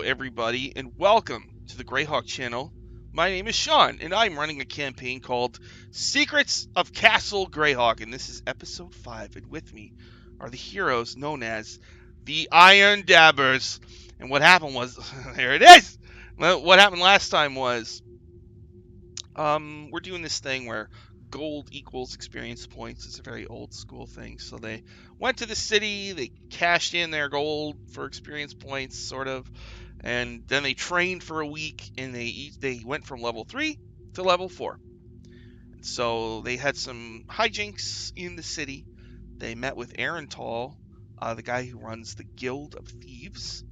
everybody, and welcome to the Greyhawk channel. My name is Sean, and I'm running a campaign called Secrets of Castle Greyhawk, and this is episode 5, and with me are the heroes known as the Iron Dabbers. And what happened was, there it is! What happened last time was, we're doing this thing where gold equals experience points. It's a very old school thing. So they went to the city, they cashed in their gold for experience points, sort of, and then they trained for a week, and they went from level 3 to level 4. And so they had some hijinks in the city. They met with Aaron Tall, the guy who runs the Guild of Thieves.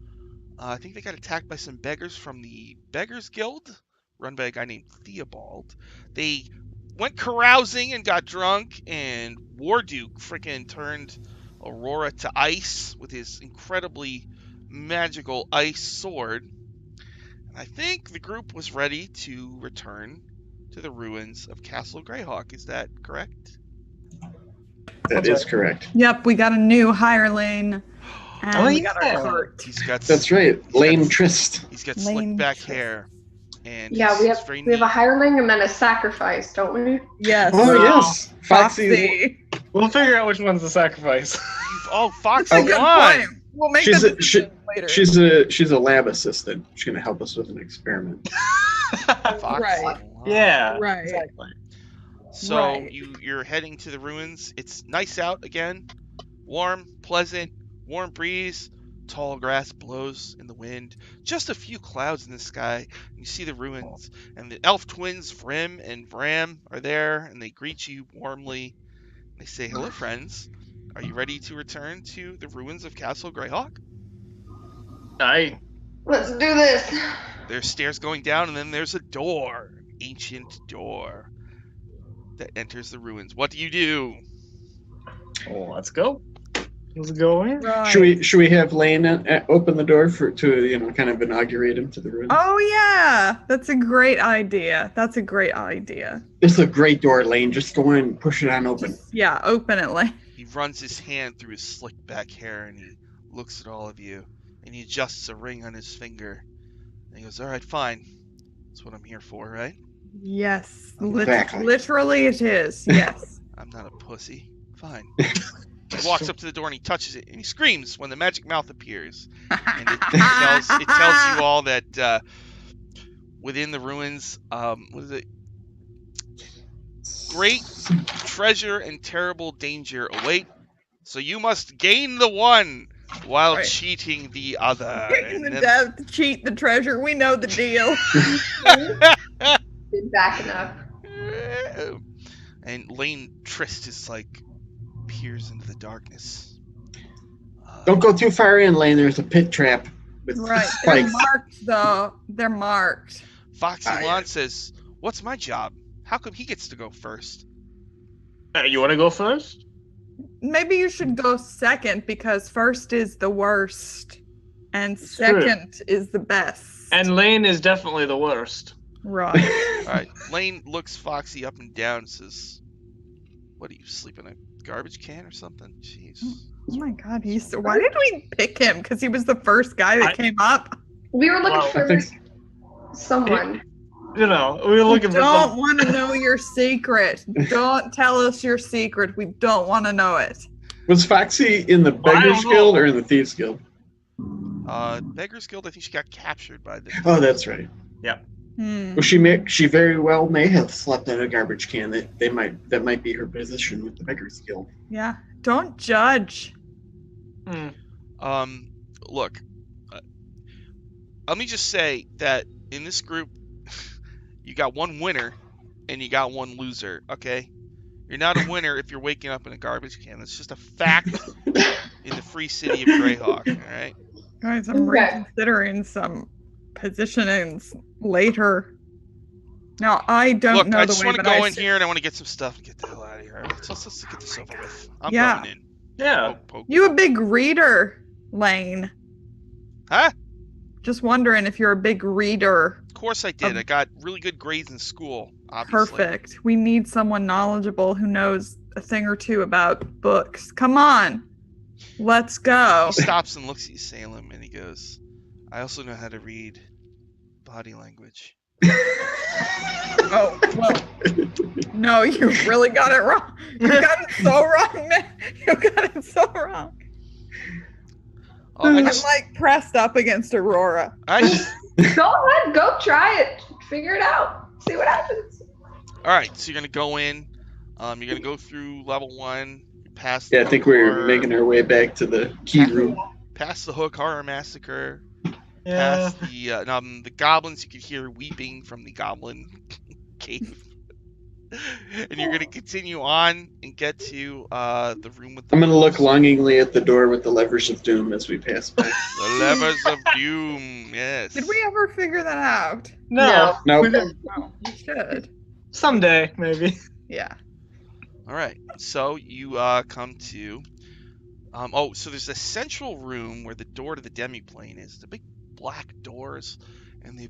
I think they got attacked by some beggars from the Beggars Guild, run by a guy named Theobald. They went carousing and got drunk, and Warduke freaking turned Aurora to ice with his incredibly magical ice sword. And I think the group was ready to return to the ruins of Castle Greyhawk. Is that correct? That is correct. Yep, we got a new hireling. And we got our cart. That's right, Lane Trist. He's got slick back hair. And yeah, we have a hireling and then a sacrifice, don't we? Yes. Oh, yes. Foxy. We'll figure out which one's the sacrifice. Oh, Foxy That's a good won. point. We'll make She's them a, later. she's a lab assistant. She's going to help us with an experiment. Foxy Right. won. Yeah. Right. Exactly. So Right. you're heading to the ruins. It's nice out again. Warm, pleasant, warm breeze. Tall grass blows in the wind. Just a few clouds in the sky. You see the ruins. And the elf twins, Vrim and Vram, are there. And they greet you warmly. They say, "Hello, friends. Are you ready to return to the ruins of Castle Greyhawk?" Aye. Let's do this. There's stairs going down, and then there's a door. An ancient door that enters the ruins. What do you do? Well, let's go. Let's go in. Right. Should we have Lane open the door to kind of inaugurate him to the room? Oh, yeah. That's a great idea. That's a great idea. This is a great door, Lane. Just go in and push it on open. Yeah, open it, like. He runs his hand through his slick back hair, and he looks at all of you, and he adjusts a ring on his finger. And he goes, "All right, fine. That's what I'm here for, right? Yes. Exactly. Literally it is. Yes. I'm not a pussy. Fine." He walks up to the door and he touches it, and he screams when the magic mouth appears. And it tells you all that within the ruins, what is it? Great treasure and terrible danger await. So you must gain the one while cheating the other. Taking the death, cheat the treasure. We know the deal. Been back enough. And Lane Trist is like peers into the darkness. Don't go too far in, Lane. There's a pit trap with Right. They're spikes. marked, though. They're marked. Foxy Lon says, "What's my job? How come he gets to go first?" You want to go first? Maybe you should go second because first is the worst and It's second is the best. And Lane is definitely the worst. Right. All right. Lane looks Foxy up and down and says, "What, are you sleep in a garbage can or something?" Jeez. Oh my god, why did we pick him? Because he was the first guy that came up? We were looking Well, for someone. We were looking for Don't want to know your secret. Don't tell us your secret. We don't want to know it. Was Foxy in the Beggars Guild or in the Thieves Guild? Beggars Guild, I think she got captured by the... Oh, that's right. Well, she very well may have slept in a garbage can. That might be her position with the Beggars Guild. Yeah. Don't judge. Look, let me just say that in this group, you got one winner and you got one loser, okay? You're not a winner if you're waking up in a garbage can. That's just a fact in the free city of Greyhawk, all right? Guys, I'm reconsidering some positionings later. Now, I don't know I the just way, want to but go in here and I want to get some stuff and get the hell out of here. Let's get this over with. I'm going in. Yeah. Poke. You a big reader, Lane. Huh? Just wondering if you're a big reader. Of course I did. I got really good grades in school, obviously. Perfect. We need someone knowledgeable who knows a thing or two about books. Come on. Let's go. He stops and looks at you, Salem, and he goes, I also know how to read body language. Oh, well. No, you really got it wrong. You got it so wrong, man. You got it so wrong. Oh, I I'm just, like pressed up against Aurora. I just, Go ahead, go try it. Figure it out. See what happens. all right, so you're gonna go in. You're gonna go through level 1. Past. Yeah, I the think we're horror, making our way back to the key room. Past the Hook Horror Massacre. Yeah. Past the goblins you could hear weeping from the goblin cave. And you're gonna continue on and get to the room with the I'm gonna look doors. longingly at the door with the levers of doom as we pass by. The levers of doom, yes. Did we ever figure that out? No. No. Oh, we should. Someday, maybe. Yeah. All right, so you come to so there's a central room where the door to the demiplane is. The big black doors, and they're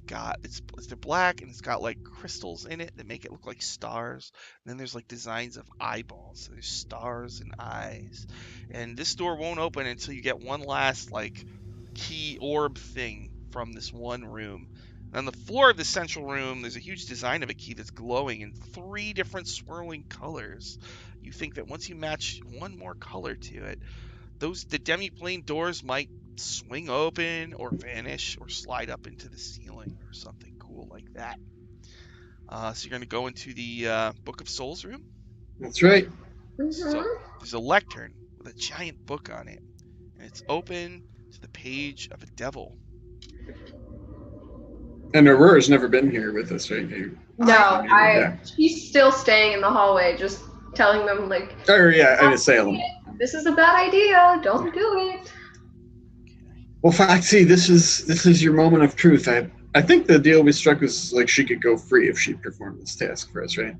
black, and it's got like crystals in it that make it look like stars. And then there's like designs of eyeballs. So there's stars and eyes, and this door won't open until you get one last like key orb thing from this one room. And on the floor of the central room, there's a huge design of a key that's glowing in 3 different swirling colors. You think that once you match one more color to it, the demiplane doors might swing open or vanish or slide up into the ceiling or something cool like that. So you're going to go into the Book of Souls room. That's right. So there's a lectern with a giant book on it, and it's open to the page of a devil. And Aurora's never been here with us, right? No, she's still staying in the hallway, just telling them like, Oh yeah, I'm in Salem. this is a bad idea. Don't do it. Well, Foxy, this is your moment of truth. I think the deal we struck was like she could go free if she performed this task for us, right?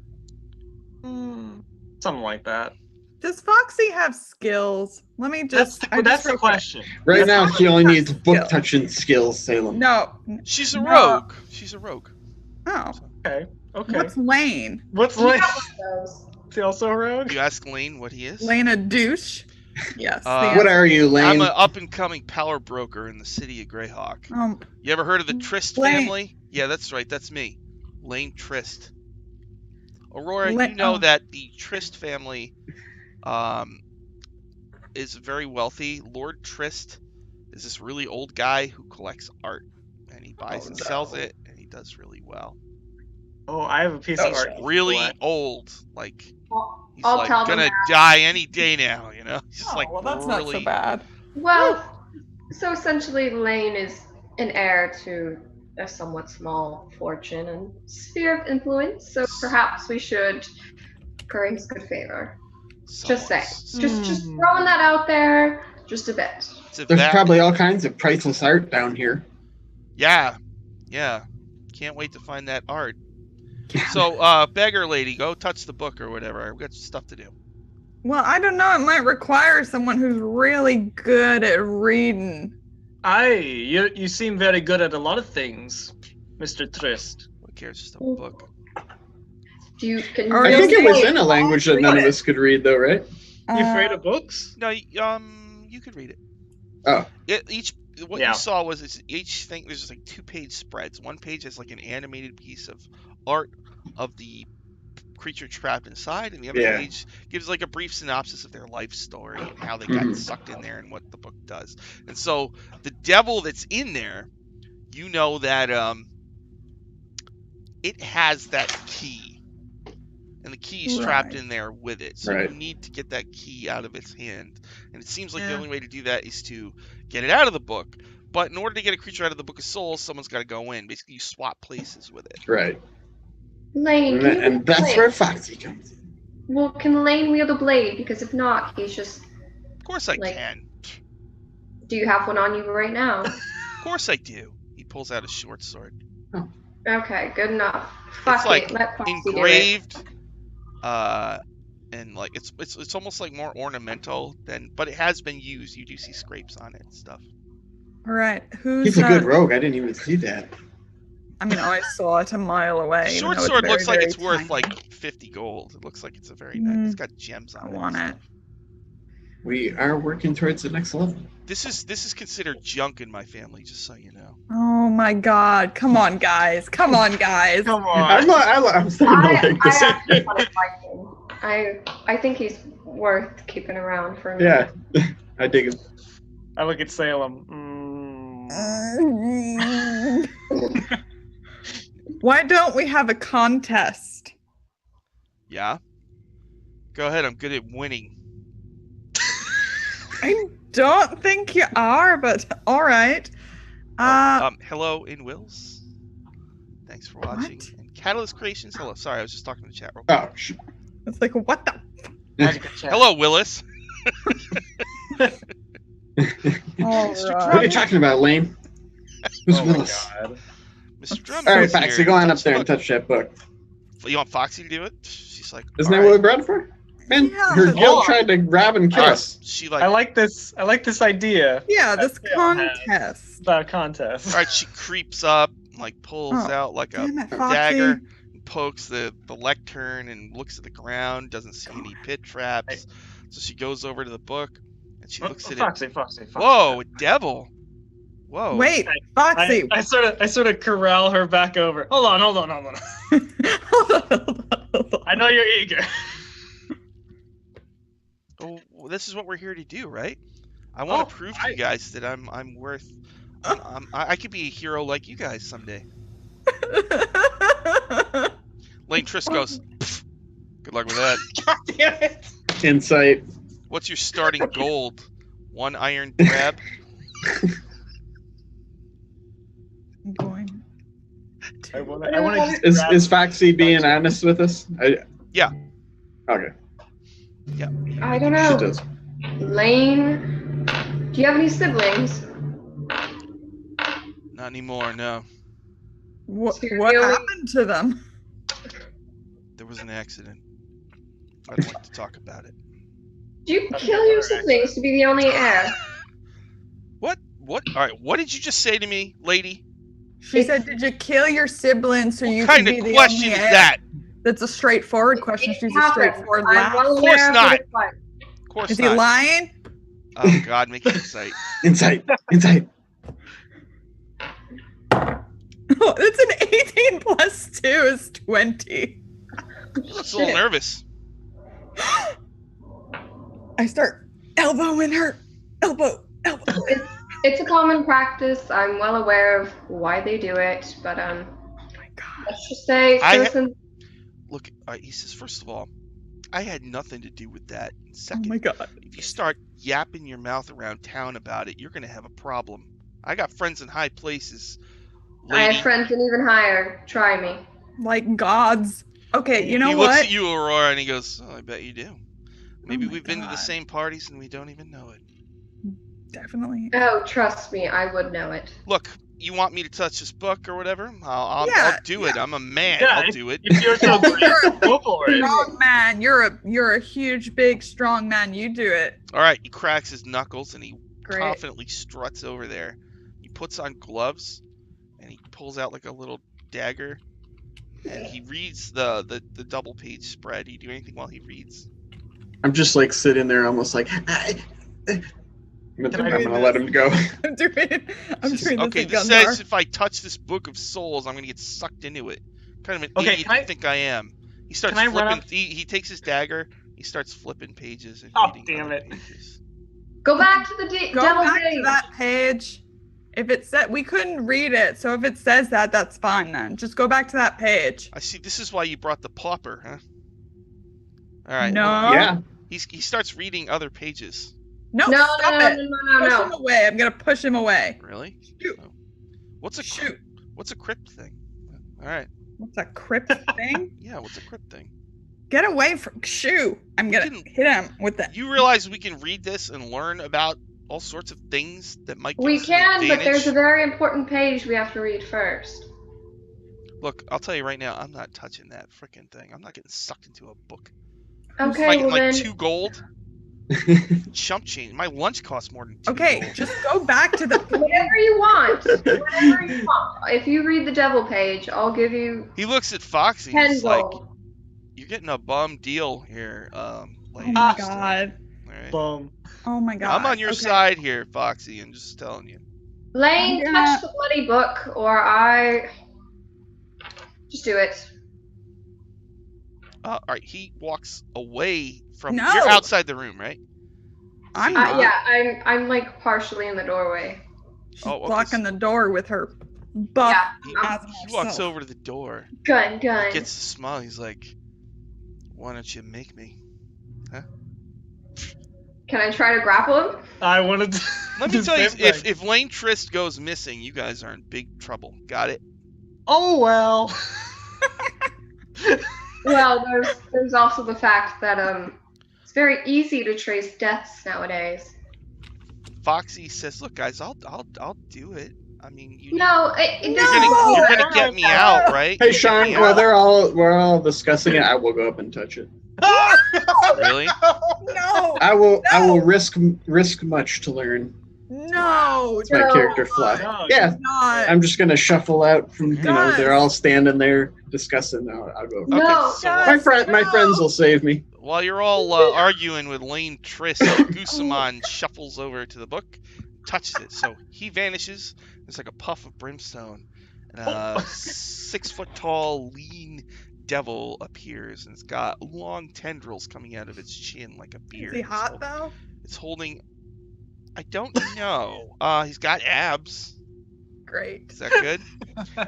Something like that. Does Foxy have skills? Let me just. That's the question. Right now, she only needs Skills. book touching skills, Salem. No. She's a No. rogue. She's a rogue. Oh. Okay. What's Lane? What's You like? have one of those. Is he also a rogue? You ask Lane what he is. Lane a douche? Yes. What are you, I'm Lane? an up-and-coming power broker in the city of Greyhawk. You ever heard of the Trist Lane. family? Yeah, that's right. That's me. Lane Trist. Aurora, Lane- you know that the Trist family is very wealthy. Lord Trist is this really old guy who collects art. And he buys and sells it, and he does really well. Oh, I have a piece of He's art. really old. Like, he's I'll like tell them gonna that. die any day now, you know? He's just like well, that's really... not so bad. Well, so essentially, Lane is an heir to a somewhat small fortune and sphere of influence. So perhaps we should curry his good favor. Just say, just throwing that out there, just a bit. There's probably all kinds of priceless art down here. Yeah. Can't wait to find that art. So, beggar lady, go touch the book or whatever. I've got stuff to do. Well, I don't know. It might require someone who's really good at reading. You seem very good at a lot of things, Mr. Trist. Who cares? Just a book. Can I think it was in a language that none of us could read, though, right? You afraid of books? No, you could read it. Oh. What you saw was each thing. There's just like 2-page spreads. One page has like an animated piece of art of the creature trapped inside, and the other page gives like a brief synopsis of their life story and how they got sucked in there and what the book does. And so the devil that's in there, you know that it has that key, and the key is trapped in there with it. So you need to get that key out of its hand, and it seems like the only way to do that is to get it out of the book. But in order to get a creature out of the Book of Souls, someone's got to go in. Basically, you swap places with it. Right. Lane, And that's where Foxy comes in. Well, can Lane wield a blade? Because if not, he's just... Of course I can. Do you have one on you right now? Of course I do. He pulls out a short sword. Oh. Okay, good enough. It's like let Foxy engraved, and like it's almost like more ornamental but it has been used. You do see scrapes on it and stuff. All right, He's a good rogue. I didn't even see that. I mean, I saw it a mile away. Short sword looks like it's worth like 50 gold. It looks like it's a very nice. It's got gems on it. I want it. We are working towards the next level. This is considered junk in my family, just so you know. Oh my god. Come on, guys. Come on, guys. Come on. I'm starting to like this. I actually kind of like him. I think he's worth keeping around for me. Yeah, I dig it. I look at Salem. Why don't we have a contest? Yeah? Go ahead, I'm good at winning. I don't think you are, but all right. Hello in Wills. Thanks for watching. What? And Catalyst Creations, hello. Sorry, I was just talking to the chat real quick. Oh, shoot. It's like, what the? Hello, Willis. All What are you talking about, Lane? Who's Oh my Willis? god. Mr. Drum All right, is here. Foxy, go on up Touch there the and touch that book. book. You want Foxy to do it? She's like, Isn't that "All what we right." brought her for? Man, Yeah. her guild Oh. tried to grab and kill us. She I like this idea. Yeah, this Salem has contest. about a contest. All right, she creeps up, like pulls Oh, out like a Damn it, Foxy. dagger, pokes the lectern, and looks at the ground. Doesn't see any pit traps, so she goes over to the book and she looks at Foxy. it. Whoa, Foxy. a devil! Whoa. Wait, Foxy. I sort of corral her back over. Hold on. Hold on, hold on. I know you're eager. Oh, well, this is what we're here to do, right? I want to prove to you guys that I'm worth. I could be a hero like you guys someday. Lane Triss goes. "Pff, good luck with that. God damn it. Insight. What's your starting gold? 1 iron grab. I'm going to... I want to Is Foxy being honest with us? Yeah. Okay. I don't She know. does. Lane, do you have any siblings? Not anymore. No, What Seriously? happened to them? there was an accident. I'd like to talk about it. Do you kill your siblings to be the only heir? What? All right. What did you just say to me, lady? She said, "Did you kill your siblings so you What could kind be of the question only is heir?" that? That's a straightforward question. She's a straightforward I'm laugh. well Of course aware not. of the fight. Of course Is he not. lying? Oh God, make it insight. Insight. It's an 18 plus 2 is 20. I'm just a little nervous. I start elbowing her. Elbow. It's a common practice. I'm well aware of why they do it, but Oh my god. let's just say citizens. Look, he says, first of all, I had nothing to do with that. And Oh second, my god. if you start yapping your mouth around town about it, you're gonna have a problem. I got friends in high places. I Lady. have friends and even higher. Try me. Like gods. Okay, you know he what? looks at you, Aurora, and he goes, "Oh, I bet you do. Maybe my we've been to the God. same parties and we don't even know it." Definitely. Oh, trust me, I would know it. Look, you want me to touch this book or whatever? I'll Yeah, do it. I'm a man. Yeah, I'll do it. If you're so great, go for it. Strong man. You're a huge, big, strong man. You do it. All right. He cracks his knuckles and he Great. confidently struts over there. He puts on gloves and he pulls out like a little dagger and he reads the double page spread. Do you do anything while he reads? I'm just like sitting there, almost like. I'm gonna let him go. I'm doing this Okay, in this Gundar. says if I touch this book of souls, I'm gonna get sucked into it. What kind of an Okay, idiot can do you I- think I am? He starts can I run flipping. up- He takes his dagger. He starts flipping pages and Oh, reading damn other it. pages. Go back to the Go devil back page. to that page. If it said we couldn't read it, so if it says that, that's fine then. Just go back to that page. I see. This is why you brought the pauper, huh? All right. No. Yeah. He starts reading other pages. No, No, stop no, it. no, no, Push no, him no. away. I'm gonna push him away. Really? Shoot. Oh. What's a Shoot. What's a crypt thing? All right. What's a crypt thing? Yeah. What's a crypt thing? Get away from Shoo. I'm gonna can- hit him with the You realize we can read this and learn about all sorts of things that might give We us an can, but there's a advantage? very important page we have to read first. Look, I'll tell you right now, I'm not touching that frickin' thing. I'm not getting sucked into a book. Okay, Like, well then. 2 gold? Chump change. My lunch costs more than 2 Okay, gold. just go back to the Whatever you want. Whatever you want. If you read the devil page, I'll give you He looks at Foxy. 10 He's like, gold. "You're getting a bum deal here, Oh lady." my Just, god. all right. Boom. Oh my god. I'm on your Okay. side here, Foxy. I'm just telling you. Lane, I'm touch the bloody book, or I just do it. All right. He walks away from. No. You're outside the room, right? I'm not. Yeah, I'm like partially in the doorway. She's Oh, okay, blocking so- the door with her buff Yeah. He walks over to the door. Gun. He gets a smile. He's like, "Why don't you make me?" Can I try to grapple him? I wanted to. Let me the tell you, same thing. if Lane Trist goes missing, you guys are in big trouble. Got it? Oh well. Well, there's also the fact that it's very easy to trace deaths nowadays. Foxy says, "Look, guys, I'll do it. I mean, you No, you're gonna get me out, right? Hey, You're Sean. gonna get me While out. we're all discussing it, I will go up and touch it. Really? No. I will risk much to learn. No. It's my No. character flaw. No, Yeah, Not. I'm just gonna shuffle out from Guys. they're all standing there discussing. I'll go. Okay, No. so Guys. My friends will save me. while you're all arguing with Lane Trist, Goosamon shuffles over to the book, touches it. So he vanishes. There's like a puff of brimstone. And a 6 foot tall, lean devil appears, and it's got long tendrils coming out of its chin like a beard. Is he hot though? It's holding. I don't know. He's got abs. Great. Is that good?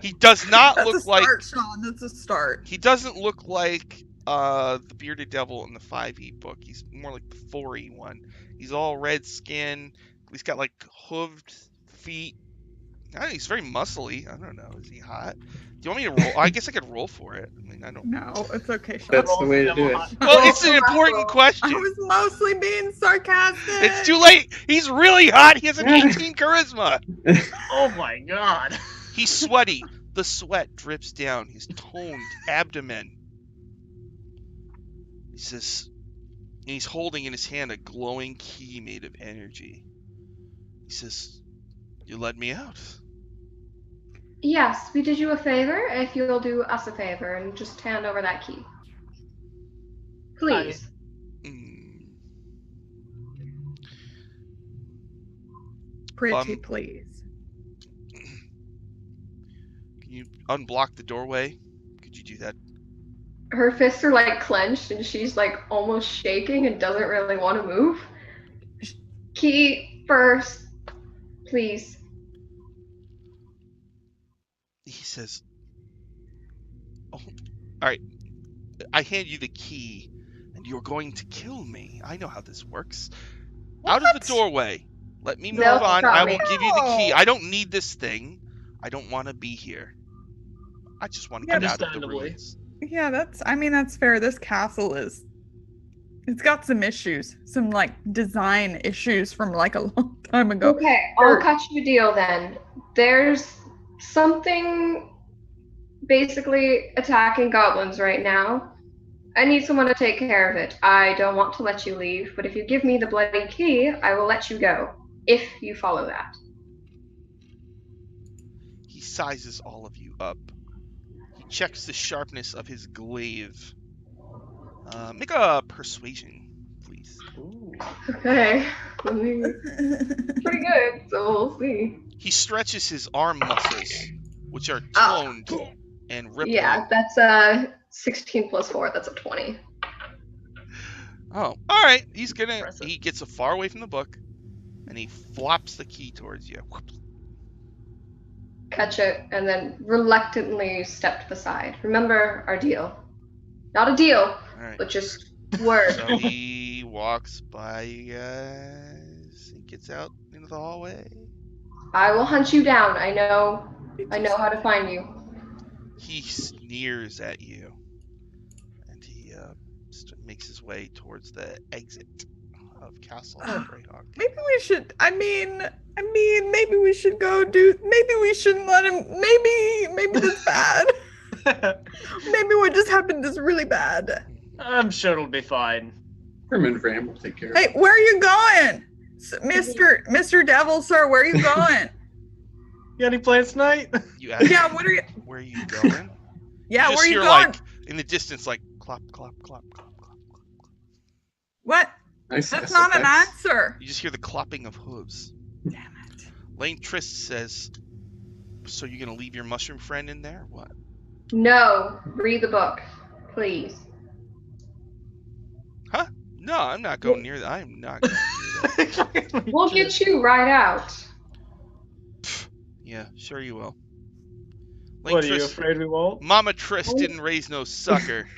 He does not That's a look like. start, Sean. That's a start. He doesn't look like the bearded devil in the 5e book. He's more like the 4e one. He's all red skin. He's got like hooved feet. I don't know, he's very muscly. I don't know. Is he hot? Do you want me to roll? I guess I could roll for it. I mean, I don't. No, it's okay, Sean. That's the way to do it. Well, it's an important I question. was mostly being sarcastic. It's too late. He's really hot. He has an 18 charisma. Oh my god. He's sweaty. The sweat drips down his toned abdomen. He says, and he's holding in his hand a glowing key made of energy. He says, "You let me out." Yes, we did you a favor. If you'll do us a favor and just hand over that key, please. Mm. Pretty please. Can you unblock the doorway? Could you do that? Her fists are like clenched and she's like almost shaking and doesn't really want to move. Key first, please. He says, "Oh, all right. I hand you the key, and you're going to kill me. I know how this works. Out of the doorway. Let me move No, on. stop I will me. give you the key. I don't need this thing. I don't want to be here. I just want to get out of the Understandably. ruins." Yeah, that's fair. This castle it's got some issues. Some like design issues from like a long time ago. Okay, I'll cut you a deal then. There's something basically attacking goblins right now. I need someone to take care of it. I don't want to let you leave, but if you give me the bloody key, I will let you go. If you follow that. He sizes all of you up. He checks the sharpness of his glaive. Make a persuasion, please. Ooh. Okay. Pretty good, so we'll see. He stretches his arm muscles, which are Oh. toned and rippling. Yeah, that's 16 plus 4, that's a 20. Oh, all right. Impressive. He gets far away from the book, and he flops the key towards you. Whoop. Catch it, and then reluctantly step to the side. Remember our deal. Not a deal, All right. but just word. So he walks by you guys. He gets out into the hallway. I will hunt you down. I know how to find you. He sneers at you, and he makes his way towards the exit of Castle Greyhawk. Maybe we should. I mean, maybe we should go do. Maybe we shouldn't let him. Maybe that's bad. Maybe what just happened is really bad. I'm sure it'll be fine. Grim and Fram will take care of Hey, it. where are you going, Mr. Devil, sir? Where are you going? You got any plans tonight? You ask Yeah, him, what are you? where are you going? Yeah, you just where are you hear going? like in the distance, like clop, clop, clop, clop, clop. What? That's not an answer. You just hear the clopping of hooves. Damn it. Lane Trist says, "So you're gonna leave your mushroom friend in there? What?" No, read the book, please. Huh? No, I'm not going near that. I'm not going near that. We'll get you right out. Yeah, sure you will. Lane What, are you Trist, afraid we won't? Mama Trist didn't raise no sucker.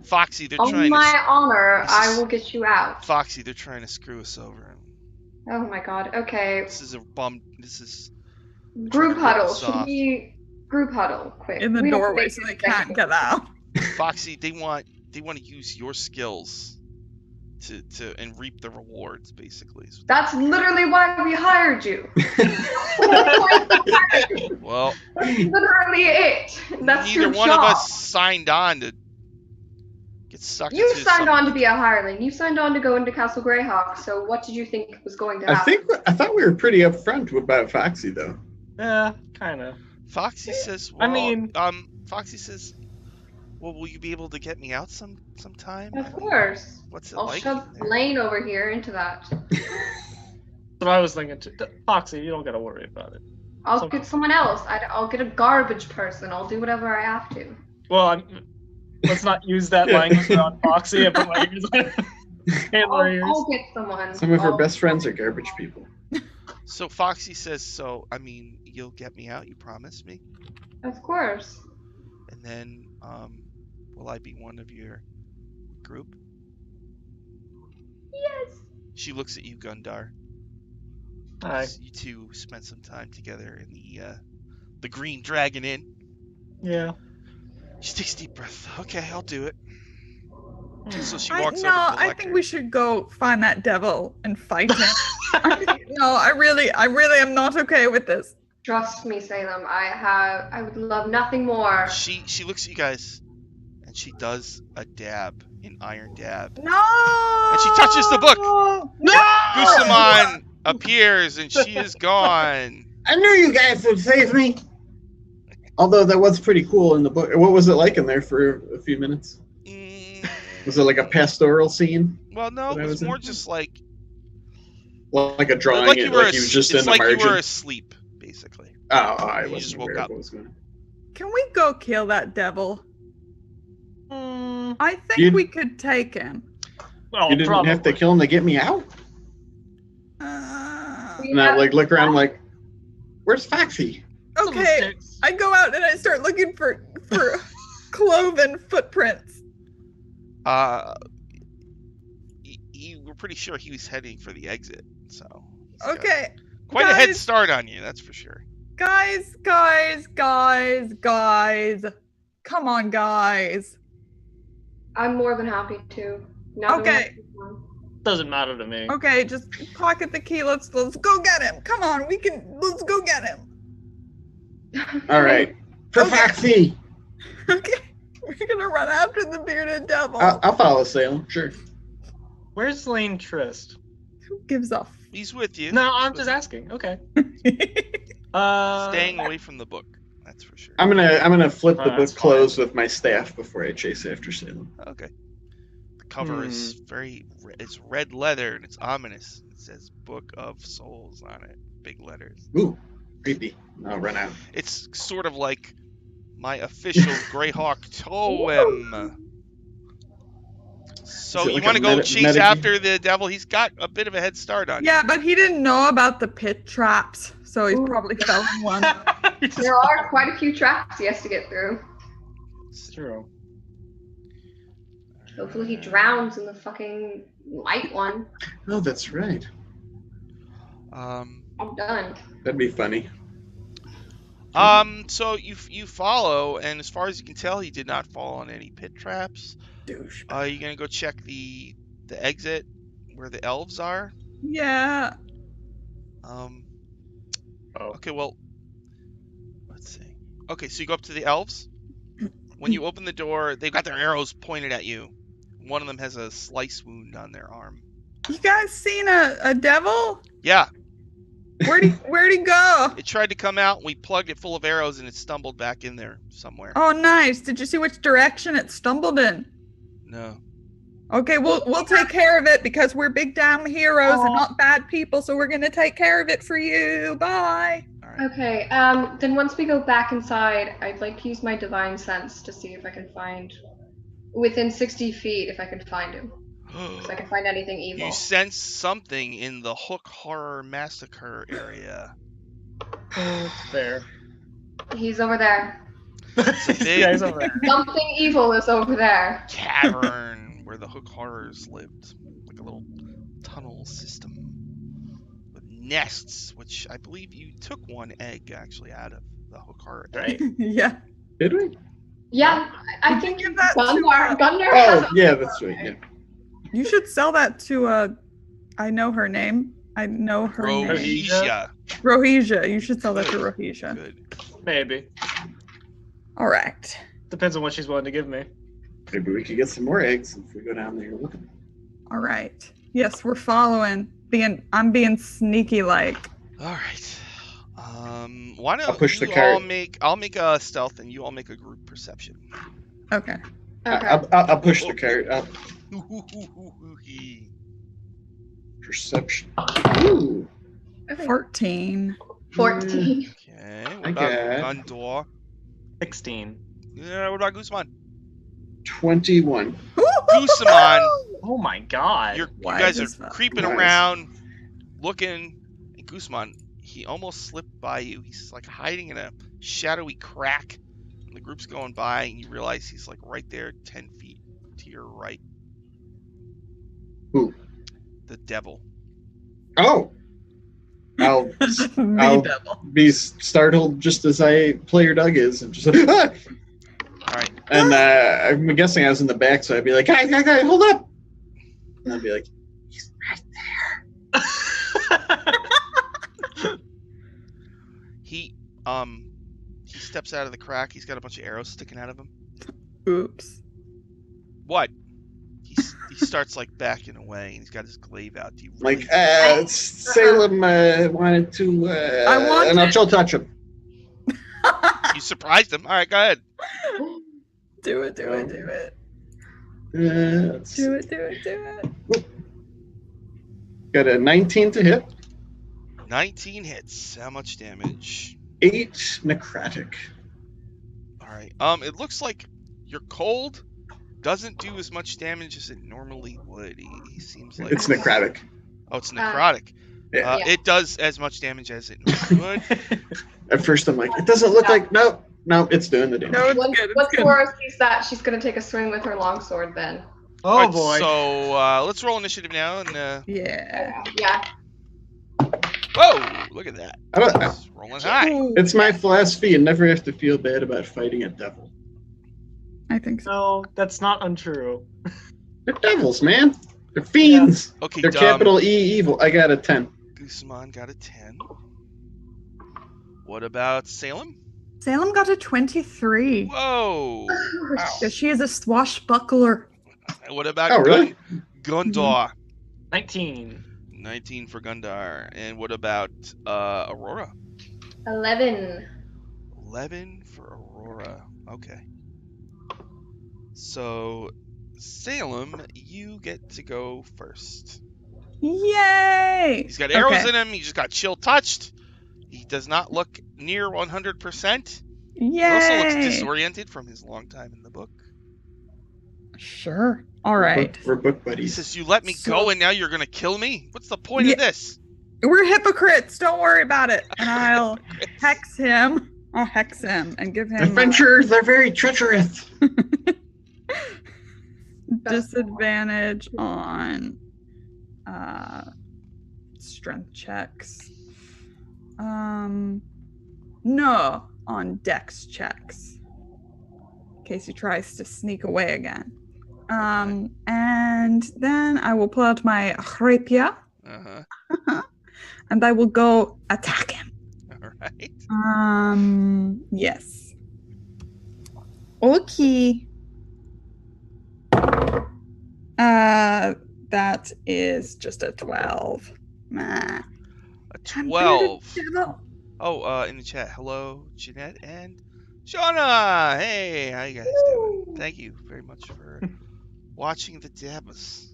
Foxy, they're On trying my honor, this I is- will get you out. Foxy, they're trying to screw us over. Oh my god, okay. This is a bum. This is Group trying to rip huddle. us Should off. we group huddle quick? In the We don't doorway make so it they can't second. get out. Foxy. They want to use your skills to and reap the rewards, basically. That's literally why we hired you. Well, That's literally it. That's neither your one job. of us signed on to get sucked You into signed on to something. be a hireling. You signed on to go into Castle Greyhawk. So what did you think was going to happen? I thought we were pretty upfront about Foxy though. Yeah, kind of. Foxy says, I well, mean- Foxy says, well, will you be able to get me out sometime? Of course. What's it I'll like? shove in there? Lane over here into that. But I was thinking, Foxy, you don't gotta worry about it. I'll So- get someone else. I'll get a garbage person. I'll do whatever I have to. Well, let's not use that language around Foxy and put my ears I'll get someone. Some of her I'll- best friends are garbage people. So Foxy says, so, I mean, you'll get me out, you promise me? Of course. And then, will I be one of your group? Yes. She looks at you, Gundar. Hi. You two spent some time together in the Green Dragon Inn. Yeah. She takes a deep breath. Okay, I'll do it. So she I walks over to the I lector. think we should go find that devil and fight him. I really am not okay with this. Trust me, Salem. I would love nothing more. She looks at you guys, and she does a dab, an iron dab. No. And she touches the book. No. Gusamon appears, and she is gone. I knew you guys would save me. Although that was pretty cool in the book. What was it like in there for a few minutes? Was it like a pastoral scene? Well, no, That it was was more it? just like Like a drawing, like it, you were like he was just it's in the like margin. you were asleep, basically. I You wasn't just woke aware of up. what was going on. Can we go kill that devil? I think You'd- we could take him. Well, You didn't have to kill him to get me out? Uh, And I like look around like, where's Foxy? okay, I go out and I start looking for cloven footprints. We're pretty sure he was heading for the exit, so he's got Okay, quite a head guys. start on you, that's for sure. guys. Come on, guys. I'm more than happy to. Now that we Okay. have this one. Doesn't matter to me. Okay, just pocket the key. Let's go get him. Come on, let's go get him. All right. For Okay. Foxy. Okay, we're gonna run after the bearded devil. I'll follow Salem, sure. Where's Lane Trist? Who gives a He's with you. No, I'm just asking. Okay. Staying away from the book, that's for sure. I'm gonna flip the That's book closed with my staff before I chase after Salem. Okay. The cover is it's red leather and it's ominous. It says Book of Souls on it, big letters. Ooh, creepy. I'll run out. It's sort of like my official Greyhawk totem. So Is it you like want a to go meta- chase metagame? after the devil? He's got a bit of a head start on you. Yeah, but he didn't know about the pit traps, so he Ooh. probably fell in one. There are quite a few traps he has to get through. It's true. Hopefully he drowns in the fucking light one. Oh, that's right. Um, I'm done. That'd be funny. So you follow, and as far as you can tell, he did not fall on any pit traps. Douche. You gonna go check the exit where the elves are? Yeah. Okay, well, let's see. Okay, so you go up to the elves. When you open the door, they've got their arrows pointed at you. One of them has a slice wound on their arm. You guys seen a devil? Yeah, Where'd he go? it tried to come out. We plugged it full of arrows, and it stumbled back in there somewhere. Oh, nice. Did you see which direction it stumbled in? No. Okay, we'll take care of it because we're big damn heroes and not bad people, so we're gonna take care of it for you. Bye. All right. Okay, then once we go back inside, I'd like to use my divine sense to see if I can find, within 60 feet, if I can find him. If I can find anything evil. You sense something in the Hook Horror Massacre area. It's fair. He's over there. It's a big Yeah, he's over there. Something evil is over there. cavern where the Hook Horrors lived. Like a little tunnel system with nests, which I believe you took one egg actually out of the Hook Horror. Right. Yeah. Did we? Yeah, I Did think you give that to, Gundar Oh, has yeah, that's right. Yeah. You should sell that to I know her name. I know her name. Rohesia. Rohesia. You should sell that to Rohesia. Good. Maybe. All right. Depends on what she's willing to give me. Maybe we could get some more eggs if we go down there looking. All right. Yes, we're following. I'm being sneaky like. All right. Why don't I'll push the you cart. I'll make a stealth and you all make a group perception. Okay. Okay. I'll push the cart up. Perception. Ooh. 14. 14. Okay. What I about got- Gundor? 16. Yeah. What about Guzman? 21. Guzman, Oh my god. you Why guys is are that? creeping Nice. around, looking. And Guzman, he almost slipped by you. He's like hiding in a shadowy crack. And the group's going by, and you realize he's like right there, 10 feet to your right. Who? The devil. Oh. I'll The I'll- devil. be startled just as player Doug is, and just ah! All right. And I'm guessing I was in the back, so I'd be like, guys, hold up! And I'd be like, he's right He steps out of the crack. He's got a bunch of arrows sticking out of him. Oops. What? He starts like backing away, and he's got his glaive out. Do you there. really Like, Salem wanted to, and I'll chill touch him. You surprised him. All right, go ahead. Do it. Do it. Let's Do it. Got a 19 to hit, 19 hits. How much damage? 8 necrotic. All right. It looks like your cold doesn't do as much damage as it normally would. He seems like It's necrotic. Oh, it's necrotic. Yeah. Yeah. It does as much damage as it normally would. At first, I'm like, it doesn't look like. No, it's doing the damage. No, it's Once, good. It's once good. Laura sees that, she's gonna take a swing with her longsword then. Oh Alright, boy. So let's roll initiative now. And Yeah. Yeah. whoa, look at that. I don't- It's rolling high. Ooh, It's my philosophy and never have to feel bad about fighting a devil. I think so. No, that's not untrue. They're devils, man. They're fiends. Okay, They're capital E evil. I got a 10. Guzman got a 10. What about Salem? Salem got a 23. Whoa. Yeah, she is a swashbuckler. What about Oh, really? Gundar? 19. 19 for Gundar. And what about Aurora? 11. 11 for Aurora. Okay. So, Salem, you get to go first. Yay! He's got arrows Okay. in him. He just got chill touched. He does not look near 100%. He also looks Yay! disoriented from his long time in the book. Sure. All right. We're book He buddies. says, "You let me So- go, and now you're gonna kill me. What's the point Yeah. of this?" We're hypocrites. Don't worry about it. And I'll hex him. I'll hex him and give him Adventurers, they're very treacherous. disadvantage on strength checks. No, on dex checks. In case he tries to sneak away again. And then I will pull out my rapier and I will go attack him. All right. Yes. Okay. That is just a 12. Meh. A I'm 12. good at devil. Oh, in the chat, hello, Jeanette and Shauna. Hey, how you guys doing? Thank you very much for watching the devils.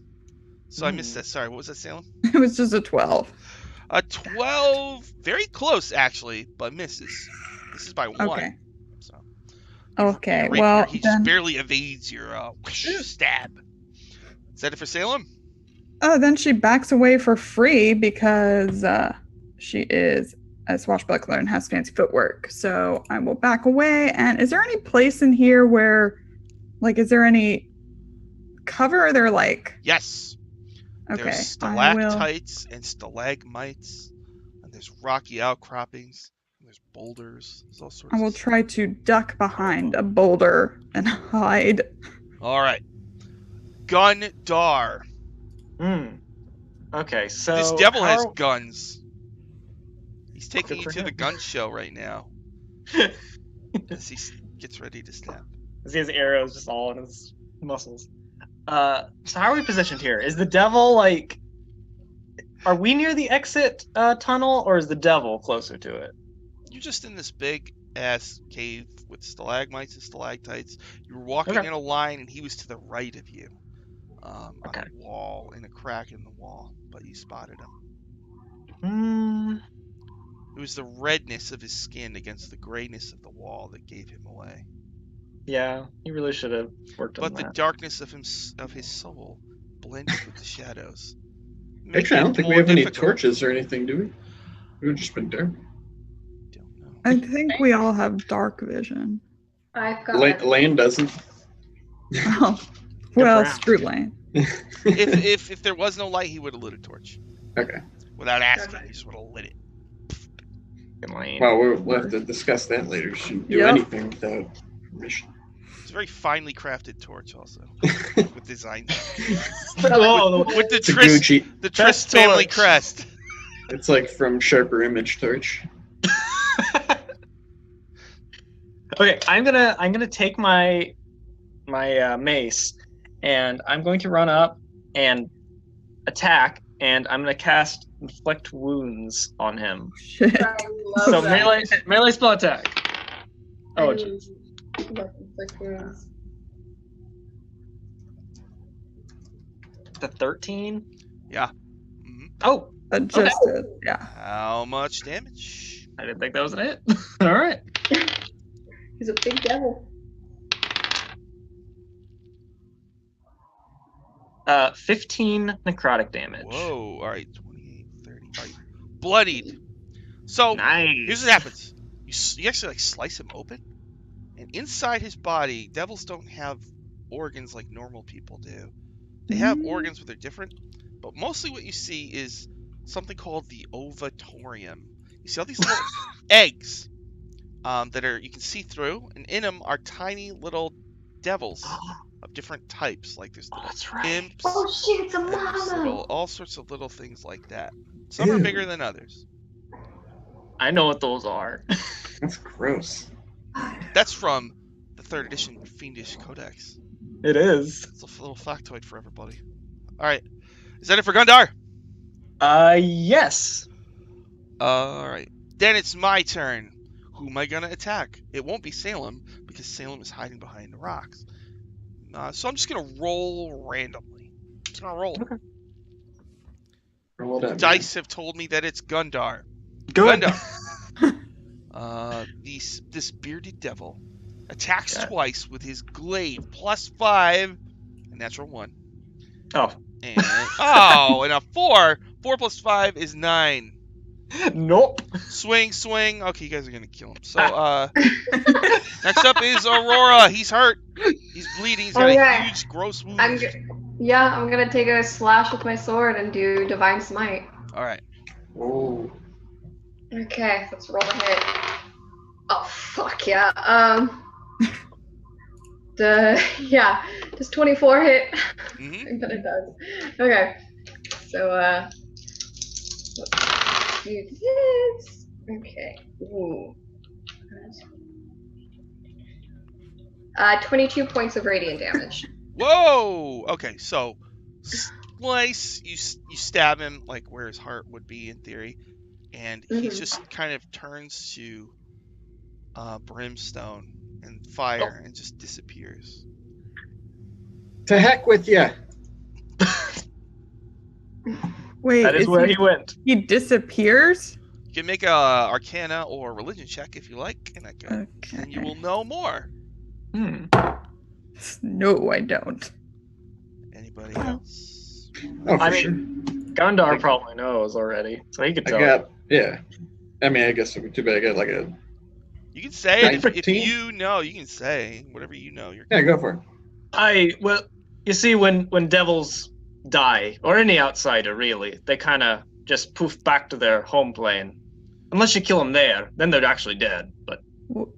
So I missed that. Sorry, what was that, Salem? It was just a 12. A 12, very close actually, but misses. This is by 1. Okay. So. Okay, Your rapier, well, he then... just barely evades your stab. Is that it for Salem? Then she backs away for free because she is a swashbuckler and has fancy footwork. So I will back away. And is there any place in here where, like, is there any cover? Or they're like... Yes. Okay, There's stalactites and stalagmites, and there's rocky outcroppings, and there's boulders. There's all sorts. I will try to duck behind a boulder and hide. All right. Gundar. Okay, so This devil has guns. He's taking you to the gun show right now. As he gets ready to stab. He has arrows just all in his muscles. So how are we positioned here? Is the devil like... Are we near the exit tunnel, or is the devil closer to it? You're just in this big-ass cave with stalagmites and stalactites. You were walking in a line, and he was to the right of you. On a wall, in a crack in the wall, but you spotted him. It was the redness of his skin against the grayness of the wall that gave him away. Yeah, he really should have worked on that. But the darkness of his soul blended with the shadows. Actually, I don't think we have any torches or anything, do we? We've just been dark. Don't know. I think we all have dark vision. I've got Lane doesn't. Oh, well, screw Lane. if there was no light, he would have lit a torch. Okay. Without asking, he just would have lit it. Well, we'll have to discuss that later. Shouldn't do anything without permission. It's a very finely crafted torch, also, with design. with the Trist family crest. It's like from Sharper Image Torch. Okay, I'm gonna take my mace, and I'm going to run up and attack, and I'm gonna cast Inflict Wounds on him. Shit. So melee spell attack. Oh jeez. The 13? Yeah. Mm-hmm. Oh, adjusted. Yeah. How much damage? I didn't think that was a hit. All right. He's a big devil. 15 necrotic damage. Whoa! All right, 28, 30. All right. Bloodied. So nice. Here's what happens. You actually like slice him open, and inside his body, devils don't have organs like normal people do. They have organs, but they're different. But mostly what you see is something called the ovatorium. You see all these little eggs that you can see through, and in them are tiny little devils of different types. Like there's little imps. Oh shit, it's a mama! All sorts of little things like that. Some are bigger than others. I know what those are. That's gross. That's from the 3rd edition Fiendish Codex. It is. It's a little factoid for everybody. All right. Is that it for Gundar? Yes. All right. Then it's my turn. Who am I going to attack? It won't be Salem, because Salem is hiding behind the rocks. So I'm just going to roll randomly. Just going to roll. Okay. Roll it up. Dice have told me that it's Gundar. Good. Gundar. This bearded devil attacks twice with his glaive, +5, a natural 1. Oh. And and a 4. 4 + 5 is 9. Nope. Swing. Okay, you guys are gonna kill him. So next up is Aurora. He's hurt. He's bleeding. He's got a huge, gross wound. I'm gonna take a slash with my sword and do Divine Smite. All right. Oh. Okay, let's roll a hit. Oh fuck yeah. Does 24 hit? Mm-hmm. I bet it does. Okay, so let's do this. Okay. Ooh. 22 points of radiant damage. Whoa. Okay, so slice. You stab him like where his heart would be in theory, and he just kind of turns to brimstone and fire and just disappears. To heck with you. Wait, That is where he went. he disappears? You can make a Arcana or Religion check if you like, and Okay. you will know more. No, I don't. Anybody else? Oh, for I sure. Gundar probably knows already, so he could tell. Yeah. I mean, I guess it would be too bad I got like a... You can say it if 15? you know. You can say whatever you know. Yeah, go for it. Well, you see, when devils die, or any outsider really, they kind of just poof back to their home plane. Unless you kill them there, then they're actually dead. But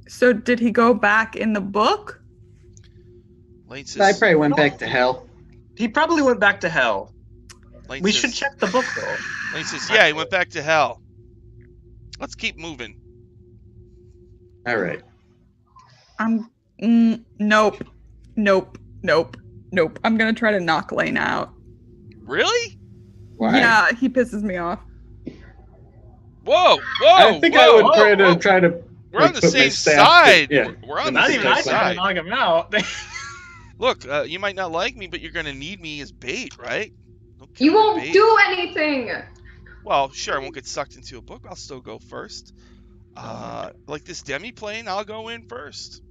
So did he go back in the book? Lane says, I probably went back to hell. he probably went back to hell. Lane We says- should check the book though. Lane says, yeah, he went back to hell. Let's keep moving. All right. Nope. I'm gonna try to knock Lane out. Really? Why? Yeah, he pisses me off. Whoa! I think I would whoa. try to. We're on the put my same staff- side. yeah. We're on Not the even same I tried side. to knock him out. Look, you might not like me, but you're gonna need me as bait, right? Don't kill You me, won't bait. do anything. Well, sure, I won't get sucked into a book. I'll still go first. Like this demi-plane, I'll go in first.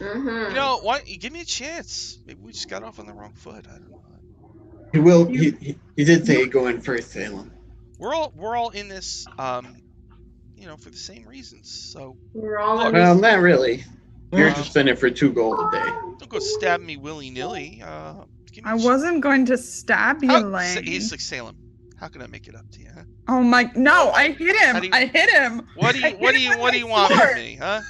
Mm-hmm. You know what? You give me a chance. Maybe we just got off on the wrong foot. I don't know. He will. He did say he'd go in first, Salem. We're all in this, for the same reasons. So We're all Look, in Well, this. not really. You're Uh, just in it for 2 gold a day. don't go stab me willy-nilly. Give me I a wasn't going to stab you, Lane. He's like Salem. How can I make it up to you? Huh? Oh my! No, I hit him. How do you- I hit him. What do I you hit him what do with you my want from sword. me, huh?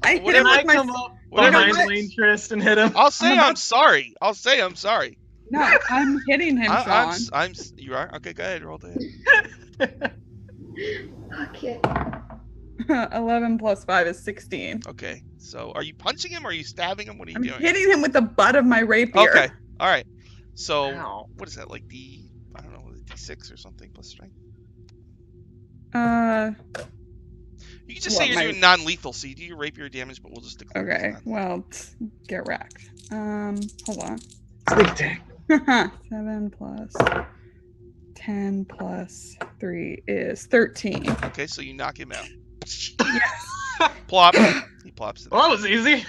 I hit Whatever- him Can I with my. come up Whatever- behind Lane Trist and hit him? I'll say about- I'm sorry. I'll say I'm sorry. No, I'm hitting him, Sean. You are? Okay, go ahead. Roll the hit. Fuck it. 11 plus 5 is 16. Okay. So, are you punching him or are you stabbing him? What are you I'm doing? hitting him with the butt of my rapier. Okay. All right. So, Ow. what is that? Like I don't know, D6 or something plus strength? You can just say What, you're my- doing non-lethal, so you do your rapier damage, but we'll just declare it's Okay. not. Well, get wrecked. Hold on. Sneak attack. 7 plus 10 plus 3 is 13. Okay, so you knock him out. Yes. Plop. He plops it. Well, that was easy.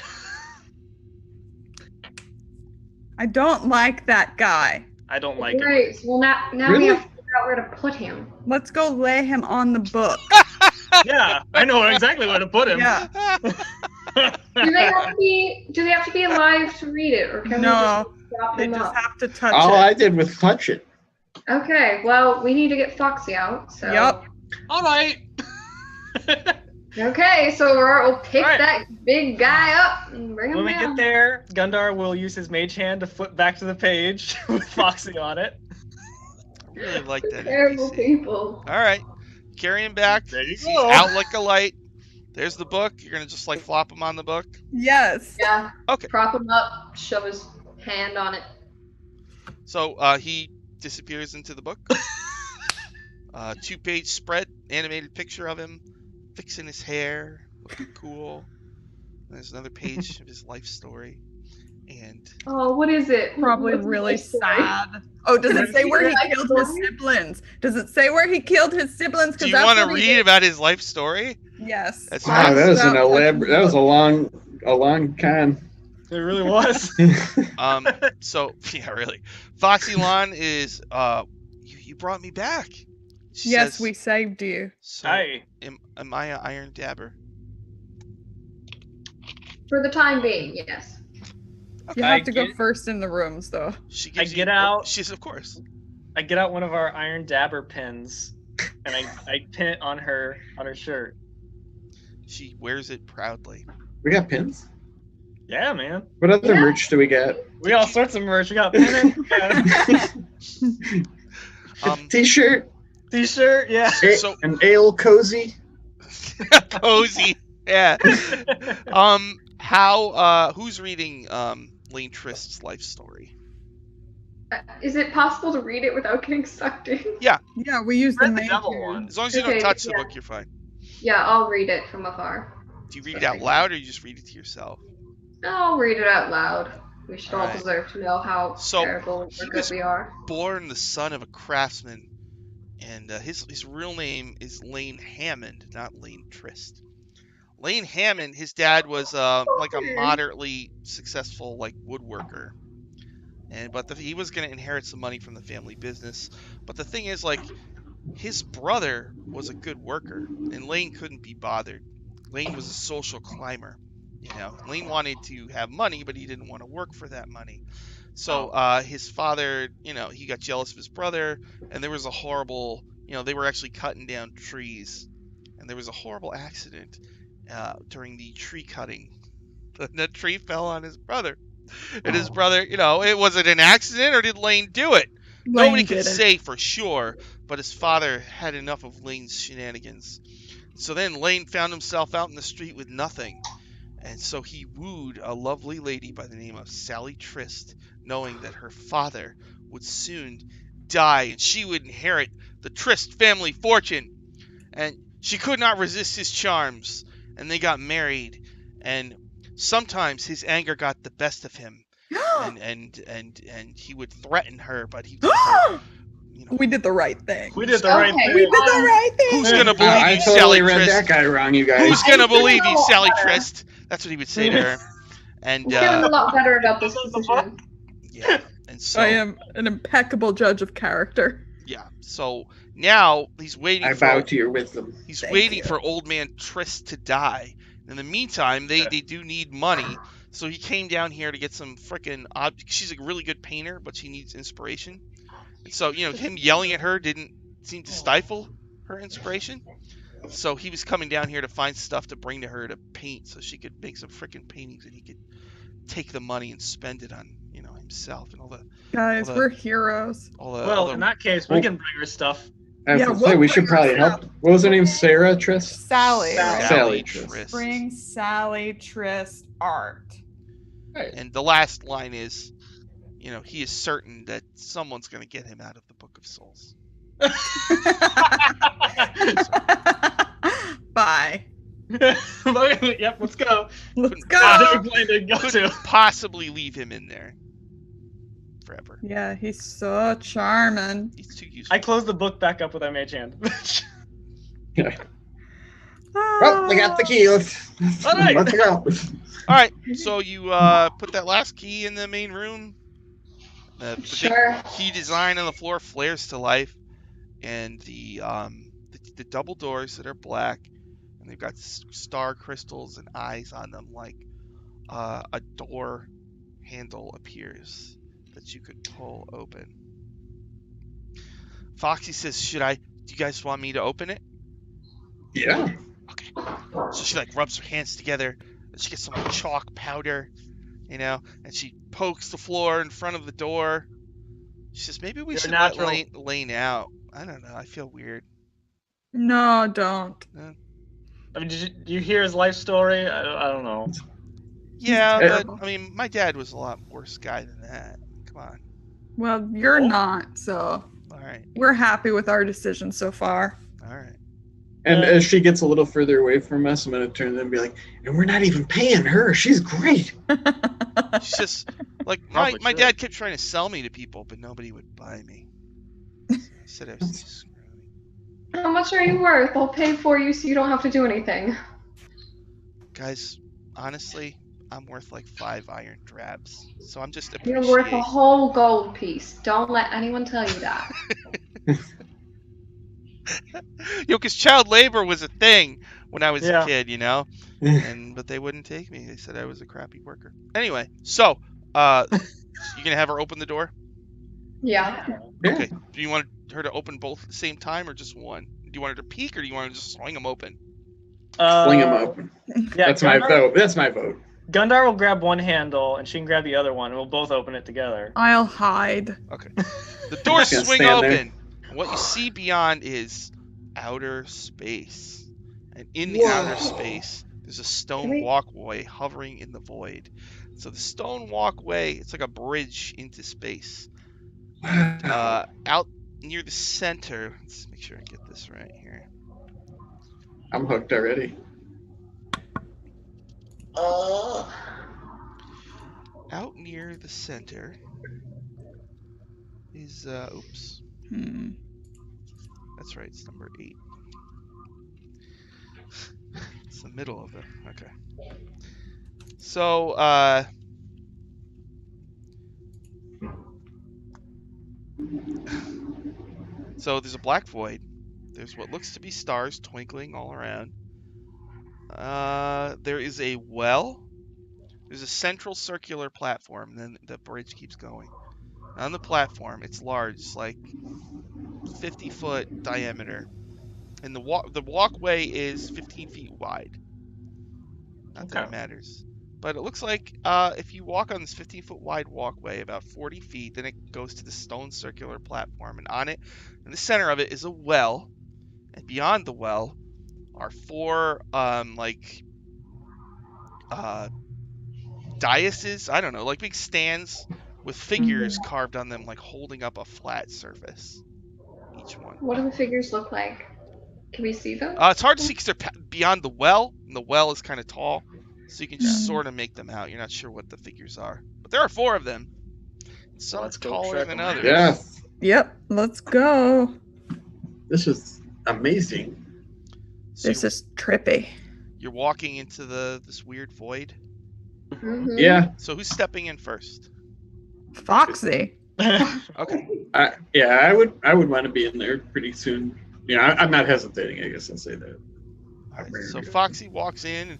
I don't like that guy. I don't like him. Great. Well, now Really? we have to figure out where to put him. Let's go lay him on the book. Yeah, I know exactly where to put him. Yeah. Do they have to be alive to read it, or can we No, just drop they them just up? have to touch All it. I did was touch it. Okay. Well, we need to get Foxy out. So. Yep. All right. Okay, so we'll pick Alright. that big guy up and bring him When we down. get there, Gundar will use his mage hand to flip back to the page with Foxy on it. I really like that. Terrible NPC. people. All right. Carry him back. There you He's go. out like a light. There's the book. You're going to just like flop him on the book. Yes. Yeah. Okay. Prop him up, shove his hand on it. So he disappears into the book. 2-page spread, animated picture of him fixing his hair, looking cool. There's another page of his life story. And Oh, what is it? Probably What's really the story? sad. Oh, does it say where he Life killed his story? siblings? Does it say where he killed his siblings? do you that's want to what he read did. about his life story? Yes. That's Wow, fine. that was an About elaborate. That was a long con. It really was. So yeah, really. Foxy Lon is you brought me back. She Yes, says, we saved you. So Hi. am I an iron dabber? For the time being, yes. You I have to go get- first in the rooms, though. She I gives get you, out. She's of course. I get out one of our iron dabber pins, and I pin it on her shirt. She wears it proudly. We got pins. Yeah, man. What other Yeah. merch do we got? We got all sorts of merch. We got pin T-shirt. T-shirt. Yeah. So- An ale cozy. Cozy. Yeah. Who's reading Lane Trist's life story? Is it possible to read it without getting sucked in? Yeah, we used the Read the main devil two. one. As long as you Okay, don't touch the yeah. book, you're fine. Yeah, I'll read it from afar. Do you read it out loud or you just read it to yourself? I'll read it out loud. We should all Alright. deserve to know how So, terrible he or good was we are. born the son of a craftsman, and his real name is Lane Hammond, not Lane Trist. Lane Hammond, his dad was like a moderately successful like woodworker, but he was going to inherit some money from the family business. But the thing is, like, his brother was a good worker, and Lane couldn't be bothered. Lane was a social climber. Lane wanted to have money, but he didn't want to work for that money. So his father, he got jealous of his brother, and there was a horrible, they were actually cutting down trees, and there was a horrible accident during the tree cutting. The tree fell on his brother, and his brother, was it an accident or did Lane do it? Nobody could say for sure, but his father had enough of Lane's shenanigans. So then Lane found himself out in the street with nothing. And so he wooed a lovely lady by the name of Sally Trist, knowing that her father would soon die and she would inherit the Trist family fortune. And she could not resist his charms, and they got married. And sometimes his anger got the best of him, and he would threaten her, but he told her, We did the right thing. We did the right thing. We did the right thing. Who's gonna believe I you, totally Sally read Trist? that guy wrong, you guys. Who's gonna believe you, know Sally better. Trist? That's what he would say to her. And I'm feeling a lot better about this This is the decision. yeah, and so I am an impeccable judge of character. yeah, so now he's waiting. I bow to your wisdom. He's Thank waiting you. for old man Trist to die. In the meantime, they do need money, so he came down here to get some frickin' she's a really good painter, but she needs inspiration. And so, him yelling at her didn't seem to stifle her inspiration. So he was coming down here to find stuff to bring to her to paint, so she could make some frickin' paintings, and he could take the money and spend it on, himself and all the. Guys, All the- we're heroes. Well, in that case, we can bring her stuff. I was Yeah, gonna say, we'll we should bring probably her help. What was her name? Sarah Trist? Sally. Sally. Sally Trist. Bring Sally Trist art. And the last line is, he is certain that someone's going to get him out of the Book of Souls. Bye. Yep, let's go. Let's Another go. plane to go Couldn't to. possibly leave him in there forever. Yeah, he's so charming. He's too useful. I closed the book back up with my mage hand. Well, we got the key. Let's All right. go. All right, so you put that last key in the main room. The Sure. big key design on the floor flares to life, and the double doors that are black, and they've got star crystals and eyes on them, like a door handle appears that you could pull open. Foxy says, "Do you guys want me to open it?" Yeah. Okay. So she like rubs her hands together, and she gets some like, chalk powder, and she pokes the floor in front of the door. She says, "Maybe we You're should natural. let Lane out." I don't know. I feel weird. No, don't. I mean, did you hear his life story? I don't know. Yeah, terrible. but I mean, my dad was a lot worse guy than that. Come on. Well, you're Oh. not, so All right. we're happy with our decision so far. All right. And as she gets a little further away from us, I'm going to turn to them and be like, and we're not even paying her. She's great. She's just like Probably my should. dad kept trying to sell me to people, but nobody would buy me. I said I was too screwy. How much are you worth? I'll pay for you so you don't have to do anything. Guys, honestly, I'm worth like 5 iron drabs, so I'm just You're appreciate. worth a whole gold piece. Don't let anyone tell you that. Because child labor was a thing when I was Yeah. a kid, but they wouldn't take me. They said I was a crappy worker. Anyway, so you gonna have her open the door? Yeah. Yeah. Okay. Do you want her to open both at the same time or just one? Do you want her to peek or do you want her to just swing them open? Fling them open. Yeah, That's my Gundar- vote. That's my vote. Gundar will grab one handle and she can grab the other one, and we'll both open it together. I'll hide. Okay. The doors Just gonna swing stand there. open. And what you see beyond is outer space. And in the outer space, there's a stone Wait. walkway hovering in the void. So the stone walkway, it's like a bridge into space. Out near the center, let's make sure I get this right here. I'm hooked already. Out near near the center is oops. That's right, it's number 8. It's the middle of the okay. So so there's a black void. There's what looks to be stars twinkling all around. There is a well. There's a central circular platform, and then the bridge keeps going. On the platform, it's large, it's like 50-foot diameter, and the walkway is 15 feet wide. Not that it matters, but it looks like if you walk on this 15-foot wide walkway about 40 feet, then it goes to the stone circular platform, and on it, in the center of it, is a well, and beyond the well are 4 daises, I don't know, like big stands with figures carved on them, like holding up a flat surface. Each one. What do the figures look like? Can we see them? It's hard to see because they're beyond the well, and the well is kind of tall, so you can just sort of make them out. You're not sure what the figures are, but there are 4 of them. Some are taller than others. Yes. Yep, let's go. This is amazing. So This is trippy. you're walking into this weird void. Mhm. Yeah. So who's stepping in first? Foxy. Okay. I would want to be in there pretty soon. Yeah, I'm not hesitating. I guess I'll say that. All right, so Foxy walks in,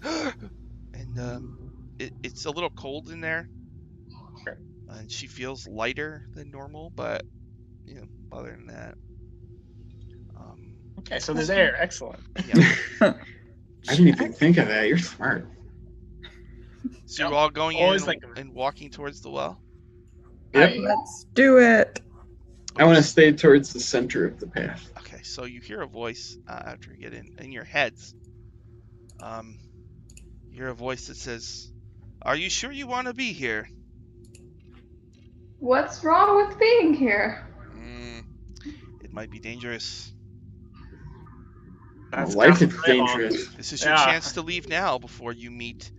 and it's a little cold in there, and she feels lighter than normal, but other than that, Okay, so there's air. Excellent. yeah. I didn't even think of that. You're smart. So you're all going Always in and walking towards the well. Yep. Let's do it. I want to stay towards the center of the path. Okay, so you hear a voice after you get in your heads. You hear a voice that says, "Are you sure you want to be here?" What's wrong with being here? It might be dangerous. That's Life kind is of dangerous. This is your chance to leave now before you meet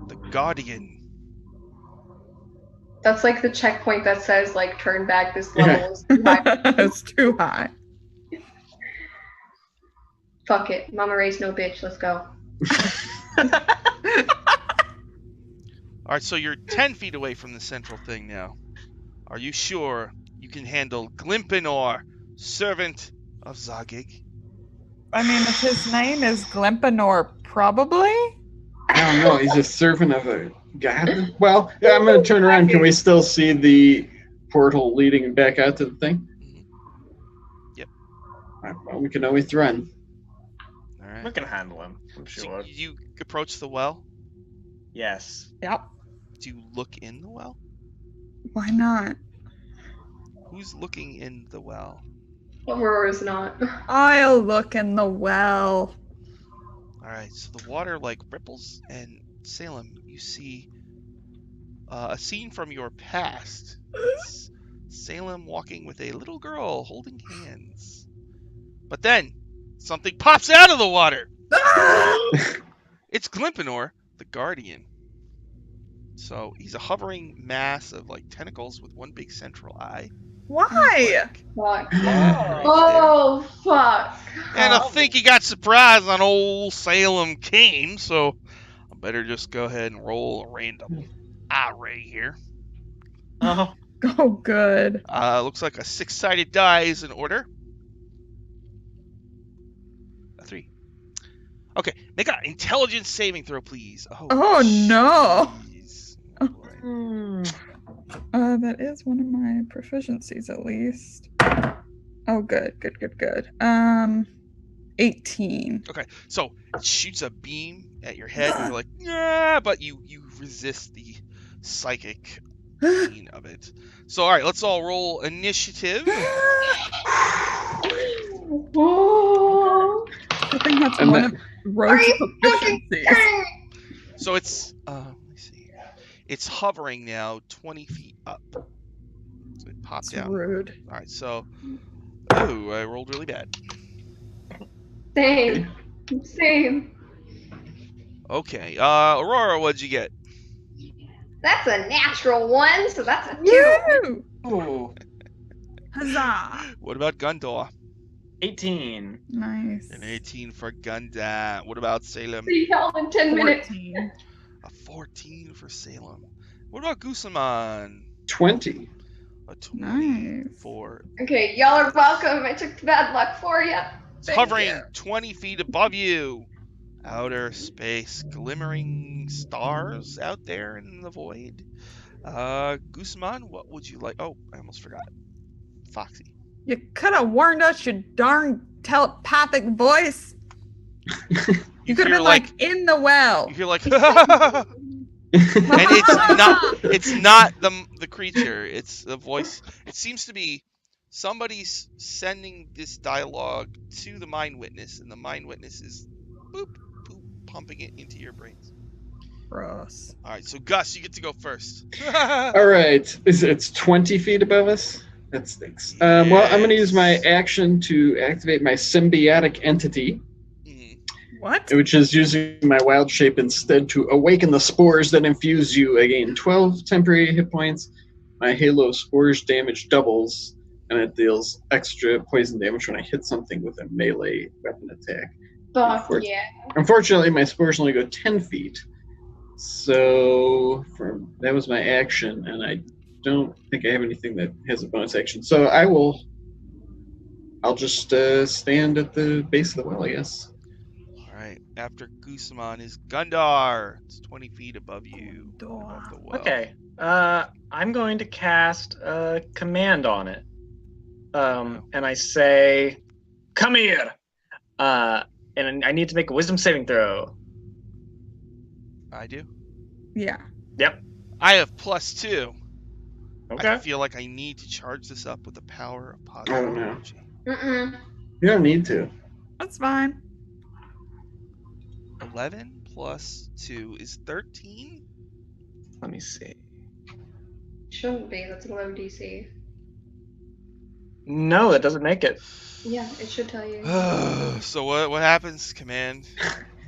the Guardian. That's like the checkpoint that says, like, turn back, this level is too high. It's too high. Fuck it. Mama raised no bitch. Let's go. All right, so you're 10 feet away from the central thing now. Are you sure you can handle Glimpinor, servant of Zagig? I mean, if his name is Glimpanor, probably? I don't know. He's a servant of a god. Well, yeah, I'm going to turn around. Can we still see the portal leading back out to the thing? Yep. All right, well, we can always run. All right. We can handle him, I'm So sure. you approach the well. Yes. Yep. Do you look in the well? Why not? Who's looking in the well? Aurora's not. I'll look in the well. All right, so the water like ripples, and Salem, you see a scene from your past. It's Salem walking with a little girl holding hands. But then something pops out of the water. It's Glimpinor, the Guardian. So he's a hovering mass of like tentacles with one big central eye. Why? Fuck. Right Oh, fuck. And I think he got surprised on old Salem came, so I better just go ahead and roll a random eye ray here. Oh, Oh, good. Looks like a 6-sided die is in order. A 3. Okay, make an intelligence saving throw, please. Oh, no. jeez. That is one of my proficiencies, at least. Oh, good. 18. Okay, so it shoots a beam at your head, and you're like, yeah, but you resist the psychic pain of it. So, all right, let's all roll initiative. Oh. I think that's And one that- of Rose's Are you fucking proficiencies. kidding? So it's let me see here. It's hovering now 20 feet up. So it popped It's down. rude. All right, so oh, I rolled really bad. Same. Same. Okay, Aurora, what'd you get? That's a natural 1, so that's a 2. Woo! Ooh, Huzzah! What about Gundor? 18. Nice. An 18 for Gunda. What about Salem? See y'all in 10 minutes. 14. A 14 for Salem. What about Gusaman? 20. A 20 Nice. for. Okay, y'all are welcome. I took the bad luck for you. It's hovering 20 feet above you. Outer space, glimmering stars out there in the void. Guzman, what would you like? Oh, I almost forgot. Foxy. You could have warned us, you darn telepathic voice. You could have been like in the well. You hear like, and it's not the creature. It's the voice. It seems to be somebody's sending this dialogue to the mind witness, and the mind witness is boop, boop, pumping it into your brains. Gross. All right, so Gus, you get to go first. All right. It's 20 feet above us? That stinks. Well, I'm going to use my action to activate my symbiotic entity, What? which is using my wild shape instead to awaken the spores that infuse you. I gain 12 temporary hit points. My halo spores damage doubles, and it deals extra poison damage when I hit something with a melee weapon attack. Fuck yeah. Unfortunately, my spores only go 10 feet. So that was my action, and I don't think I have anything that has a bonus action. So I'll just stand at the base of the well, I guess. All right. After Guzman is Gundar. It's 20 feet above you. Above the well. Okay. I'm going to cast a command on it. And I say, "Come here." And I need to make a wisdom saving throw. I do. Yeah. Yep. I have +2. Okay. I feel like I need to charge this up with the power of positive Oh, no. energy. Mm-mm. You don't need to. That's fine. 11 plus 2 is 13. Let me see. Shouldn't be. That's a low DC. No, that doesn't make it. Yeah, it should tell you. So what happens, Command?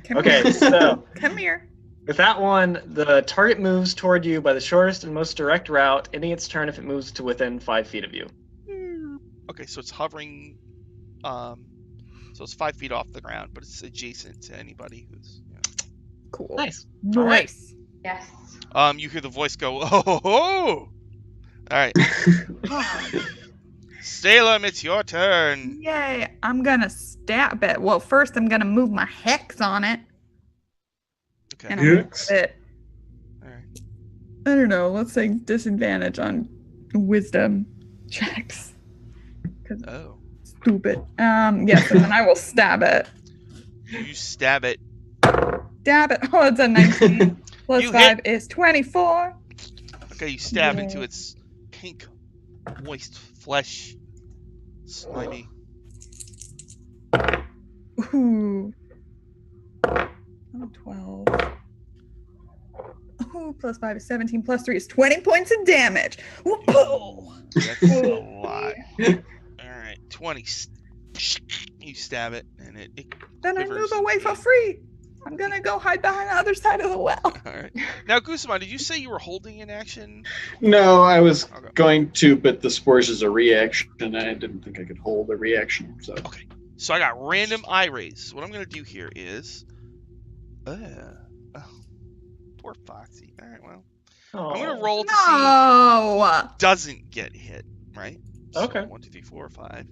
Come Okay, here. so Come here. with that one, the target moves toward you by the shortest and most direct route, ending its turn if it moves to within 5 feet of you. Okay, so it's hovering. So it's 5 feet off the ground, but it's adjacent to anybody who's. Cool. Nice. Nice. Yes. You hear the voice go, "Oh, ho, ho!" All right, Salem, it's your turn. Yay. I'm gonna stab it. Well, first I'm gonna move my hex on it. Okay. And I'm gonna Hex? put it. All right. I don't know. Let's say disadvantage on wisdom checks. Oh. Stupid. Yes, and then I will stab it. You stab it. Stab it. Oh, it's a 19. Plus You 5 is 24. Okay, you stab Yeah. into its pink, moist flesh. Slimy. Ooh. Oh, 12. Ooh, plus 5 is 17. Plus 3 is 20 points of damage. Whoa! That's a lot. Alright, 20. You stab it, and it Then I quivers move away for and- free. I'm gonna go hide behind the other side of the well. Alright. Now, Guzman, did you say you were holding an action? No, I was Okay. going to, but the spores is a reaction, and I didn't think I could hold a reaction. So Okay. So I got random eye rays. What I'm going to do here is... oh, poor Foxy. Alright, well. I'm going to roll to see No! who doesn't get hit, right? So Okay. 1, 2, 3, 4, 5.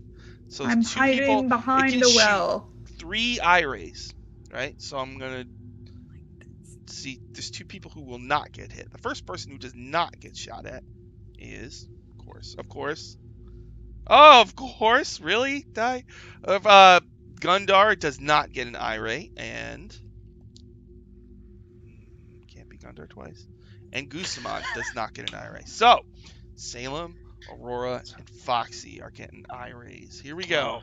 So I'm two hiding people, behind can the shoot well. 3 eye rays, right? So I'm going to see, there's 2 people who will not get hit. The first person who does not get shot at is, of course. Oh, of course, really? Gundar does not get an eye ray, and can't be Gundar twice. And Gusamon does not get an eye ray. So, Salem, Aurora, and Foxy are getting eye rays. Here we go.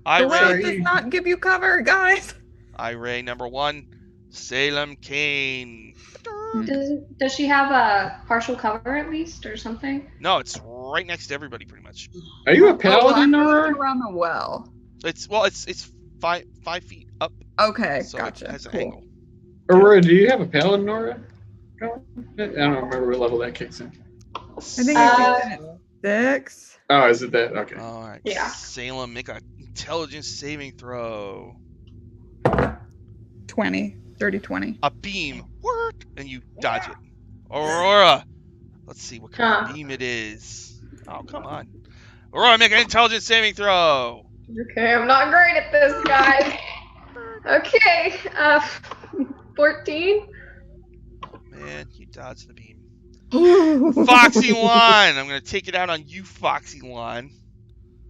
Eye The well ray, does not give you cover, guys. eye ray number 1, Salem Kane. Does she have a partial cover at least or something? No, it's right next to everybody, pretty much. are you a I'm paladin, Aurora? around the well. It's 5 feet up, Okay, so gotcha. it has an Cool. angle. Aurora, do you have a paladin, Aurora? go? I don't remember what level that kicks in. I think it kicks in at 6. Oh, is it that? Okay. All right. Yeah. Salem, make an intelligence saving throw. 20. Dirty 20. A beam, word, and you dodge it. Aurora, let's see what kind of beam it is. Oh, come on. Aurora, make an intelligence saving throw. Okay, I'm not great at this, guys. Okay, 14. Man, you dodged the beam. She Foxy Lawn, I'm gonna take it out on you, Foxy Lawn.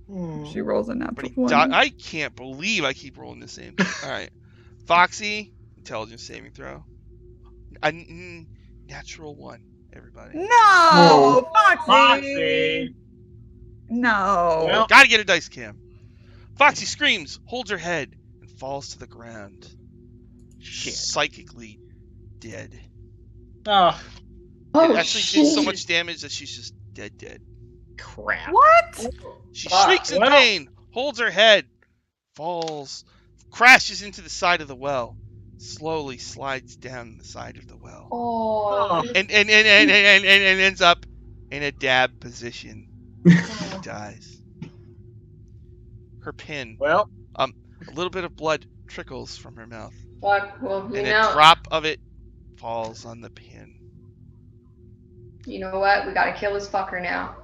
rolls a natural But 1. I can't believe I keep rolling the same thing. All right, Foxy, intelligence saving throw. A natural 1, everybody. No! Foxy! Foxy. No. Well, Gotta get a dice cam. Foxy screams, holds her head, and falls to the ground. Shit. Psychically dead. Oh, Oh, It actually shit. did so much damage that she's just dead. crap. What? She Fuck, shrieks in well. pain, holds her head, falls, crashes into the side of the well, slowly slides down the side of the well, Oh. and ends up in a dab position. She dies. Her pin, Well, a little bit of blood trickles from her mouth, Fuck. Well, and a drop of it falls on the pin. you know what? We gotta kill this fucker now.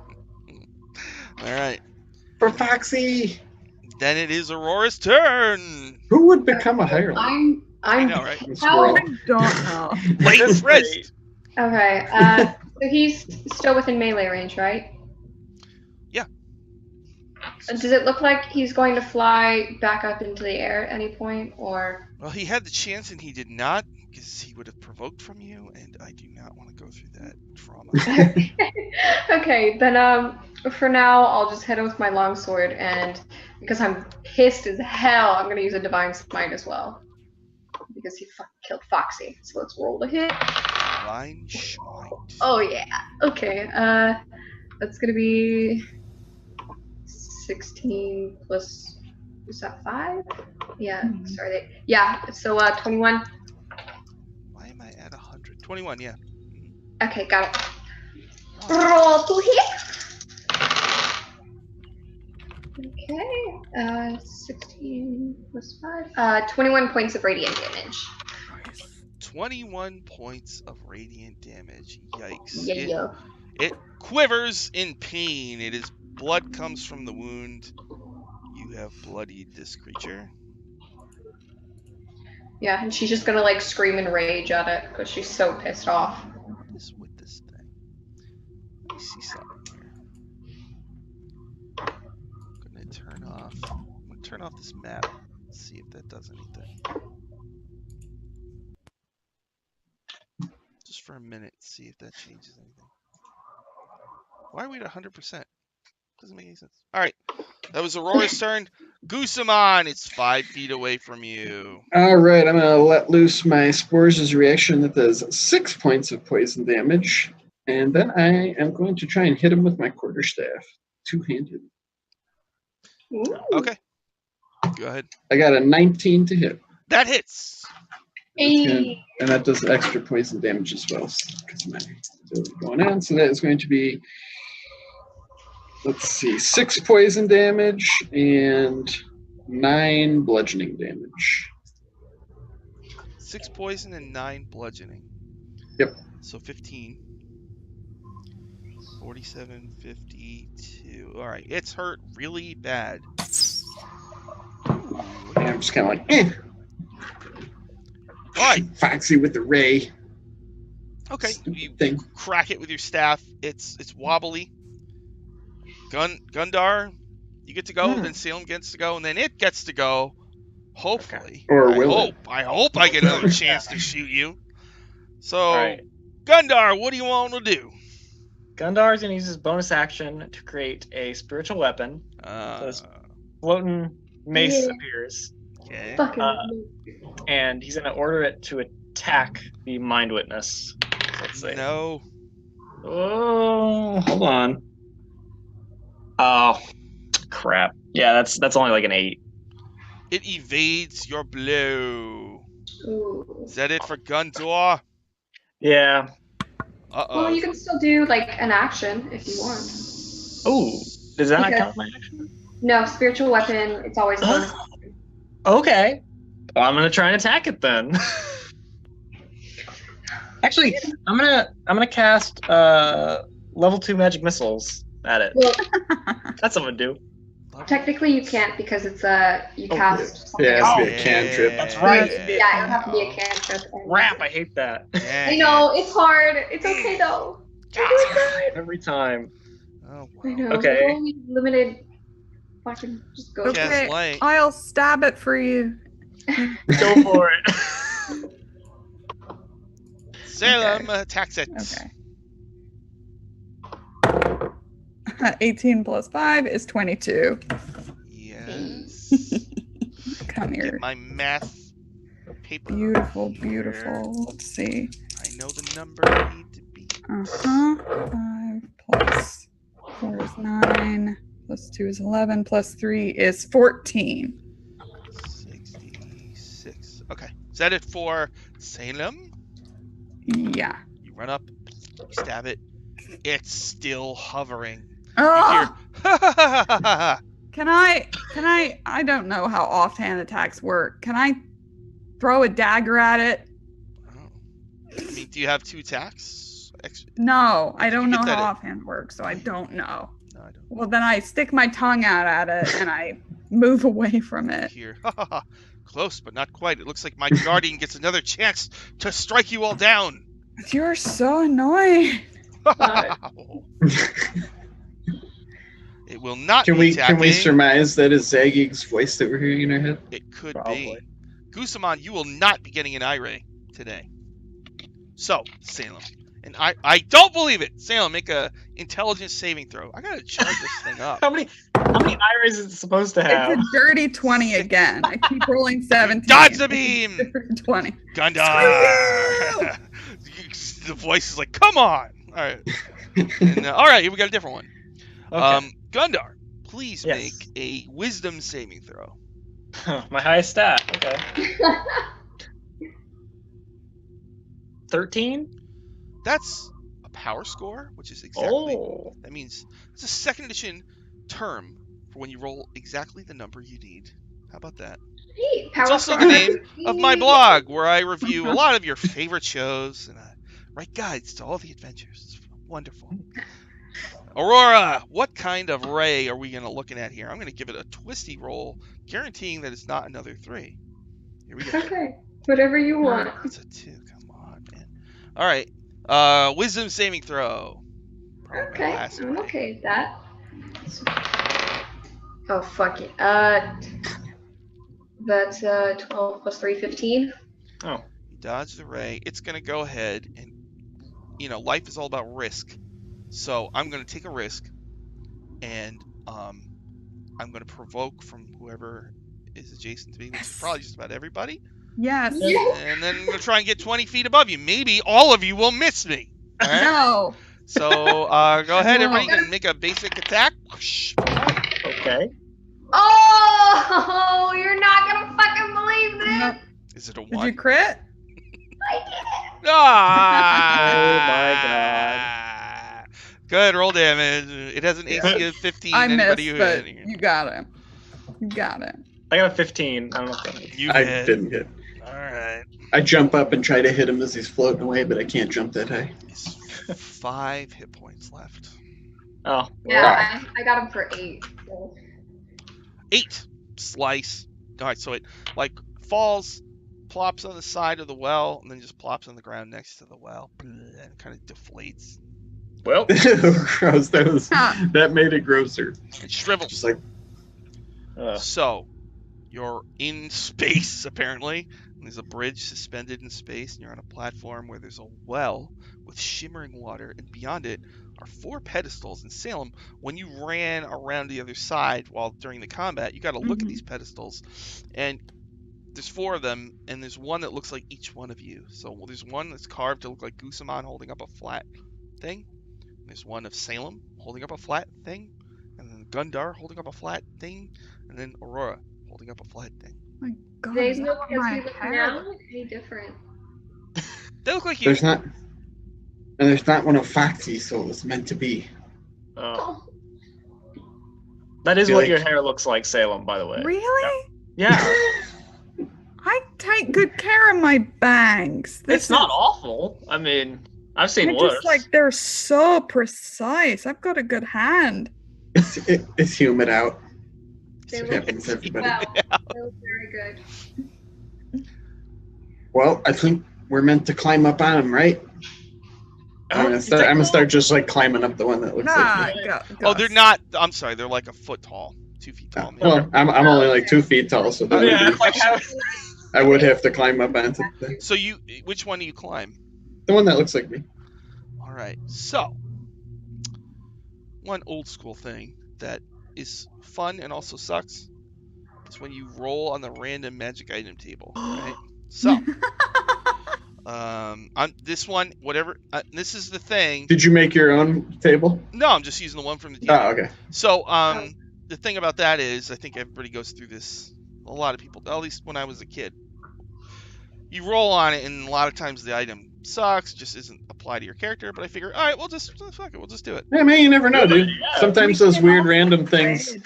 All right. For Foxy! Then it is Aurora's turn. Who would become a hireling? I know, right? This How- world. I don't know. Late That's wrist. Okay, so he's still within melee range, right? Yeah. Does it look like he's going to fly back up into the air at any point, or? Well, he had the chance and he did not, because he would have provoked from you, and I do not want to go through that trauma. Okay, then for now I'll just hit him with my longsword, and because I'm pissed as hell, I'm gonna use a divine smite as well. Because he killed Foxy. So let's roll the hit. Line smite. Oh yeah. Okay. That's gonna be 16 plus. Is that 5? Yeah. Sorry. Yeah. So 21. Why am I at 100? 21, yeah. Okay, got it. Roll to hit. Okay. 16 plus 5. 21 points of radiant damage. 21 points of radiant damage. Yikes. Yeah. It quivers in pain. Blood comes from the wound. You have bloodied this creature. Yeah, and she's just gonna like scream in rage at it because she's so pissed off. What is with this thing? Let me see something here. I'm gonna turn off this map. See if that does anything. Just for a minute, see if that changes anything. Why are we at 100%? Doesn't make any sense. All right, that was Aurora's turn. Goosamon, it's 5 feet away from you. All right, I'm going to let loose my Spores' reaction that does 6 points of poison damage. And then I am going to try and hit him with my quarterstaff, two-handed. Ooh. Okay, go ahead. I got a 19 to hit. That hits. Hey. And that does extra poison damage as well, because my ability going on. So that is going to be, let's see, 6 poison damage and 9 bludgeoning damage. 6 poison and 9 bludgeoning. Yep. So 15. 47, 52. All right, it's hurt really bad. And I'm just kind of like, eh. All right. Foxy with the ray. Okay, Stupid you thing. crack it with your staff. It's wobbly. Gundar, you get to go. Then Salem gets to go, and then it gets to go. Hopefully, Or I will hope. I hope I get another chance to shoot you. So, all right. Gundar, what do you want to do? Gundar's gonna use his bonus action to create a spiritual weapon. Floating mace Yeah. appears, Okay. Fucking. and he's gonna order it to attack the mind witness. Let's see. No. Oh, hold on. Oh, crap. Yeah, that's only like an 8. It evades your blow. Ooh. Is that it for Gundar? Yeah. Uh-oh. Well, you can still do like an action if you want. Oh, does that not Because- count as my action? No, spiritual weapon. It's always bonus. Okay. Well, I'm gonna try and attack it then. Actually, I'm gonna cast level 2 magic missiles at it. Well, That's what I'm gonna do. technically you can't because it's you Oh, cast something Yeah, it has to else. be a cantrip. That's right. Yeah, it'll have to be a cantrip. Crap, I hate that. I know, it's hard. It's okay though. You're doing good. Every time. Oh, I wow. know. Okay. We're only limited. Fucking just go. Cast Okay, light. I'll stab it for you. Go for it. Salem attacks it. Okay. 18 plus 5 is 22. Yes. Come Get here. my math paper. Beautiful, here. beautiful. Let's see. I know the number I need to be. 5 plus 4 is 9. Plus 2 is 11. Plus 3 is 14. 66. Okay. Is that it for Salem? Yeah. You run up, you stab it. It's still hovering. Oh! You hear, Can I don't know how offhand attacks work. Can I throw a dagger at it? I mean, do you have 2 attacks? No, I don't You know get that how in- offhand works, so I don't know. No, I don't. Well, then I stick my tongue out at it and I move away from it. Here. Close, but not quite. It looks like my guardian gets another chance to strike you all down. You're so annoying. It will not Can be we attacking. surmise that is Zagig's voice that we're hearing in our head? It could Probably. be. Gusamon, you will not be getting an ire today. So, Salem. And I don't believe it. Salem, make a intelligence saving throw. I gotta charge this thing up. How many iris is it supposed to have? It's a dirty 20 again. I keep rolling 17. Dodge the beam! Dirty 20. Gundar! The voice is like, come on! Alright. And, alright, we got a different one. Okay. Gundar, please Yes. make a wisdom saving throw. My highest stat. Okay. 13? That's a power score, which is exactly... Oh. That means it's a 2nd edition term for when you roll exactly the number you need. How about that? Hey, It's power also the star. name of my blog, where I review a lot of your favorite shows and I write guides to all the adventures. It's wonderful. Aurora, what kind of ray are we looking at here? I'm going to give it a twisty roll, guaranteeing that it's not another 3. Here we go. Okay, whatever you want. It's a 2. Come on, man. All right. Wisdom saving throw. Probably my Okay, last I'm one. okay with that. Oh, fuck it. That's 12 plus 3, 15. You dodge the ray. It's going to go ahead and, life is all about risk. So I'm going to take a risk, and I'm going to provoke from whoever is adjacent to me, which is probably just about everybody. Yes. And then I'm going to try and get 20 feet above you. Maybe all of you will miss me. All right? No. So go ahead, Well, everybody, and make a basic attack. Whoosh. Okay. Oh, you're not gonna fucking believe this. No. Is it a Did 1? you crit? I did it. Ah! Good, roll damage. It has an AC of 15. I Anybody missed, who but hit. you got it. You got it. I got a 15. I don't know if that You I hit. didn't hit. All right. I jump up and try to hit him as he's floating away, but I can't jump that high. It's 5 hit points left. Oh. Yeah, I got him for 8. So. 8. Slice. All right, so it falls, plops on the side of the well, and then just plops on the ground next to the well, and kind of deflates Well. Gross. That made it grosser. and shrivels. Just like So, you're in space, apparently. And there's a bridge suspended in space, and you're on a platform where there's a well with shimmering water, and beyond it are 4 pedestals. And Salem, when you ran around the other side during the combat, you got to look at these pedestals, and there's 4 of them, and there's one that looks like each one of you. So there's one that's carved to look like Gusamon holding up a flat thing. There's one of Salem holding up a flat thing, and then Gundar holding up a flat thing, and then Aurora holding up a flat thing. My God, They is that look what as my we look hair now any different. They look like you. there's not. And there's not one of Foxy, so it was meant to be. Oh. That is Feel what like- your hair looks like, Salem, by the way. Really? Yeah. I take good care of my bangs. It's not awful. I mean, I've seen I worse. just like they're so precise. I've got a good hand. It's humid out. They It look happens to everybody. well. They look very good. Well, I think we're meant to climb up on them, right? I'm gonna start just like climbing up the one that looks like me. Oh, they're not. I'm sorry. They're like a foot tall, 2 feet tall. maybe. Well, I'm only like 2 feet tall, so that Yeah, would be, like how, I would have to climb up onto the So which one do you climb? one that looks like me. All right. So, one old school thing that is fun and also sucks is when you roll on the random magic item table. Right. So, on this one, whatever. This is the thing. Did you make your own table? No, I'm just using the one from the TV. Oh, okay. So, the thing about that is, I think everybody goes through this. A lot of people, at least when I was a kid. You roll on it, and a lot of times the item sucks, just isn't applied to your character. But I figure, all right, we'll just fuck it, we'll just do it. Yeah, man, you never know, dude. Yeah. Sometimes those weird random things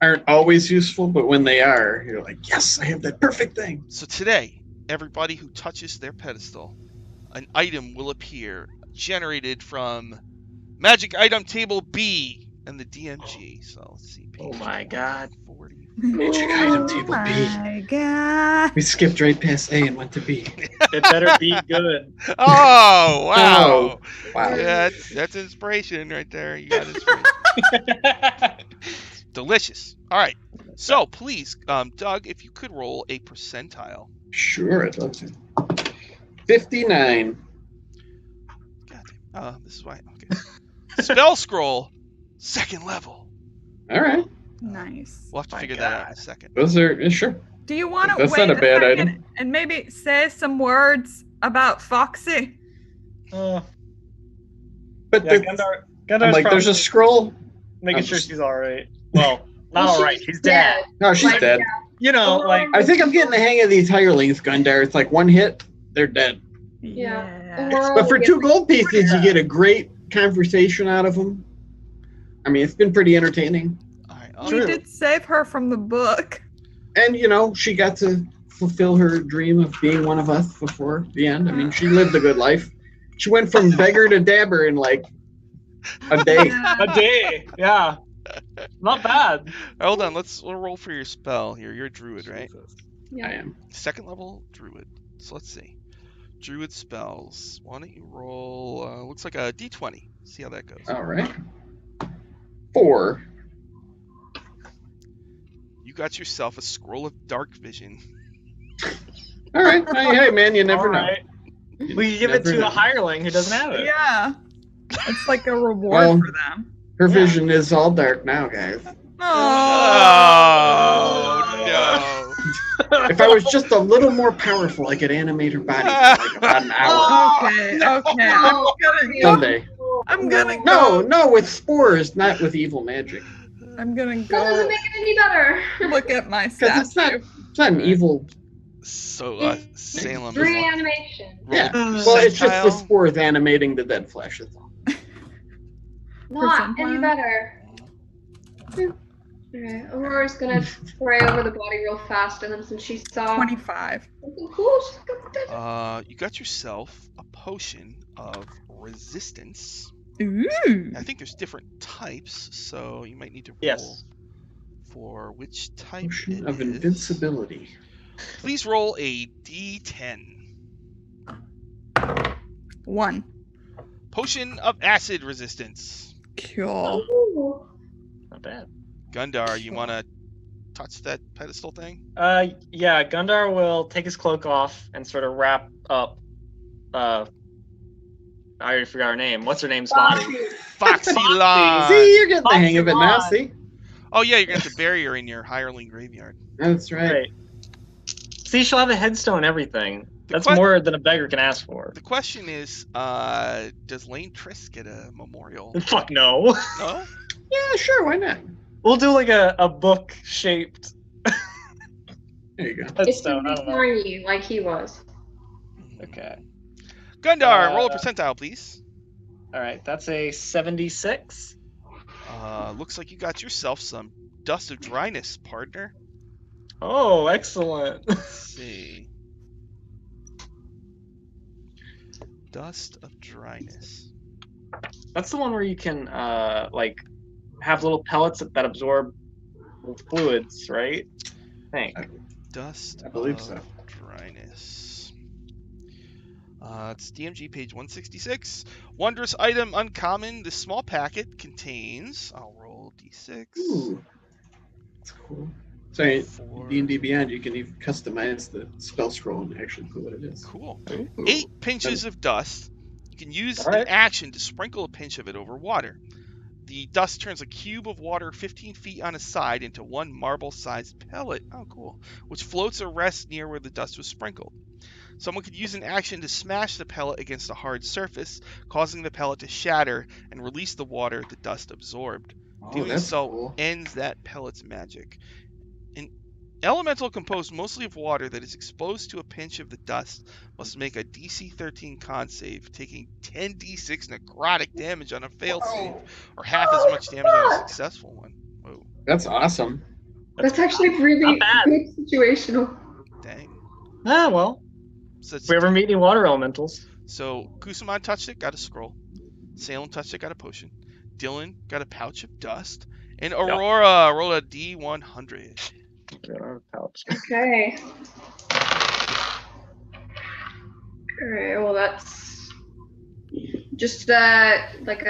aren't always useful, but when they are, you're like, yes, I have that perfect thing. So today, everybody who touches their pedestal, an item will appear generated from Magic Item Table B and the DMG. So let's see. oh my god. 40. Magic item table B. Oh my god. We skipped right past A and went to B. It better be good. Oh wow! Wow. Yeah, that's inspiration right there. You got inspiration. Delicious. All right. So please, Doug, if you could roll a percentile. Sure, I'd love to. 59. God, this is why. Okay. Spell scroll, 2nd level. All right. Nice. We'll have to My figure that out in God. a second. Those are, yeah, sure. Do you want to That's wait not a bad second item. and maybe say some words about Foxy? But Yeah, the, Gundar's I'm like, there's a probably scroll. making I'm sure just- she's all right. Well, not Well, all right. she's He's dead. No, she's Like, dead. You know, like I think I'm getting the hang of these hirelings, Gundar. It's like one hit, they're dead. Yeah. But for 2 gold pieces, you get a great conversation out of them. I mean, it's been pretty entertaining. All right. We True. did save her from the book. And, you know, she got to fulfill her dream of being one of us before the end. I mean, she lived a good life. She went from beggar to dabber in like a day. a day. Yeah. Not bad. Hold on. We'll roll for your spell here. You're a druid, right? I am. 2nd level druid. So let's see. Druid spells. Why don't you roll? Looks like a d20. See how that goes. All right. 4. You got yourself a scroll of dark vision. All right. Hey, man, you never All know. right. We can give it Never to know. a hireling who doesn't have it. Yeah. It's like a reward Well, for them. Her vision is all dark now, guys. Oh no! If I was just a little more powerful, I could animate her body for like about an hour. Okay, okay. Someday. I'm gonna No, with spores, not with evil magic. I'm gonna That doesn't go make it any better. look at my Because statue. it's not an evil. So It's Salem. reanimation. roll Yeah. a Well, it's just the percentile. spores animating the dead flesh. That's all. Not any Percentile? better. Okay, Aurora's gonna spray over the body real fast, and then since she saw 25. something cool, she's gonna You got yourself a potion of resistance. Ooh. I think there's different types, so you might need to roll Yes. for which type Potion it of is. invincibility. Please roll a d10. 1. Potion of acid resistance. Cool. Ooh. Not bad. Gundar, you want to touch that pedestal thing? Yeah, Gundar will take his cloak off and sort of wrap up. I already forgot her name. What's her name's body? Foxy Lon. See, you're getting the hang of it now. Foxy See, Oh yeah, you're gonna have to bury her in your hireling graveyard. that's right. Right. See, she'll have a headstone and everything. The That's que- more than a beggar can ask for. The question is, does Lane Triss get a memorial? Fuck no. No. Yeah, sure. Why not? We'll do like a book shaped There you go. It's headstone. I gonna don't be know. tiny, like he was. Okay. Gundar, roll a percentile, please. All right, that's a 76. Looks like you got yourself some dust of dryness, partner. Oh, excellent. Let's see. Dust of dryness. That's the one where you can like have little pellets that absorb fluids, right? I think. Dust I believe of so. dryness. It's DMG page 166. Wondrous item uncommon. This small packet contains. I'll roll d6. Ooh, that's cool. So Four. D&D Beyond, you can even customize the spell scroll and actually put what it is. Cool. Ooh. 8 pinches of dust. You can use All right. an action to sprinkle a pinch of it over water. The dust turns a cube of water 15 feet on a side into one marble-sized pellet. Oh, cool. Which floats or rests near where the dust was sprinkled. Someone could use an action to smash the pellet against a hard surface, causing the pellet to shatter and release the water the dust absorbed. Oh, Doing that's so cool. ends that pellet's magic. An elemental composed mostly of water that is exposed to a pinch of the dust must make a DC 13 con save, taking 10d6 necrotic damage on a failed save, or half as much damage on a successful one. Whoa, That's awesome. That's actually really Not bad. good situational. dang. Ah, well. So, If we ever meet any water elementals. so Kusamon touched it, got a scroll. Salem touched it, got a potion. Dylan got a pouch of dust. And Aurora rolled a D100. Okay. Alright, well that's just like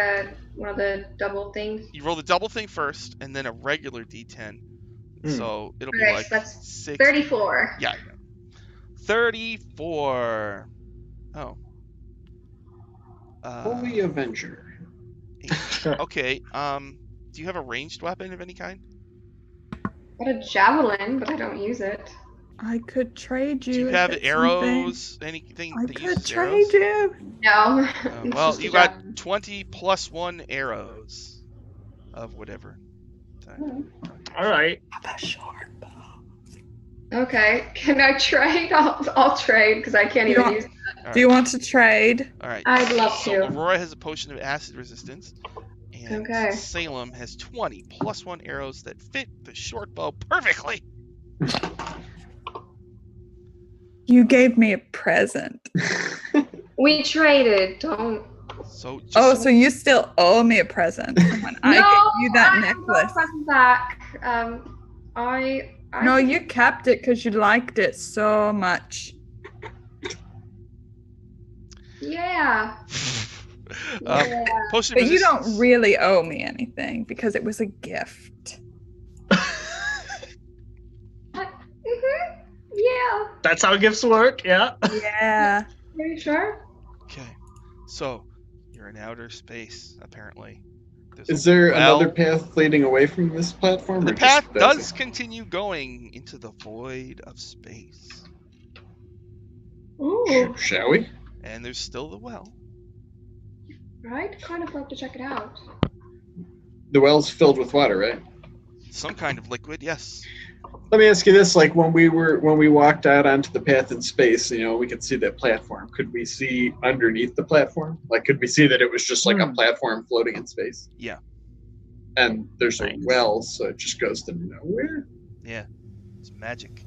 one of the double things. You roll the double thing first, and then a regular D10. So it'll be Okay, like so that's 6. 34. Yeah, 34. Oh. Holy Avenger. Okay. Do you have a ranged weapon of any kind? Got a javelin, but I don't use it. I could trade you. Do you if have it's arrows? Anything something- I that could uses trade arrows? you. No. It's Well, just a you got javelin. 20 plus 1 arrows of whatever. type. All right. Have a short bow. Okay, can I trade? I'll trade because I can't You even don't- use. All Do you want to trade? All right. I'd love So to. Aurora has a potion of acid resistance, and Okay. Salem has 20 plus 1 arrows that fit the short bow perfectly. You gave me a present. We traded. Don't. So just Oh, so you still owe me a present when I No, gave you that I necklace. want my back. I. No, you kept it because you liked it so much. Yeah. um, Yeah. potion But you resistance. don't really owe me anything because it was a gift. Yeah. That's how gifts work. Yeah. Yeah. Are you sure? Okay. So you're in outer space, apparently. There's Is a there well. another path leading away from this platform? The or path just that's does continue going into the void of space. Ooh. it? Shall we? And there's still the well. Right. Kind of like to check it out. The well's filled with water, right? Some kind of liquid, yes. Let me ask you this: like when we walked out onto the path in space, we could see that platform. Could we see underneath the platform? Like, could we see that it was just like a platform floating in space? Yeah. And there's a Nice. well, so it just goes to nowhere. Yeah. It's magic.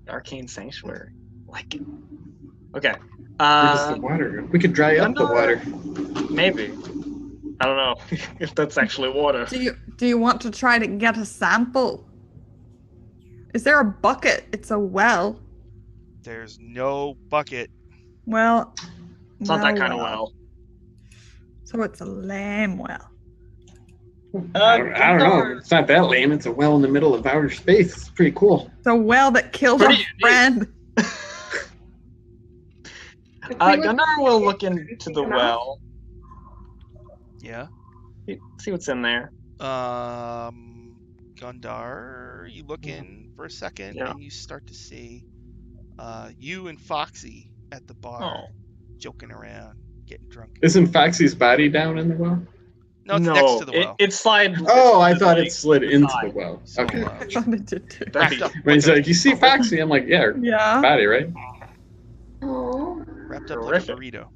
Arcane sanctuary. Like it. Okay. Where does the water go? We could dry up the water. Maybe. I don't know if that's actually water. Do you want to try to get a sample? Is there a bucket? It's a well. There's no bucket. Well, It's not that kind of well. So it's a lame well. I don't know. It's not that lame. It's a well in the middle of outer space. It's pretty cool. It's a well that killed our Pretty unique. friend. Gundar will look into the well. Yeah. See what's in there. Gundar, you look in for a second Yeah. and you start to see you and Foxy at the bar joking around, getting drunk. Isn't Foxy's body down in the well? No, it's next to the well. It slides. Oh, I thought it slid into the well. So, Okay. I thought it did too. That'd wrapped be- up, When he's like, "You see Foxy?" I'm like, "Yeah, her Yeah. body, right?" Oh. wrapped up like a Terrific. burrito.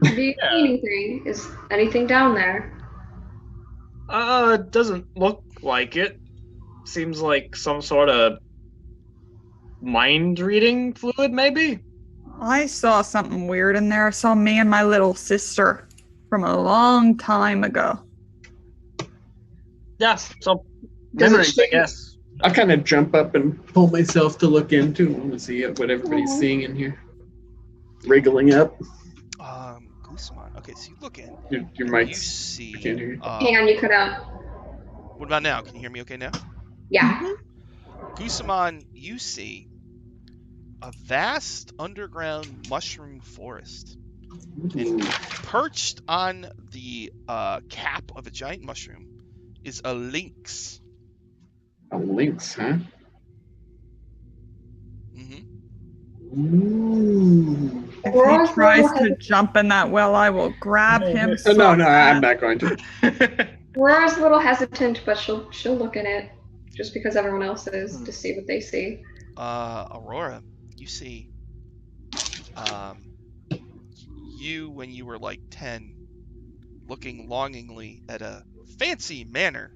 Do you see anything? Is anything down there? It doesn't look like it. Seems like some sort of mind reading fluid, maybe? I saw something weird in there. I saw me and my little sister from a long time ago. Yeah, some Does it memories, I shake? guess. I'll kind of jump up and pull myself to look into and see what everybody's seeing in here. Wriggling up. Guzman. Okay, so you look in. Your You mic's. see. I can't hear you. Hang on, you cut out. What about now? Can you hear me okay now? Yeah. Guzman, you see a vast underground mushroom forest. And perched on the cap of a giant mushroom is a lynx. A lynx, huh? Mm-hmm. Ooh. If he tries to jump in that well, I will grab him. No, I'm not going to. Aurora's a little hesitant, but she'll look in it just because everyone else is to see what they see. Aurora, you see you when you were like 10 looking longingly at a fancy manor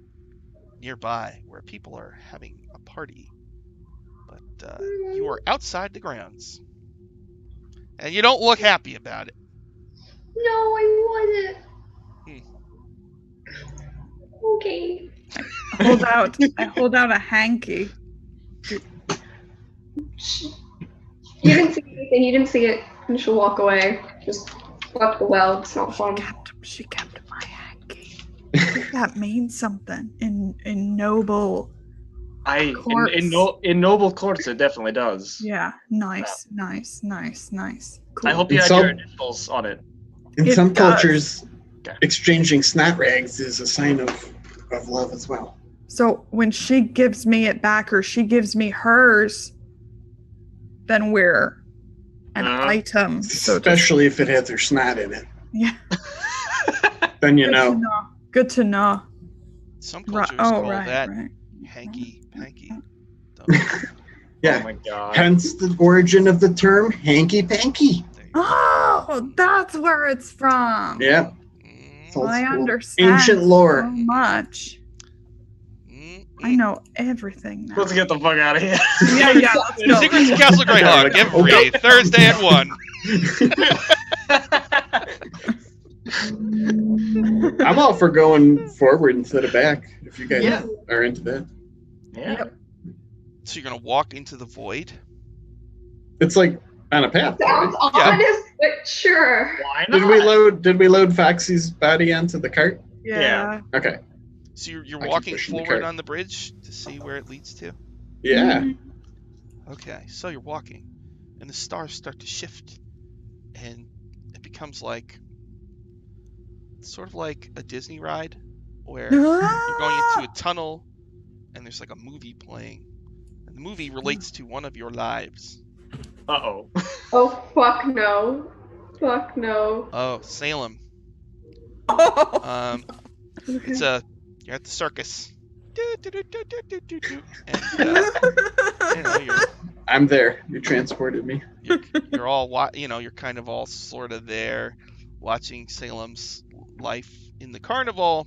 nearby where people are having a party. But you are outside the grounds. And you don't look happy about it. No, I wasn't. Hmm. Okay. I hold out a hanky. You didn't see anything. You didn't see it, and she'll walk away. Just walk the well. It's not fun. She kept my hanky. That means something in noble. In noble courts, it definitely does. Yeah, nice. Cool. I hope you had your initials on it. In It some does. cultures, exchanging snot rags is a sign of love as well. So when she gives me it back or she gives me hers, then we're an item. So Especially if it has her snot in it. Yeah. Then you know. Good to know. Some cultures call that hanky-panky. Yeah. Oh my god. Hence the origin of the term hanky-panky. Oh, that's where it's from. Yep. Mm, I understand ancient lore. so much. I know everything now. Let's get the fuck out of here. Yeah, let's go. Secrets of Castle Greyhawk every Thursday at 1. I'm all for going forward instead of back, if you guys are into that. Yeah. Yep. So you're gonna walk into the void? It's like on a path. Sounds honest, but sure. Why not? Did we load Foxy's body onto the cart? Yeah. Okay. So you're I keep walking pushing the forward cart. on the bridge to see where it leads to? Yeah. Okay, so you're walking, and the stars start to shift, and it becomes like, sort of like a Disney ride, where you're going into a tunnel, and there's like a movie playing, and the movie relates to one of your lives. Uh-oh. Oh, fuck no. Fuck no. Oh, Salem. It's you're at the circus. And, I'm there. You transported me. you're all, you're kind of all sort of there, watching Salem's life in the carnival.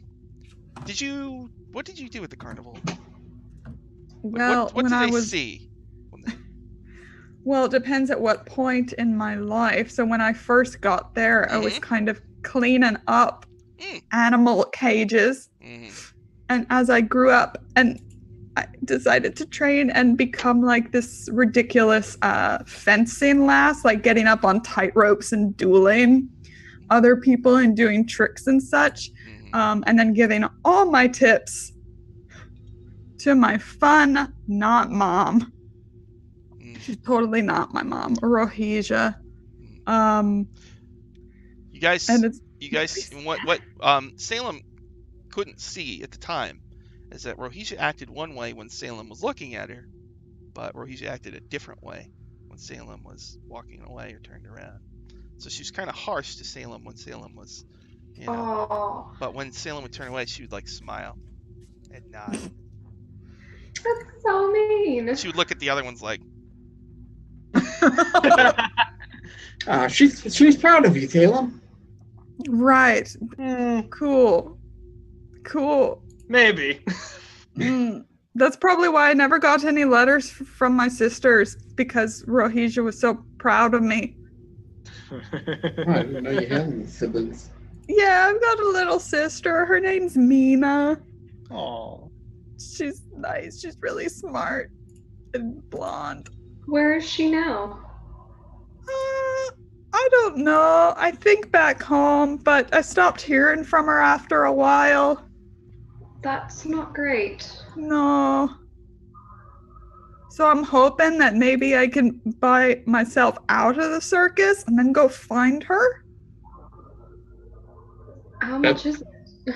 What did you do at the carnival? Well, what when did I they was see? Well, it depends at what point in my life. So when I first got there, I was kind of cleaning up animal cages. And as I grew up and I decided to train and become like this ridiculous fencing lass, like getting up on tight ropes and dueling other people and doing tricks and such, and then giving all my tips to my fun, not mom. She's totally not my mom, Rohija. You guys, what Salem couldn't see at the time is that Rohija acted one way when Salem was looking at her, but Rohija acted a different way when Salem was walking away or turned around. So she was kind of harsh to Salem when Salem was, but when Salem would turn away, she would like smile and nod. That's so mean. She would look at the other ones like, She's proud of you, Salem. Right. Hmm, Cool. maybe. That's probably why I never got any letters from my sisters, because Rohija was so proud of me. Oh, I didn't know you had any siblings. Yeah, I've got a little sister. Her name's Mina. Oh. She's nice. She's really smart and blonde. Where is she now? I don't know. I think back home, but I stopped hearing from her after a while. That's not great. No. So I'm hoping that maybe I can buy myself out of the circus and then go find her. How much is it?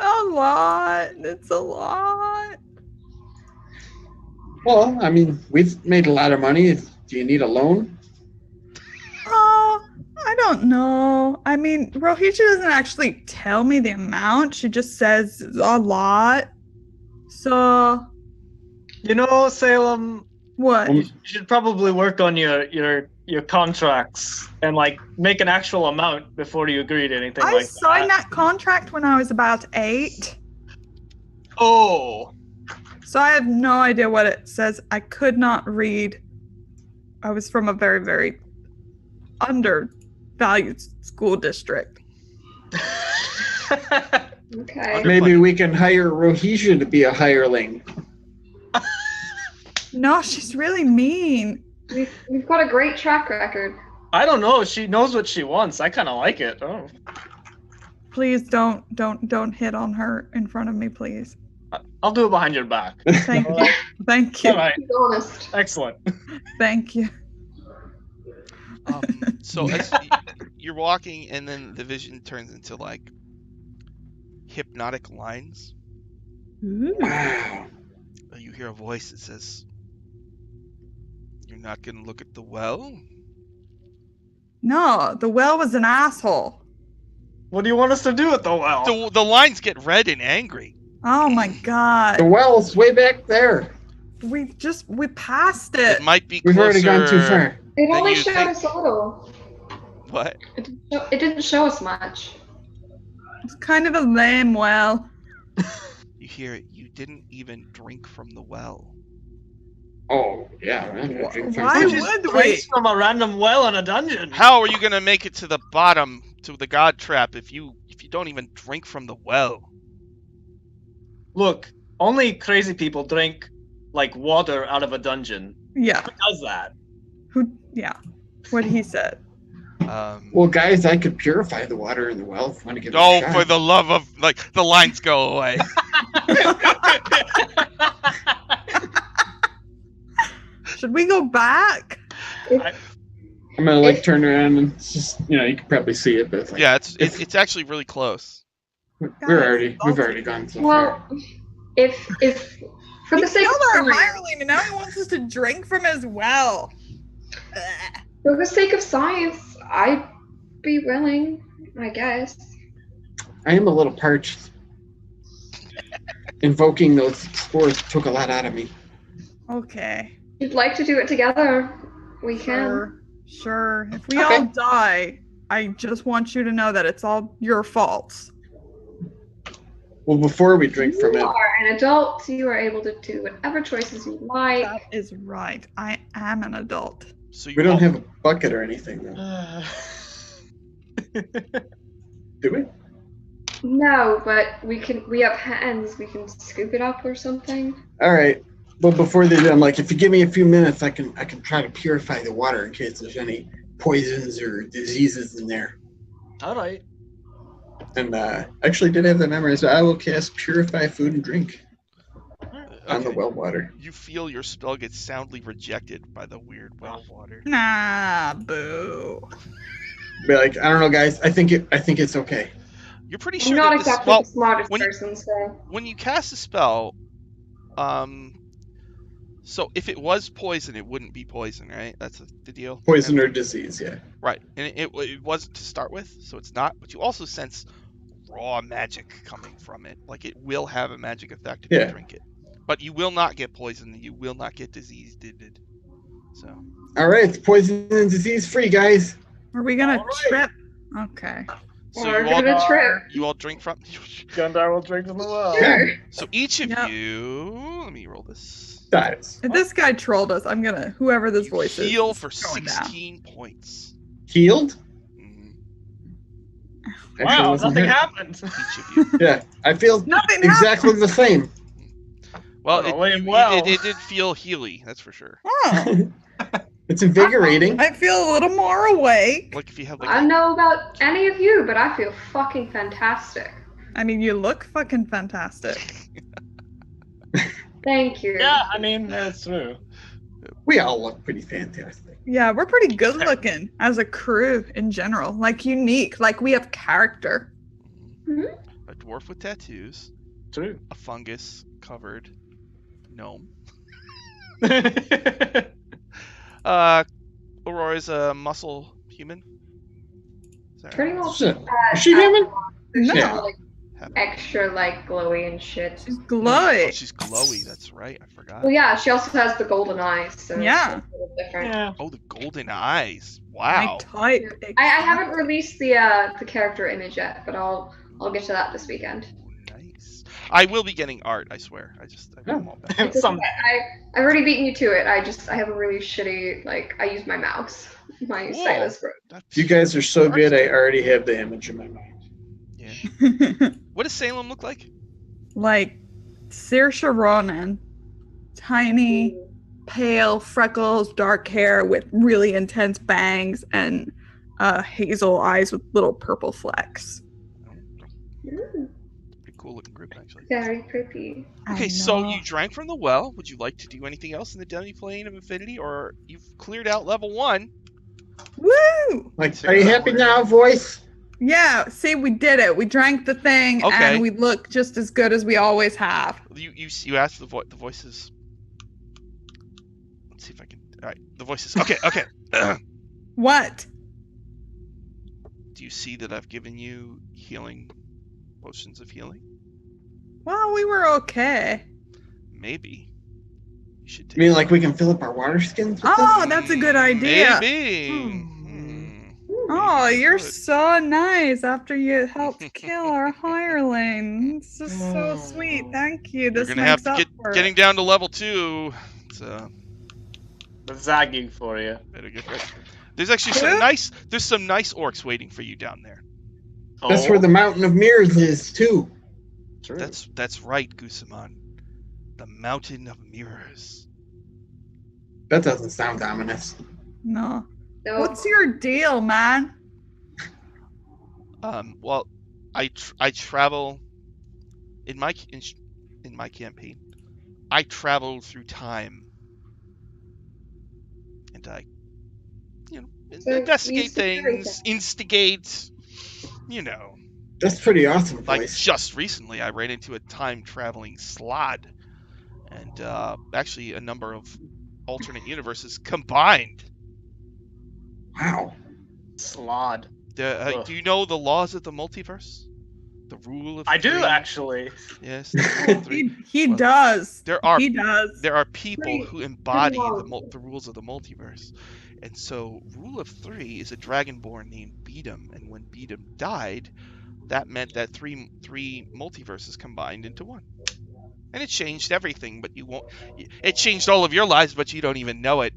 A lot. It's a lot. Well, I mean, we've made a lot of money. Do you need a loan? Oh, I don't know. I mean, Rohija doesn't actually tell me the amount. She just says a lot. So, You know, Salem, what? you should probably work on your contracts and like make an actual amount before you agree to anything I like signed that contract when I was about 8. Oh. So I have no idea what it says. I could not read. I was from a very, very undervalued school district. Okay. Maybe we can hire Rohija to be a hireling. No, she's really mean. We've got a great track record. I don't know. She knows what she wants. I kind of like it. Oh. Please don't hit on her in front of me, please. I'll do it behind your back. Thank you. Thank you. All right. He's honest. Excellent. Thank you. So as you're walking, and then the vision turns into like hypnotic lines. Ooh. Wow. You hear a voice that says, "You're not gonna look at the well?" No, the well was an asshole. What do you want us to do with the well? The lines get red and angry. Oh my The god. well's way back there. We passed it. It might be We've closer. already gone too far. It Then only you showed think- us a little. What? It didn't show us much. It's kind of a lame well. You hear it. You didn't even drink from the well. Oh, yeah. I'm gonna drink from Why some- Who would just we? drinks from a random well in a dungeon? How are you gonna make it to the bottom, to the god trap, if you don't even drink from the well? Look, only crazy people drink like water out of a dungeon. Yeah. Who does that? Yeah. What he said. Well, guys, I could purify the water in the well if you want to give it a Oh, shot. for the love of, like, the lines go away. Should we go back? I'm gonna like turn around and it's just, you can probably see it, but it's like, Yeah, it's actually really close. we've Guys, already gone so Well, far. if for He the sake killed of our science, hireling and now he wants us to drink from his well. Ugh. for the sake of science, I'd be willing, I guess. I am a little parched. Invoking those spores took a lot out of me. Okay. If you'd like to do it together, we can. Sure. If we Okay. all die, I just want you to know that it's all your fault. Well, before we drink from You it, are an adult, so you are able to do whatever choices you like. That is right. I am an adult. So you we don't all- have a bucket or anything, though. Do we? No, but we have hands. We can scoop it up or something. All right. But before they do, I'm like, if you give me a few minutes, I can try to purify the water in case there's any poisons or diseases in there. All right. And actually did have that memorized. I will cast Purify Food and Drink on the Okay. well water. You feel your spell gets soundly rejected by the weird well water. Nah, boo. Be like, I don't know, guys. I think it's okay. You're pretty I'm sure not that this, exactly well, the smartest when you- person, so when you cast a spell, so if it was poison, it wouldn't be poison, right? That's the deal. Poison or disease, yeah. Right, and it wasn't to start with, so it's not. But you also sense raw magic coming from it. Like, it will have a magic effect if Yeah. you drink it. But you will not get poisoned. You will not get diseased. So All right, it's poison and disease free, guys. Are we gonna All right. trip? Okay. So Or give it a trip. you all drink from. Gundar will drink from the well. Sure. So each of Yep. you, let me roll this. Dies. If this guy trolled us, I'm gonna whoever this You voice is. heal is for going down. 16 points. Healed? Mhm. Actually, Wow, wasn't nothing hurt. happened. Each of you. Yeah, I feel Nothing exactly the same. Well, Well, it, well. it did feel healy, that's for sure. Oh, It's invigorating. I feel a little more awake. Like if you have I don't know about any of you, but I feel fucking fantastic. I mean, you look fucking fantastic. Thank you. Yeah, I mean, that's true. We all look pretty fantastic. Yeah, we're pretty good looking as a crew in general. Like unique. Like we have character. Mhm. a dwarf with tattoos, True. a fungus covered gnome. Aurora's a muscle human. Is that Pretty right? much. So, is she human? No. Yeah. Like, extra like glowy and shit. She's Oh, glowy. she's glowy. That's right. I forgot. Well, yeah, she also has the golden eyes, so Yeah. it's a little different. Yeah. Oh, the golden eyes. My Wow. type. I haven't released the character image yet, but I'll get to that this weekend. Ooh, nice. I will be getting art. I swear. I got them all back. It's Some- okay. I've already beaten you to it. I have a really shitty I use my mouse. My Cool. stylus broke. That's- You guys are so good, I already have the image in my mind. Yeah. What does Salem look like? Like Saoirse Ronan, tiny, pale, freckles, dark hair with really intense bangs and hazel eyes with little purple flecks. Mm, Pretty cool looking group, actually. very pretty. Okay, I so know. you drank from the well. Would you like to do anything else in the demi-plane of infinity, or you've cleared out level 1? Woo! Like, are you happy now, voice? Yeah, see, we did it. We drank the thing, Okay. and we look just as good as we always have. You asked the voices. Let's see if I can. All right, the voices. Okay, okay. What? Do you see that I've given you healing potions of healing? Well, we were okay. Maybe you should take. You mean like we can fill up our water skins with Oh, them? that's a good idea. Maybe. Hmm. Oh, you're Good. so nice after you helped kill our hireling. It's just so sweet. Thank you. You're This gonna have makes to up get for getting it. down to level 2. It's The zagging for you. better get ready. There's actually some nice. There's some nice orcs waiting for you down there. That's where the Mountain of Mirrors is, too. True. That's right, Gusamon. The Mountain of Mirrors. That doesn't sound ominous. No. So What's your deal, man? Well, I travel in my campaign. I travel through time, and I, So investigate you secure things, instigate, That's pretty awesome, Like voice. just recently, I ran into a time traveling slod, and actually a number of alternate universes combined. Wow. Slod. Ugh. Do you know the laws of the multiverse? The rule of I do three? actually. Yes. The rule of three. He Well, does. There are He does. there are people Pretty- who embody long. the rules of the multiverse, and so rule of 3 is a dragonborn named Beedum, and when Beedum died, that meant that three multiverses combined into one, and it changed everything. But you won't. It changed all of your lives, but you don't even know it.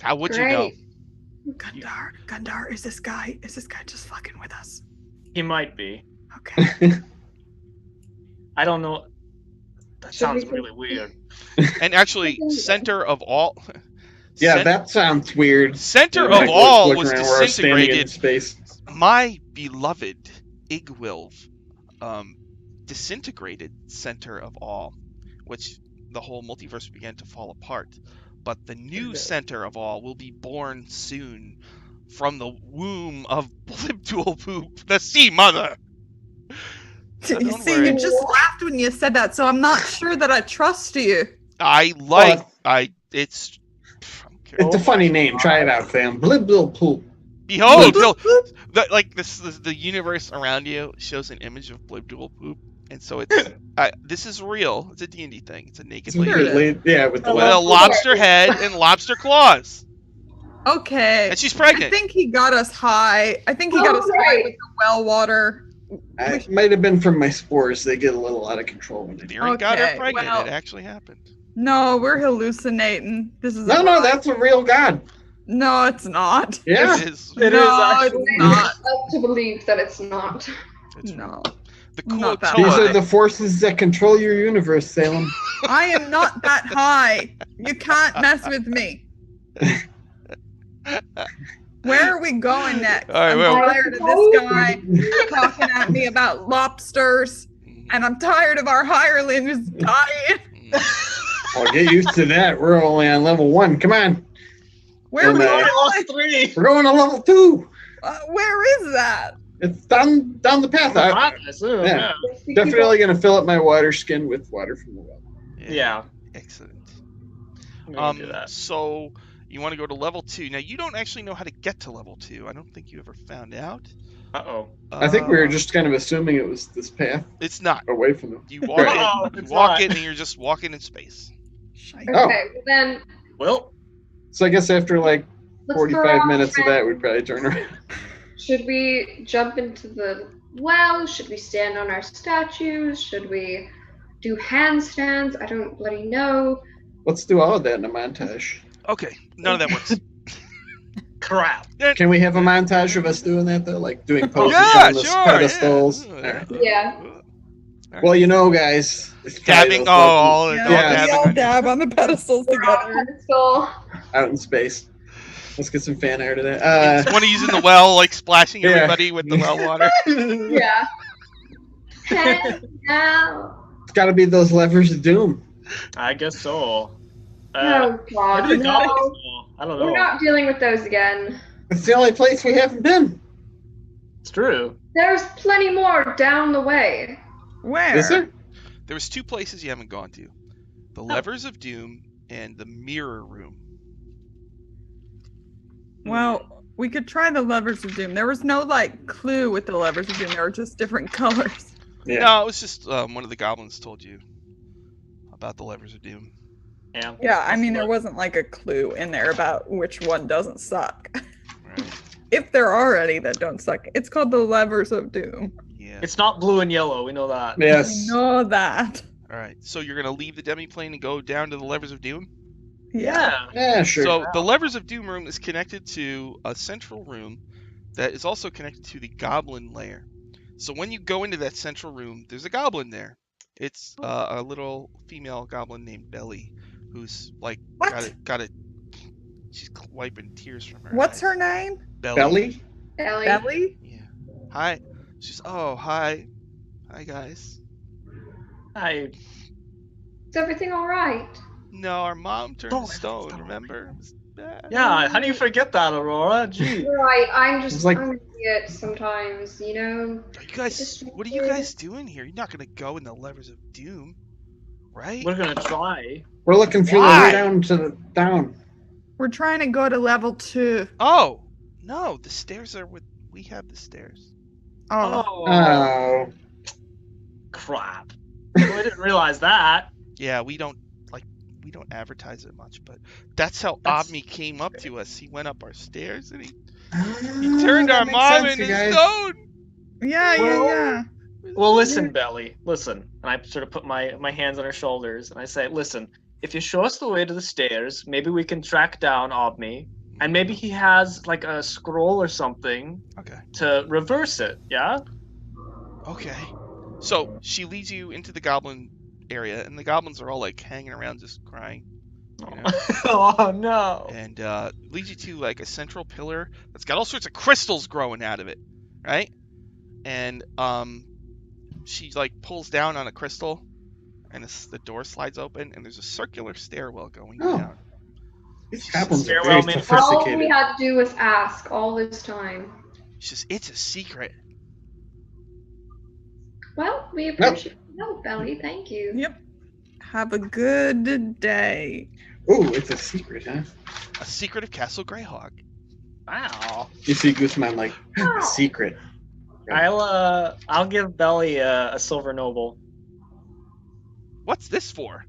How would you know? Great. Gundar, is this guy just fucking with us? He might be. Okay. I don't know. That Should sounds we- really weird. And actually, center of all. Yeah, cen- that sounds weird. Center Like, of all looking was around where I was standing in disintegrated. space. My beloved Igwilv disintegrated center of all, which the whole multiverse began to fall apart. But the new Okay. center of all will be born soon from the womb of Blibdoolpoop, the sea mother. So You don't see, worry. you just laughed when you said that, so I'm not sure that I trust you. It's I don't care. It's a funny name. Try it out, fam. Blibble poop. Behold, the universe around you shows an image of Blibdoolpoop, and so it's this is real. It's a D&D thing. It's a naked It's lady Sure it weird, yeah, with the with a lab. lobster head and lobster claws. Okay. And she's I pregnant. think he got us high. I think he got us high with the well water. It might have been from my spores. They get a little out of control when they do. Theory got her Okay, pregnant. well- It actually happened. No, we're hallucinating. This is No, a no, lie. that's a real god. No, it's not. Yeah. It is. It no, is actually. it's not. Love to believe that it's not. It's No. the Not that These Kuo-toa. are the forces that control your universe, Salem. I am not that high. You can't mess with me. Where are we going next? All right, I'm well- tired of this guy talking at me about lobsters, and I'm tired of our hirelings dying. I'll get used to that. We're only on level 1. Come on. Where are we Oh, I no. lost going? 3. We're going to level 2. Where is that? It's down the path. I assume, Yeah. yeah. Definitely going to fill up my water skin with water from the well. Yeah. Excellent. I'm gonna do that. So you want to go to level 2. Now you don't actually know how to get to level 2. I don't think you ever found out. Uh-oh. I think we were just kind of assuming it was this path It's not. away from them. You walk Oh, in. You it's walk not. in, and you're just walking in space. Shite. Oh. Okay, well then Well, So I guess after like let's 45 go minutes of around. that, we'd probably turn around. Should we jump into the well? Should we stand on our statues? Should we do handstands? I don't bloody know. Let's do all of that in a montage. Okay, none of that works. crap. Can we have a montage of us doing that though? Like doing poses Yeah, on the sure. pedestals? Yeah. All right. Yeah. Well, you know, guys. it's Dabbing. probably Oh, those all Yeah, dabbing. we all on- dab on the pedestals We're on together. pedestal. out in space. Let's get some fan art of that. One of using the well, like splashing Yeah. everybody with the well water. Yeah. Hey, now. It's got to be those levers of doom. I guess so. Oh God, maybe the no. goblins will. I don't know. We're not dealing with those again. It's the only place we haven't been. It's true. There's plenty more down the way. Where? Is there? There was 2 places you haven't gone to: the Levers of Doom and the Mirror Room. Well, we could try the levers of doom. There was no like clue with the levers of doom. They were just different colors. Yeah. No, it was just one of the goblins told you about the Levers of Doom. Yeah. Yeah, I mean there wasn't like a clue in there about which one doesn't suck. Right? If there are any that don't suck, it's called the levers of doom. Yeah. It's not blue and yellow. We know that. Yes. I know that. All right. So you're gonna leave the demiplane and go down to the Levers of Doom. Yeah. Yeah, sure. So the Levers of Doom room is connected to a central room that is also connected to the Goblin Lair. So when you go into that central room, there's a goblin there. It's a little female goblin named Belly, who's like What? got a. She's wiping tears from her. What's eyes. her name? Belly? Ellie. Belly? Yeah. Hi. She's hi. Hi guys. I Is everything all right? No, our mom turned Don't to let stone. stone. Remember? It was bad. yeah. How do you forget that, Aurora? Gee. Right. I'm It's just like- I'm an idiot sometimes. You know. Are you guys? What are you guys doing here? You're not gonna go in the Levers of Doom, right? We're gonna try. We're looking for the Why? way down to the down. We're trying to go to level 2. Oh no, the stairs are with. We have the stairs. Oh. Oh. Crap. Well, I didn't realize that. Yeah, we don't advertise it much, but that's how That's- Omni came up to us. He went up our stairs and he He turned our mom into stone. Yeah, Well- yeah. Well, listen, Belly. Listen. And I sort of put my hands on her shoulders and I say, listen, if you show us the way to the stairs, maybe we can track down Obni. And maybe he has like a scroll or something Okay. to reverse it, yeah? Okay. So she leads you into the goblin area, and the goblins are all like hanging around, just crying. You know? Oh no. And leads you to like a central pillar that's got all sorts of crystals growing out of it, right? And she like pulls down on a crystal, and the door slides open, and there's a circular stairwell going Oh. down. These goblins are Stairwell very made- All we sophisticated. had to do was ask all this time. She says, "It's a secret." Well, we appreciate the help, Belly. Thank you. Yep. Have a good day. Ooh, it's a secret, huh? A secret of Castle Greyhawk. Wow. You see Guzman like, a secret. I'll give Belly a silver noble. What's this for?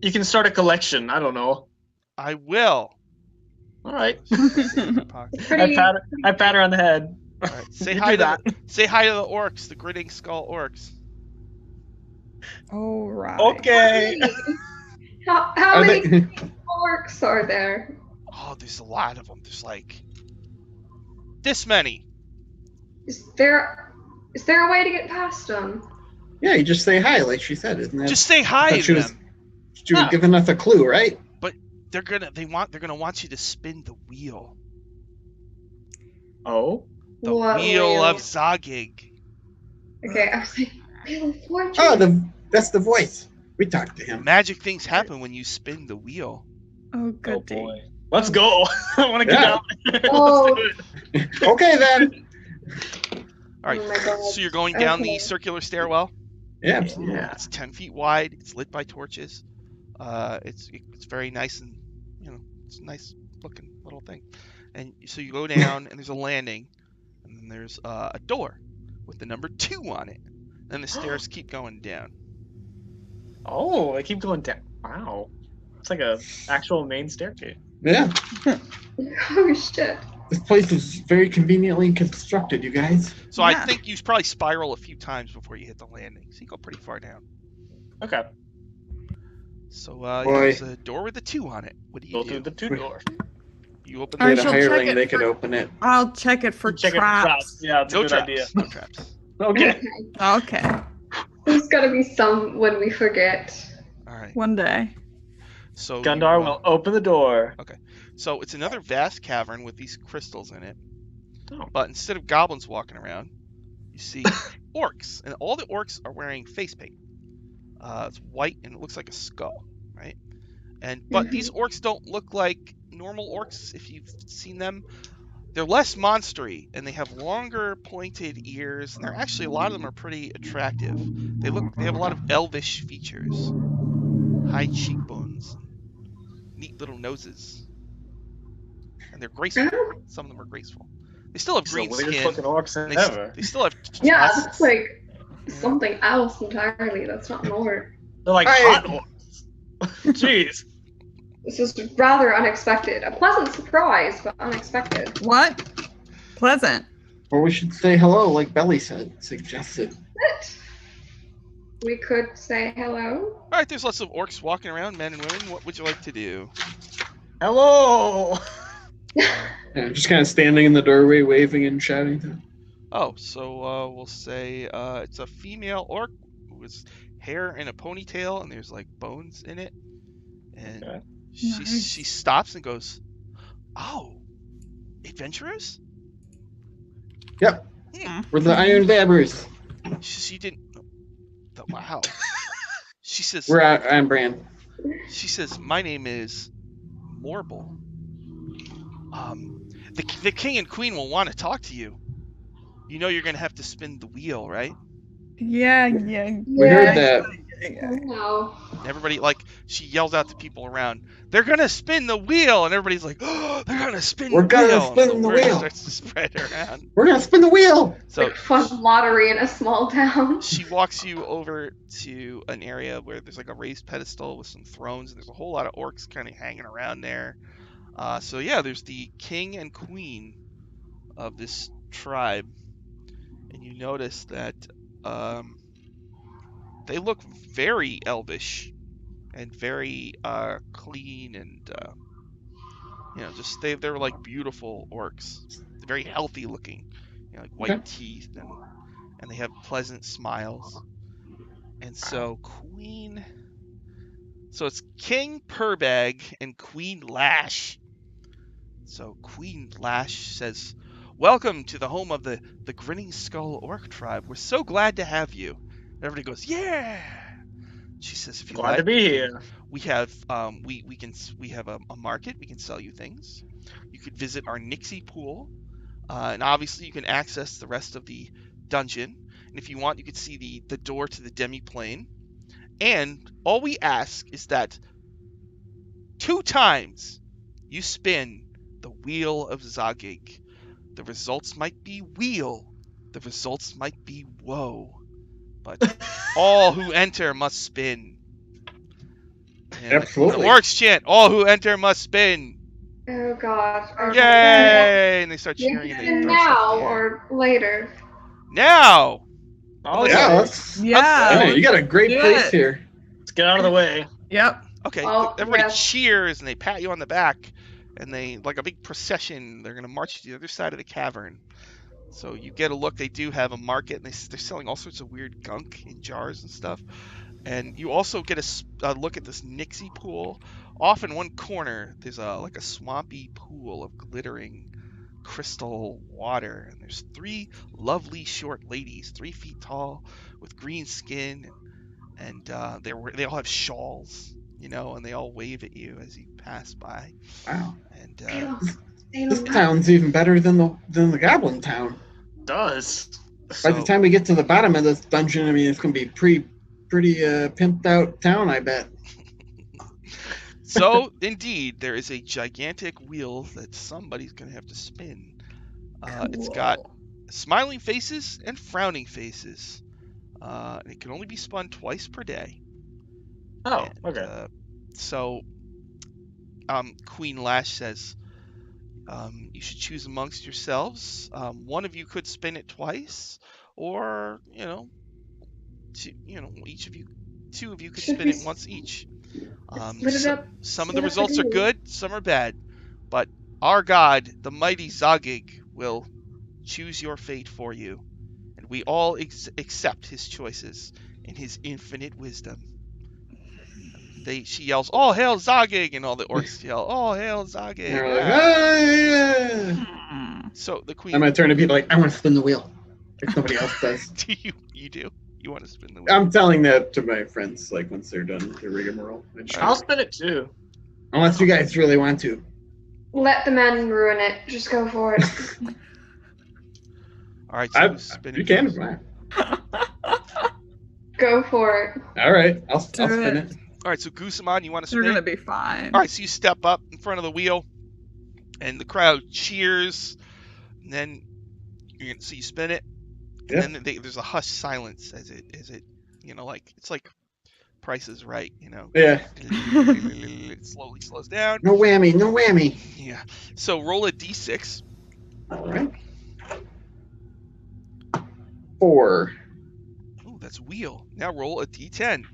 You can start a collection. I don't know. I will. All right. Pretty- I pat her on the head. All right. Say You hi do to that. say hi to the orcs, the grinning skull orcs. All right. Okay. How Are many they- orcs are there? Oh, there's a lot of them. There's like this many. Is there a way to get past them? Yeah, you just say hi, like she said, isn't it? Just say hi Thought to she was- them. She was Yeah. giving us a clue, right? They're gonna want you to spin the wheel. Oh. The What wheel of Zagig. Okay, I was like, Wheel of Fortune. Oh, that's the voice. We talked to him. Magic things happen when you spin the wheel. Oh, Oh goody. boy. Let's go. I want to get Yeah. down there. Oh. Let's do it. Okay then. All right. Oh my God. So you're going down Okay. the circular stairwell. Yeah, absolutely. Yeah. It's 10 feet wide. It's lit by torches. It's very nice and it's a nice looking little thing. And so you go down and there's a landing, and then there's a door with the number 2 on it. Then the stairs keep going down. Oh, I keep going down. Wow. It's like a actual main staircase. Yeah. Oh shit. This place is very conveniently constructed, you guys. So I Yeah. think you probably spiral a few times before you hit the landing. So you go pretty far down. Okay. So Boy. there's a door with a 2 on it. What do Go you through do? the 2 door. You open They I had the a shall check hireling, it they could for- open it. I'll check it for Check traps. it for traps. Yeah, that's no a good traps. idea. No traps. Okay. Okay, There's gotta be some when we forget. All right. one day. So Gundar you, will open the door. So it's another vast cavern with these crystals in it. Oh. But instead of goblins walking around, you see orcs, and all the orcs are wearing face paint. It's white and it looks like a skull, right? But these orcs don't look like normal orcs if you've seen them. They're less monstery and they have longer pointed ears, and they're actually a lot of them are pretty attractive. They have a lot of elvish features, high cheekbones, neat little noses, and they're graceful. Some of them are graceful. They still have It's green the weirdest skin. looking orcs and ever. they still have Yeah, tusks. that's like something else entirely. That's not an orc. They're like Hi. hot orcs. Jeez. This is rather unexpected. A pleasant surprise, but unexpected. What? Pleasant. Or we should say hello, like Belly suggested. What? We could say hello. All right, there's lots of orcs walking around, men and women. What would you like to do? Hello. Yeah, just kind of standing in the doorway, waving and shouting to them. Oh, so we'll say it's a female orc with hair in a ponytail, and there's like bones in it. And Okay. Nice. she stops and goes, "Oh, adventurers?" Yep. Hmm. We're the Iron Dabbers. She didn't. Wow. She says. We're on brand. She says, "My name is Morble. The king and queen will want to talk to you. You know you're gonna have to spin the wheel, right?" Yeah. We heard that. Oh no. Everybody, like, she yells out to people around, "They're gonna spin the wheel!" And everybody's like, "Oh, they're gonna spin We're the gonna wheel!" spin And the word wheel. starts to spread around. We're gonna spin the wheel. So Like fun lottery in a small town. she walks you over to an area where there's like a raised pedestal with some thrones, and there's a whole lot of orcs kind of hanging around there. So yeah, there's the king and queen of this tribe, and you notice that they look very elvish and very clean, and just they're like beautiful orcs, very healthy looking, like white Okay. teeth, and they have pleasant smiles. And so it's King Purbag and Queen Lash. So Queen Lash says, "Welcome to the home of the Grinning Skull Orc tribe. We're so glad to have you." Everybody goes, "Yeah." She says, "If you Glad like, to be here. we have we have a market. We can sell you things. You could visit our Nixie pool, and obviously you can access the rest of the dungeon. And if you want, you could see the door to the demi-plane. And all we ask is that 2 times you spin the wheel of Zagig. The results might be weal. The results might be woe. But all who enter must spin." And Absolutely. the orcs chant, "All who enter must spin." Oh god. Yay! And they start cheering and they Maybe throw stuff now in the air. or later. Now! All Listen, Yeah, right. let's. Yeah. Hey, you got a great do place it. here. Let's get out of the way. Yep. Okay, Well, everybody yes. cheers and they pat you on the back, and they, like a big procession, they're going to march to the other side of the cavern. So you get a look. They do have a market, and they're selling all sorts of weird gunk in jars and stuff. And you also get a look at this Nixie pool. Off in one corner, there's like a swampy pool of glittering crystal water, and there's 3 lovely short ladies, 3 feet tall, with green skin, and they all have shawls, and they all wave at you as you pass by. Wow. And This town's even better than the Goblin Town. Does. By the time we get to the bottom of this dungeon, I mean, it's going to be pretty pimped out town, I bet. So, indeed, there is a gigantic wheel that somebody's going to have to spin. It's got smiling faces and frowning faces. And it can only be spun twice per day. Oh, And, okay. So, Queen Lash says, you should choose amongst yourselves. One of you could spin it twice, or two of you could spin it once each. Split it up. Some of the split up results are the good, some are bad, but our God, the mighty Zagig, will choose your fate for you, and we all accept his choices in his infinite wisdom. She yells, "All hail Zagig!" and all the orcs yell, "All hail Zagig!" And we're like, ah, yeah. So the queen. I'm going to turn to people like, I want to spin the wheel. Like nobody else does. Do you do? You want to spin the wheel? I'm telling that to my friends, like once they're done their rigmarole. I'll spin it too. Unless you guys really want to. Let the men ruin it. Just go for it. All right, so spin You it. can. Fine. Go for it. All right, I'll Do spin it. it. All right, so Goosamon, you want to They're spin? gonna be fine. All right, so you step up in front of the wheel, and the crowd cheers. And then you spin it, and then there's a hushed silence as it like it's like Price is Right, Yeah. It slowly slows down. No whammy, no whammy. Yeah. So roll a d6. All right. 4. Oh, that's wheel. Now roll a d10.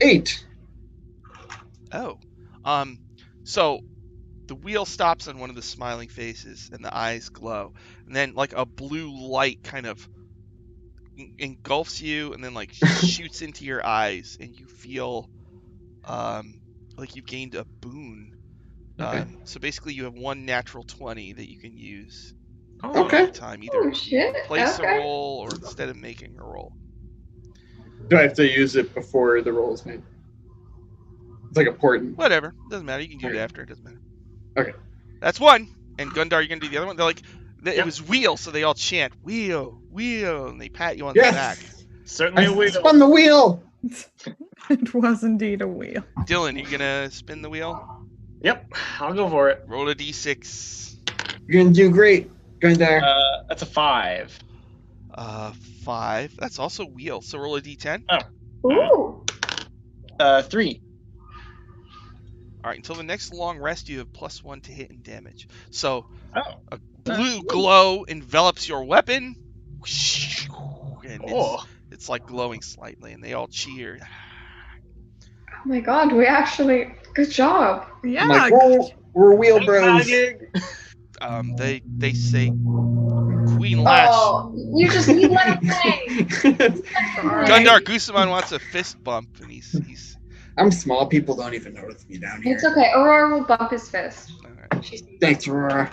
8. Oh. So the wheel stops on one of the smiling faces and the eyes glow. And then like a blue light kind of engulfs you and then like shoots into your eyes, and you feel like you've gained a boon. Okay. So basically you have 1 natural 20 that you can use Okay. time, either Oh shit. place Okay. a roll or instead of making a roll. Do I have to use it before the roll is made? It's like a portent. Whatever. Doesn't matter. You can do it Okay. after. It doesn't matter. Okay. That's 1. And Gundar, you're going to do the other one? They're like, it Yep. was wheel, so they all chant, wheel, wheel, and they pat you on the back. Yes. Certainly a I wheel. spun the wheel. It was indeed a wheel. Dylan, you going to spin the wheel? Yep, I'll go for it. Roll a d6. You're gonna do great, Gundar. That's a 5. 5. That's also wheel, so roll a d10. Ooh. 3. All right, until the next long rest, you have +1 to hit and damage. So Oh. a blue glow envelops your weapon, and Oh. it's like glowing slightly, and they all cheer. Oh my god, we actually. Good job. Yeah. I'm like, we're wheel bros. They say, Queen Lash. Oh, you just need lightning. Gundar Goosamon wants a fist bump, and he's I'm small. People don't even notice me down here. It's okay. Aurora will bump his fist. all right. She's Thanks, Aurora.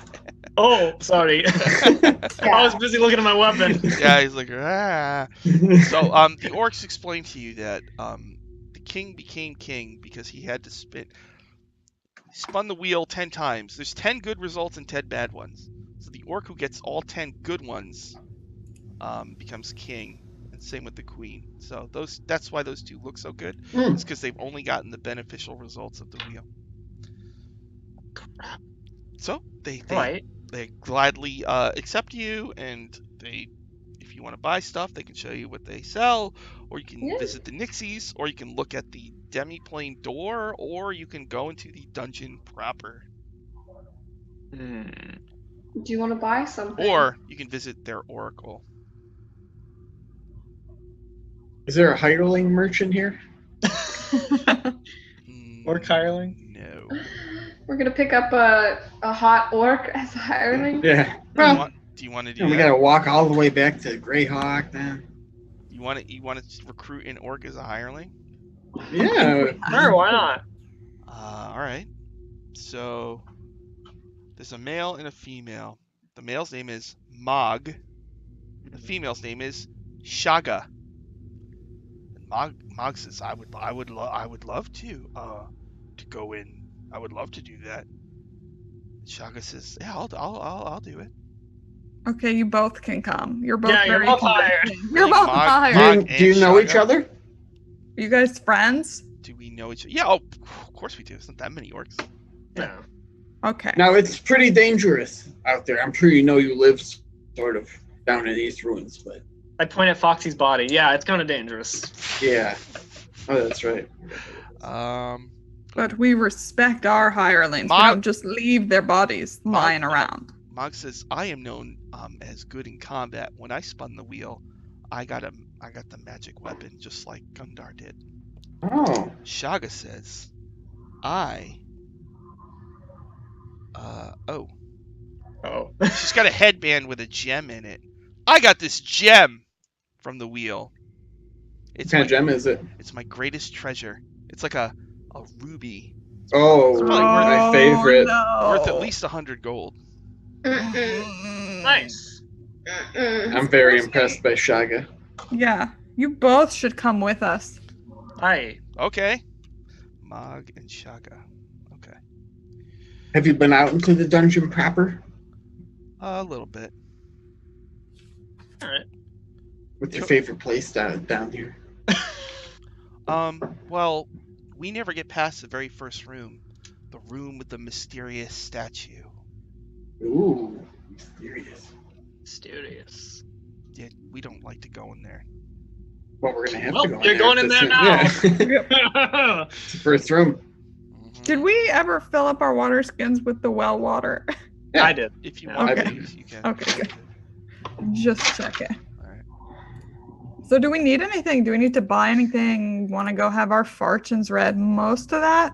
Oh, sorry. I was busy looking at my weapon. Yeah, he's like, ah. So the orcs explained to you that the king became king because he had to spun the wheel 10 times. There's 10 good results and 10 bad ones. So the orc who gets all 10 good ones becomes king, and same with the queen. So that's why those two look so good. Mm. It's because they've only gotten the beneficial results of the wheel. So they Right. gladly accept you, and if if you want to buy stuff, they can show you what they sell, or you can Yeah. visit the Nixies, or you can look at the demi-plane door, or you can go into the dungeon proper, Hmm. Do you want to buy something? or you can visit their oracle. Is there a hireling merchant here? Orc hireling? No. We're gonna pick up a hot orc as a hireling. Yeah. Do Well, you want to do we that? gotta walk all the way back to Greyhawk then. You want to recruit an orc as a hireling? Yeah. Sure, why not? All right. So there's a male and a female. The male's name is Mog. The female's name is Shaga. And Mog says, I would love to go in. I would love to do that. And Shaga says, yeah, I'll do it. Okay, you both can come. You're both Yeah, you're very both hired. convincing. You're both Mog- hired. Mog- Do you know and each Shaga. other? Are you guys friends? Do we know each other? Yeah, of course we do. It's not that many orcs. Yeah. Okay. Now it's pretty dangerous out there. I'm sure you know you live sort of down in these ruins, but I point at Foxy's body. Yeah, it's kind of dangerous. yeah. Oh, that's right. But we respect our hirelings. We Mog- don't just leave their bodies lying around. Mog says, I am known as good in combat. When I spun the wheel, I got the magic weapon just like Gundar did. Oh. Shaga says, oh, Oh. she's got a headband with a gem in it. I got this gem from the wheel. What It's kind my, of gem is it? it's my greatest treasure. It's like a ruby Oh, probably worth my favorite. No. worth at least 100 gold. Nice. I'm very impressed by Shaga. Yeah, you both should come with us. Hi. Okay. Mog and Shaga. Okay. Have you been out into the dungeon proper? A little bit. All right. What's your favorite place down here? Well, we never get past the very first room. The room with the mysterious statue. Ooh, mysterious. Mysterious. Yeah, we don't like to go in there. Well, we're gonna have Well, to go in you're there. going in there now. Yeah. It's the first room. Mhm. Did we ever fill up our water skins with the well water? Yeah. I did. If you Yeah. want Okay. to, you can. Okay, good. Just checking. All right. So do we need anything? Do we need to buy anything? Want to go have our fortunes read? Most of that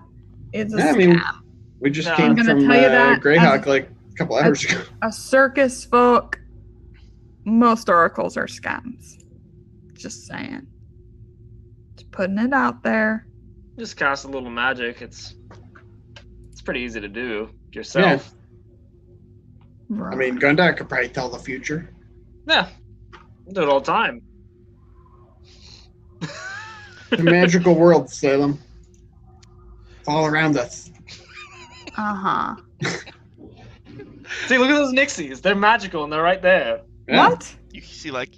is a Yeah, I mean, scam. we just No. came I'm gonna from tell you that Greyhawk as- like a couple hours ago. A circus folk. Most oracles are scams. Just saying. Just putting it out there. Just cast a little magic. It's pretty easy to do yourself. I mean, Gundar could probably tell the future. Yeah. I do it all the time. The magical world, Salem. It's all around us. Uh-huh. See, look at those Nixies. They're magical and they're right there. Yeah. What? You see, like,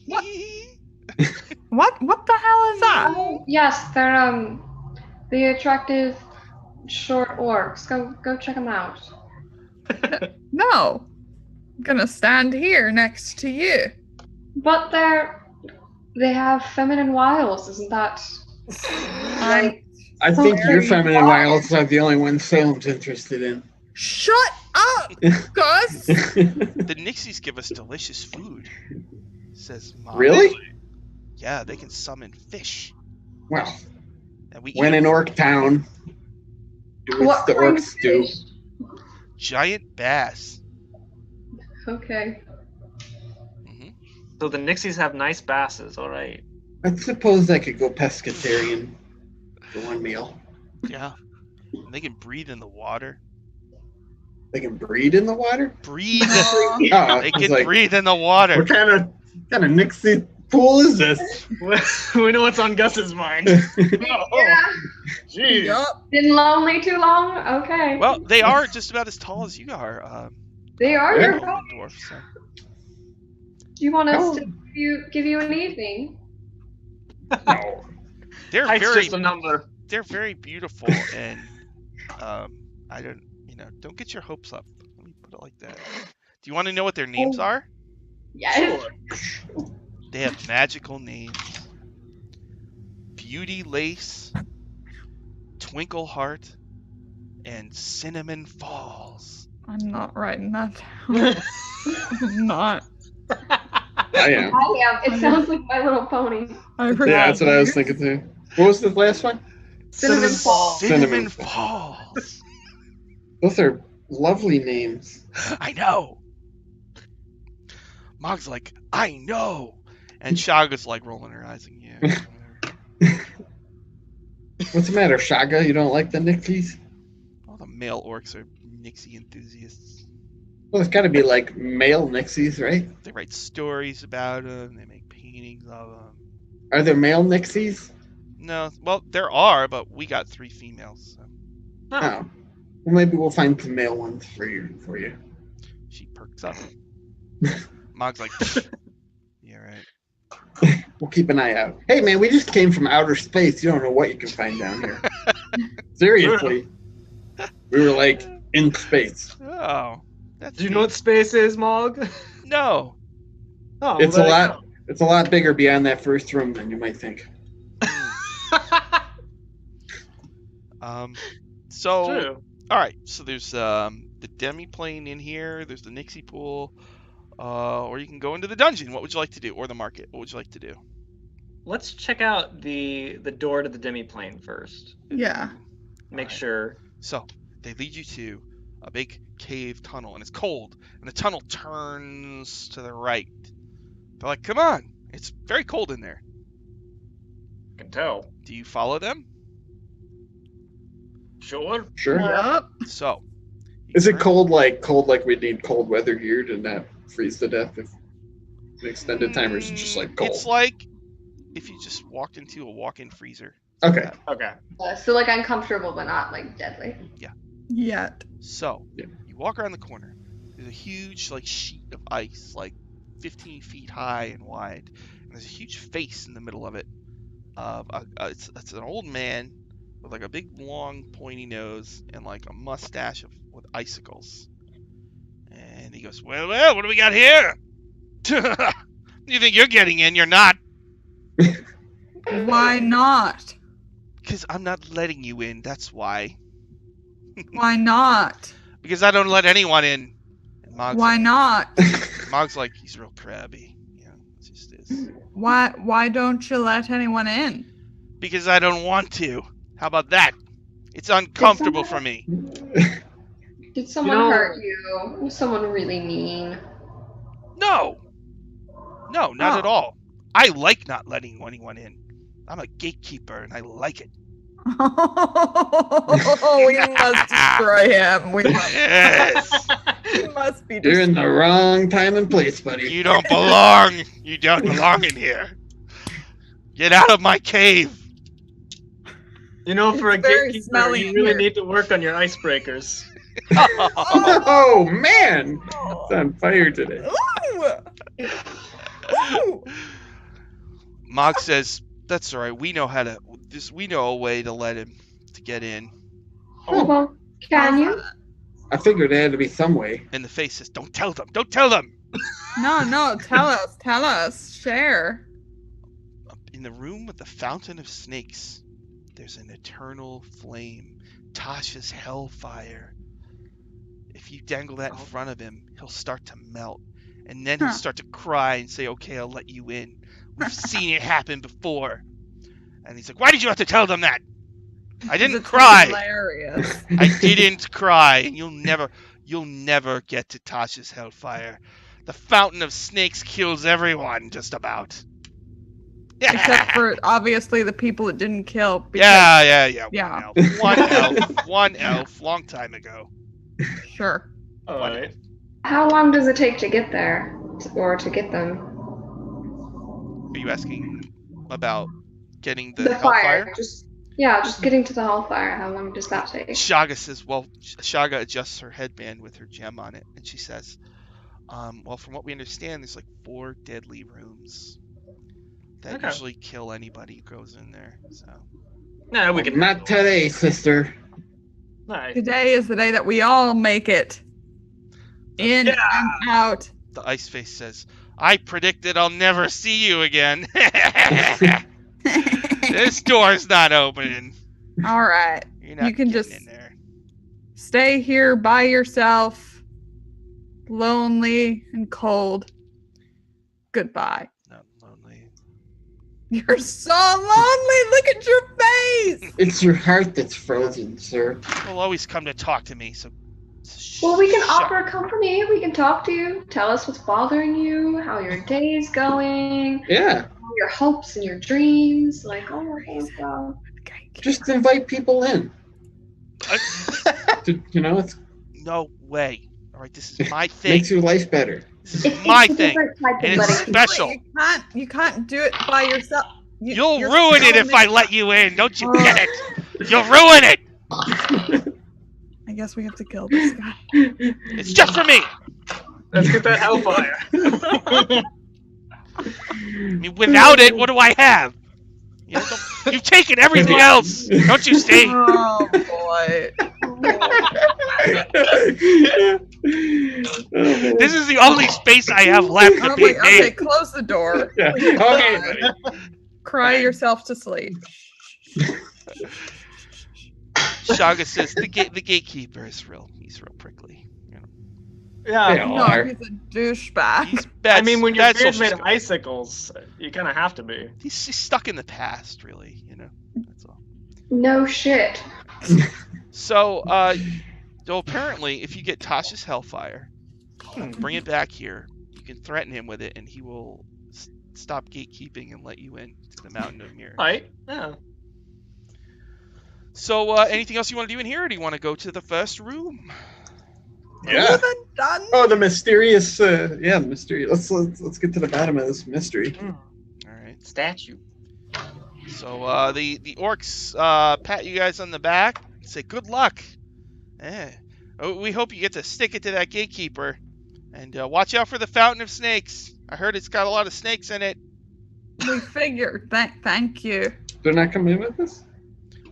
What? What the hell is that? Oh, yes, they're the attractive short orcs. Go check them out. No. I'm gonna stand here next to you. But they have feminine wiles, isn't that right? I think your Very feminine wild. wilds are the only ones Salem's interested in. Shut up, Gus! the Nixies give us delicious food, says Mog. Really? Yeah, they can summon fish. Well, And we when eat in Orc Town, do What what the kind of orcs do. fish? giant bass. Okay. Hmm. So the Nixies have nice basses, all right. I suppose I could go pescatarian for one meal. Yeah. And they can breathe in the water. They can breed in the water? Breathe. Oh, They I was can like, breathe in the water. what kind of Nixie pool is this? We know what's on Gus's mind. Yeah. Jeez. Yup. Been lonely too long? Okay. Well, they are just about as tall as you are. They are Yeah. your Elven dwarf, so. Do you want us No. to give you an evening? No. They're Height's very just a number. they're very beautiful and I don't get your hopes up. Let me put it like that. Do you want to know what their names Oh. are? Yes. Sure. They have magical names. Beauty Lace, Twinkle Heart, and Cinnamon Falls. I'm not writing that down. I'm not. I am. I am. It sounds like My Little Pony. I Yeah, that's what I was thinking too. What was the last one? Cinnamon Falls. Cinnamon Falls. Those are lovely names. I know. Mog's like, I know. And Shaga's like rolling her eyes. And, yeah. What's the matter, Shaga? You don't like the Nixies? All the male orcs are Nixie enthusiasts. Well, it's got to be like male Nixies, right? They write stories about them. They make paintings of them. Are there male Nixies? No, well, there are, but we got 3 females. So. Oh. Well, maybe we'll find some male ones for you. She perks up. Mog's like, yeah, right. We'll keep an eye out. Hey, man, we just came from outer space. You don't know what you can find down here. Seriously. We were like in space. Oh, that's. Do you know what space is, Mog? No. Oh, It's a lot bigger beyond that first room than you might think. So, True. all right. So there's the demi-plane in here. There's the Nixie pool. Or you can go into the dungeon. What would you like to do? Or the market. What would you like to do? Let's check out the door to the demi-plane first. Yeah. Make Alright. sure. So they lead you to a big cave tunnel, and it's cold. And the tunnel turns to the right. They're like, come on. It's very cold in there. I can tell. Do you follow them? Sure. Sure. Yep. So. you Is it turn- cold like we need cold weather here to not freeze to death if an extended time, or is it just like cold? It's like if you just walked into a walk-in freezer. Okay. Okay. So like uncomfortable, but not like deadly. Yet. So, Yeah. you walk around the corner. There's a huge like sheet of ice, like 15 feet high and wide. And there's a huge face in the middle of it. It's an old man with like a big, long, pointy nose and like a mustache with icicles. And he goes, well, what do we got here? You think you're getting in? You're not. Why not? Because I'm not letting you in. That's why. Why not? Because I don't let anyone in. And Mog's Why not? Mog's like, he's real crabby. Yeah, it just is. Why don't you let anyone in? Because I don't want to. How about that? It's uncomfortable for me. Did someone hurt you? Was someone really mean? No, not at all. I like not letting anyone in. I'm a gatekeeper, and I like it. Oh, we must destroy him. Yes. We must be You're in destroyed. the wrong time and place, buddy. You don't belong. You don't belong in here. Get out of my cave. You know, for a It's very gatekeeper, smelly you in really here. need to work on your icebreakers. Oh man, it's on fire today. Ooh. Ooh. Mog says, "That's all right. We know how to. We know a way to let him to get in." Oh, well, can you? I figured there had to be some way. And the face says, "Don't tell them. Don't tell them." No, tell us, share. In the room with the fountain of snakes, there's an eternal flame, Tasha's hellfire. If you dangle that in front of him, he'll start to melt. And then he'll start to cry and say, okay, I'll let you in. We've seen it happen before. And he's like, why did you have to tell them that? I didn't It's cry. Hilarious. I didn't cry. And you'll never get to Tasha's hellfire. The fountain of snakes kills everyone, just about. Except for obviously the people it didn't kill. Because, Yeah. One elf, long time ago. Sure. All right. How long does it take to get there, or to get them? Are you asking about getting the The hellfire? fire. Just getting to the hellfire. How long does that take? Shaga says, well, Shaga adjusts her headband with her gem on it, and she says, well, from what we understand, there's like 4 deadly rooms that Okay. usually kill anybody who goes in there. So Nah, we can. Not today, sister. All right. Today is the day that we all make it. In Yeah. and out. the ice face says, I predicted I'll never see you again. This door's not opening. All right. You're not You can getting just in there. stay here by yourself, lonely and cold. Goodbye. Not lonely. You're so lonely. Look at your face. It's your heart that's frozen, sir. People always come to talk to me, so. Well, we can shut- offer company. We can talk to you. Tell us what's bothering you, how your day's going, Yeah. your hopes and your dreams. Like, all that kind of stuff. Just invite people in. You know, it No way. All right, this is my thing. makes your life better. This is my It's a thing, different type of and it's letting people special. You can't do it by yourself. You'll You're ruin it if telling I me- let you in. Don't you get it? You'll ruin it. I guess we have to kill this guy. It's just for me. Let's get that hellfire. I mean, without it, what do I have? You know, you've taken everything else. Don't you see? Oh boy. This is the only space I have left to be Okay, me. close the door. Yeah. Okay, buddy. Cry yourself to sleep. Shaga says the gatekeeper is he's real prickly. You know. Yeah. Yeah. No, Are. he's a douchebag. He's bad. I mean, when your bad beard's social made of skills. icicles, you kind of have to be. He's stuck in the past, really. You know. That's all. No shit. So, so apparently, if you get Tasha's Hellfire, bring it back here. You can threaten him with it, and he will stop gatekeeping and let you in to the Mountain of Mirrors. Right? Yeah. So, anything else you want to do in here, or do you want to go to the first room? Yeah. Done. Oh, the mysterious. Yeah, the mystery. Let's get to the bottom of this mystery. All right. Statue. So, the orcs pat you guys on the back, and say good luck. We hope you get to stick it to that gatekeeper, and watch out for the Fountain of Snakes. I heard it's got a lot of snakes in it. We figured. Thank you. They're not coming in with us.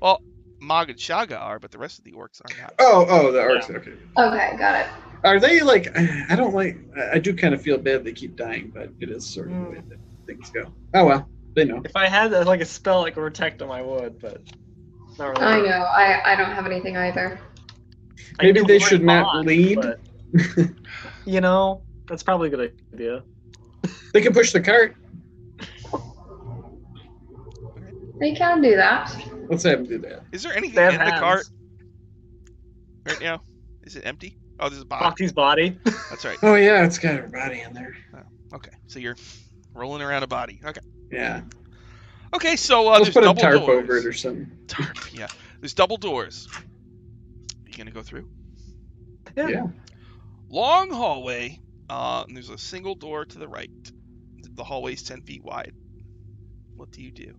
Well, Mog and Shaga are, but the rest of the orcs are not. Oh, the orcs. Okay. Okay, got it. Are they like? I don't like. I do kind of feel bad they keep dying, but it is sort of the way that things go. Oh well, they know. If I had like a spell like a protect them, I would, but not really. I know. I don't have anything either. I Maybe do they Lord should not Bond, lead. but, you know, that's probably a good idea. They can push the cart. They can do that. Let's have them do that. Is there anything They have in the hands. cart right now? Is it empty? Oh, there's a box. Foxy's body. That's right. Oh yeah, it's got her body in there. Okay, so you're rolling around a body. Okay. Yeah. Okay, so Let's there's put a double tarp doors. over it or something. Tarp, yeah. There's double doors. You gonna go through? Yeah. Long hallway. And there's a single door to the right. The hallway's 10 feet wide. What do you do?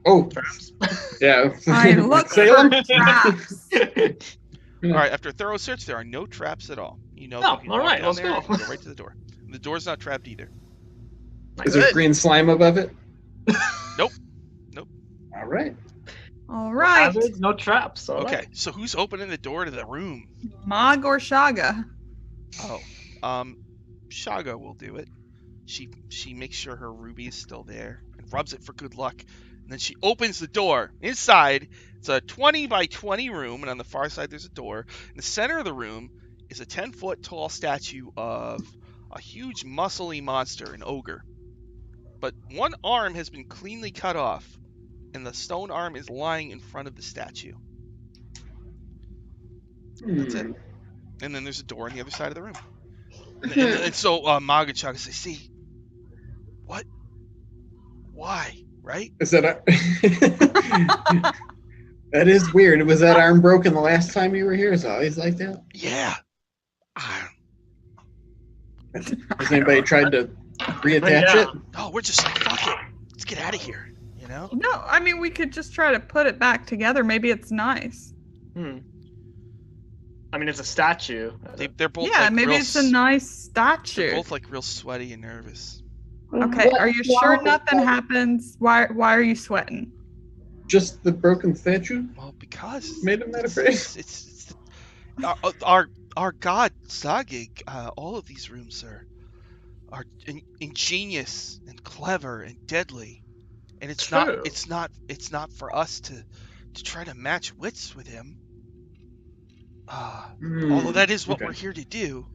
Oh. Traps. Yeah. I look for Salem? traps. All right. After a thorough search, there are no traps at all. You know, Oh, you can all walk right, down let's there go. and go right to the door. The door's not trapped either. Is there green slime above it? Nope. All right. All right. Hazards, no traps. All Okay. right. So who's opening the door to the room? Mog or Shaga? Oh, Shaga will do it. She makes sure her ruby is still there and rubs it for good luck. And then she opens the door. Inside, it's a 20 by 20 room, and on the far side there's a door. In the center of the room is a 10-foot tall statue of a huge muscly monster, an ogre. But one arm has been cleanly cut off, and the stone arm is lying in front of the statue. That's it. And then there's a door on the other side of the room. And so Mog and Shaga say, see, what? Why? Right? Is that that is weird. Was that arm broken the last time you were here? Is it always like that? Yeah. Has anybody tried to reattach Yeah. it? No, we're just like, fuck it. Let's get out of here. You know? No, I mean, we could just try to put it back together. Maybe it's nice. I mean, it's a statue. They're both Yeah, like maybe real it's a nice they're statue. both like real sweaty and nervous. Okay, What are you sure wrong nothing with that? happens? Why are you sweating? Just the broken statue Well, because made him that it's, afraid? our god Zagig, all of these rooms are ingenious and clever and deadly, and it's True. not for us to try to match wits with him. Although that is what Okay. we're here to do.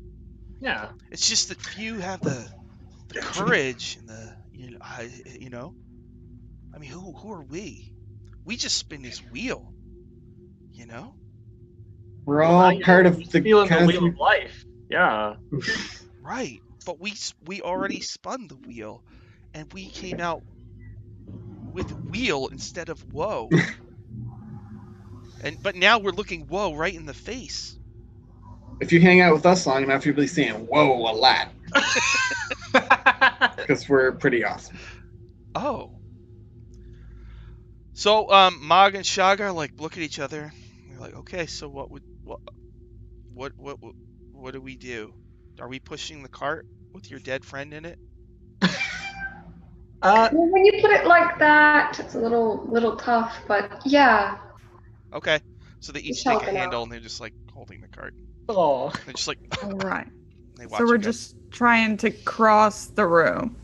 Yeah. It's just that few have the courage and the I mean, who are we? We just spin his wheel, you know. We're Well, all now part you're of the feeling the wheel cosmic. of life. Yeah. Right, but we already spun the wheel, and we came out with wheel instead of woe. But now we're looking woe right in the face. If you hang out with us long enough, you'll be saying "whoa" a lot because we're pretty awesome. Oh. So Mog and Shaga look at each other. They're like, okay, so what do we do? Are we pushing the cart with your dead friend in it? Well, when you put it like that, it's a little tough, but yeah. Okay. So they each Just take a helping out. handle and they're just holding the cart. Oh. They're just like All right. they watch So we're you guys. just trying to cross the room.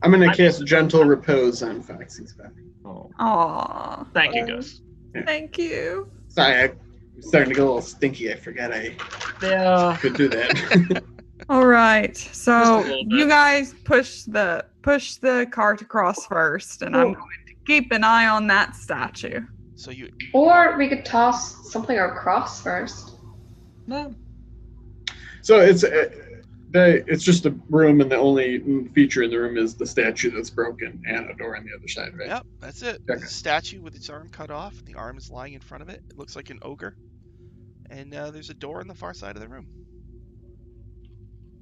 I'm gonna cast Gentle Repose on Foxy's back. Oh. Aw. Thank you, Gus. Thank you. Sorry, I'm starting to get a little stinky. I forgot I Yeah. could do that. All right. Just a So little bit. you guys push the cart across first, and I'm going to keep an eye on that statue. So you Or we could toss something across first. No. So it's just a room, and the only feature in the room is the statue that's broken and a door on the other side, right? Yep, that's it. Okay. There's a statue with its arm cut off. The arm is lying in front of it. It looks like an ogre. And there's a door on the far side of the room.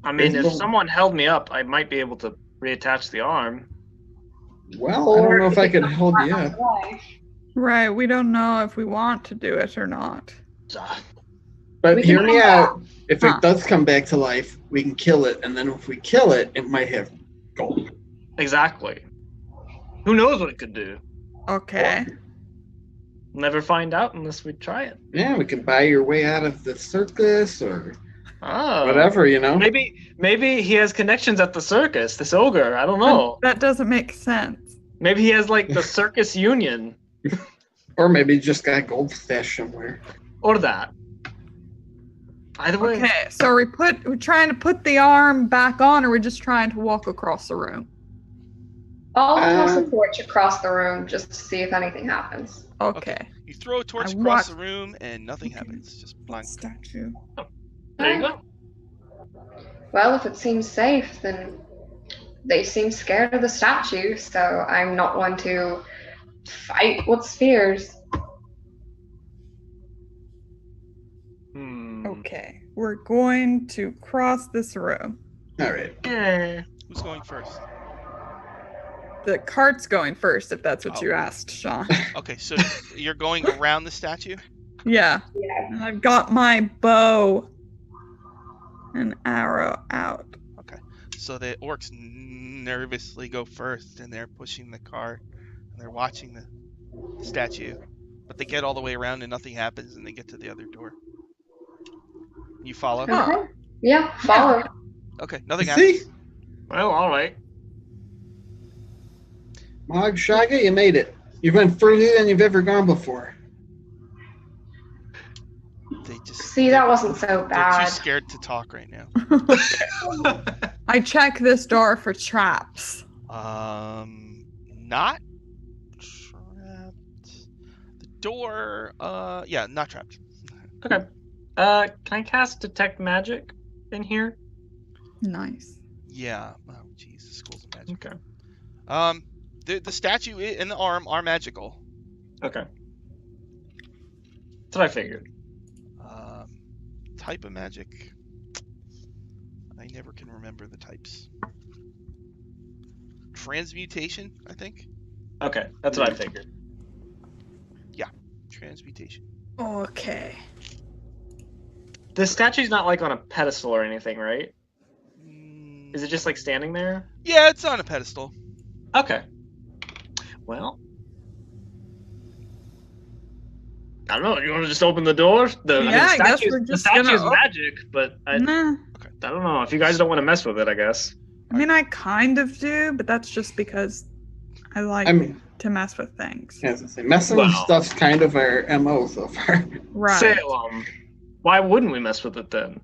I mean, if Well- someone held me up, I might be able to reattach the arm. Well, I don't know if I can hold you up. Right. We don't know if we want to do it or not. But We can hear me come out. If Huh. it does come back to life, we can kill it, and then if we kill it, it might have gold. Exactly. Who knows what it could do? Okay. We'll never find out unless we try it. Yeah, we can buy your way out of the circus or Oh. whatever, you know. Maybe he has connections at the circus. This ogre. I don't know. That doesn't make sense. Maybe he has the circus union Or maybe just got gold stashed somewhere. or that. Either way. Okay. So we're trying to put the arm back on, or we're just trying to walk across the room. I'll toss a Um, torch across the room just to see if anything happens. Okay. You throw a torch I across watch- the room and nothing happens. Just blank. Statue. There you go. Well, if it seems safe, then they seem scared of the statue, so I'm not one to fight what's fears. Okay. We're going to cross this room. All right. Yeah. Who's going first? The cart's going first, if that's what Oh. you asked, Sean. Okay, so you're going around the statue? Yeah. Yeah. And I've got my bow and arrow out. So the orcs nervously go first, and they're pushing the cart, and they're watching the statue. But they get all the way around, and nothing happens, and they get to the other door. You follow? Huh. Okay. Yeah, follow. Okay, nothing See? happens. Well, all right. Mog Shaga, you made it. You went further than you've ever gone before. They just See, that wasn't so they're too bad. scared to talk right now. I check this door for traps. Not trapped. The door, yeah, not trapped. Okay. Can I cast Detect Magic in here? Nice. Yeah. Oh, jeez, the schools of magic. Okay. The statue and the arm are magical. Okay. That's what I figured. Type of magic. I never can remember the types. Transmutation, I think. Okay, that's what I figured. Transmutation. Okay. The statue's not on a pedestal or anything, right? Mm, Is it just standing there? Yeah, it's on a pedestal. Okay. Well, I don't know. You want to just open the door? Yeah, I guess we're the just statue gonna is magic, but I Nah. don't know. If you guys don't want to mess with it, I guess. I mean, I kind of do, but that's just because I like I mean, to mess with things. as I say, messing Well. with stuff's kind of our MO so far. Right. Salem. Why wouldn't we mess with it then?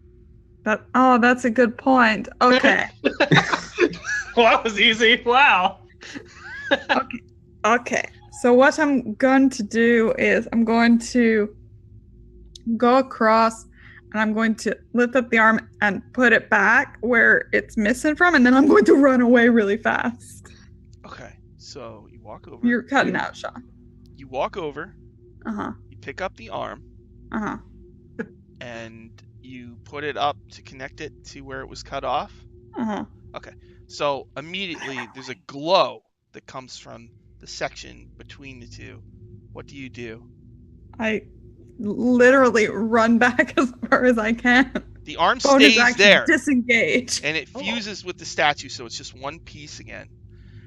That's a good point. Okay. Well, that was easy. Wow. Okay. So what I'm going to do is I'm going to go across and I'm going to lift up the arm and put it back where it's missing from, and then I'm going to run away really fast. Okay, so you walk over. You're cutting out, Sean. You walk over. Uh-huh. You pick up the arm. Uh-huh. And you put it up to connect it to where it was cut off. Uh-huh. Okay, so immediately there's a glow that comes from the section between the two. What do you do? I literally run back as far as I can. The arm Bonus stays action, there, disengage. and it fuses with the statue, so it's just one piece again.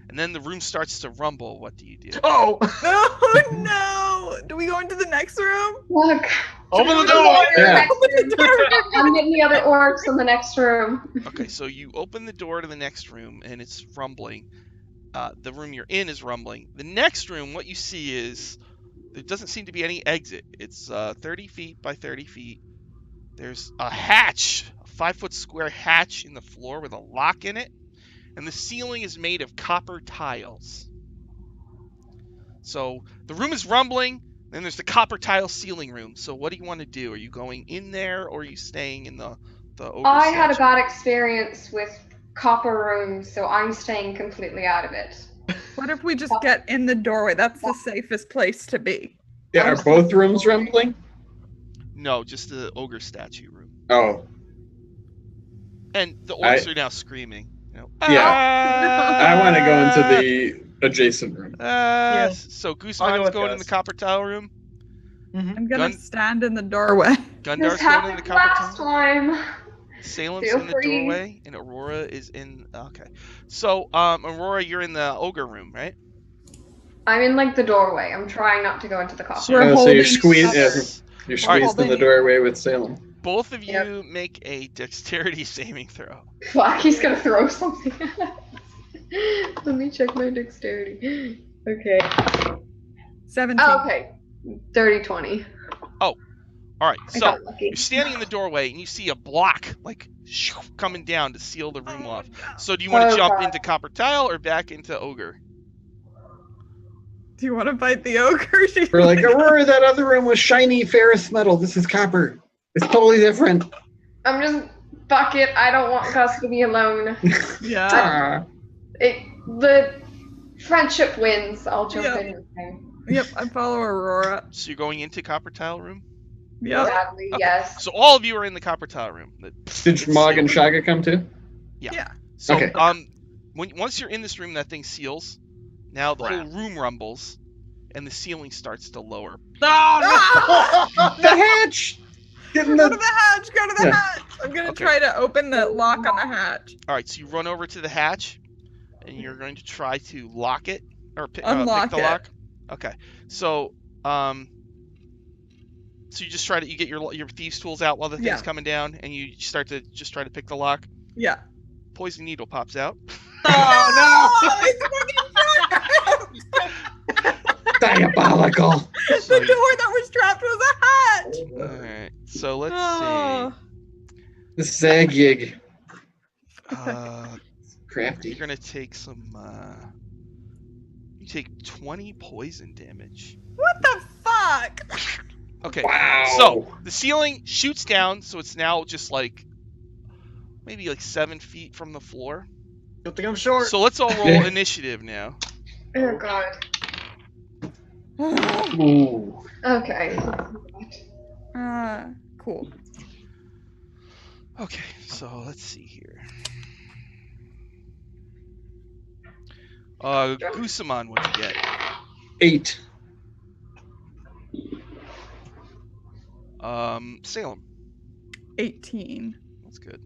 And then the room starts to rumble. What do you do? Oh! Oh no! Do we go into the next room? Look. Open the door! Yeah. I'm getting the other orcs in the next room. Okay, so you open the door to the next room, and it's rumbling. The room you're in is rumbling. The next room, what you see is there doesn't seem to be any exit. It's 30 feet by 30 feet. There's a hatch, a 5-foot square hatch in the floor with a lock in it, and the ceiling is made of copper tiles. So the room is rumbling. Then there's the copper tile ceiling room. So what do you want to do? Are you going in there, or are you staying in the ogre I had a statue? bad experience with copper rooms, so I'm staying completely out of it. What if we just get in the doorway? That's the safest place to be. Yeah, are both rooms rumbling? No, just the ogre statue room. Oh, And the orcs are now screaming. You know, Yeah. I want to go into the adjacent room. So I'll go Goosemon's with going in Gus. the copper tile room. I'm gonna Gun- stand in the doorway. Gundar's This going in the happened copper last tile. time. Salem's Feel in the free. doorway, and Aurora is in. Okay, so Aurora, you're in the ogre room, right? I'm in like the doorway. I'm trying not to go into the copper. We're So you're holding squeezed, each you're All right. squeezed in the doorway with Salem. Both of you Yep. make a dexterity saving throw. Fuck, he's gonna throw something at us. Let me check my dexterity. Okay. 17. Oh, okay. 30-20. All right, I so got lucky. you're standing in the doorway, and you see a block like coming down to seal the room off. So do you want to Oh, jump God. into copper tile or back into ogre? Do you want to fight the ogre? We're like, Aurora, that other room was shiny ferrous metal. This is copper. It's totally different. I'm just fuck it. I don't want Gus to be alone. Yeah. Ah. The friendship wins. I'll jump Yeah. in with him. Yep, I follow Aurora. So you're going into copper tile room. Yep. Sadly, Okay. yes. So all of you are in the copper tile room. Did Mog and Shaga come too? Yeah. So Okay. once you're in this room, that thing seals. Now the whole Crap. room rumbles, and the ceiling starts to lower. Ah! The hatch! Get in Go to the... the hatch! Go to the Yeah. hatch! I'm gonna Okay. try to open the lock on the hatch. All right, so you run over to the hatch, and you're going to try to lock it or pick Unlock the it. lock. Okay, so you just try to get your thieves' tools out while the thing's Yeah. coming down, and you start to just try to pick the lock. Yeah. Poison needle pops out. Oh, Diabolical. the So door that was trapped was a hatch! all right, so let's Oh. The Zagyig. see. Crafty. You're gonna take some. You take 20 poison damage. What the fuck? Okay. Wow. So the ceiling shoots down, so it's now just like maybe like 7 feet from the floor. Good thing I'm short. So let's all roll initiative now. Oh god. Ooh. Okay. Cool. Okay, so let's see here. Goosemon, what'd you get? 8. Salem. 18. That's good.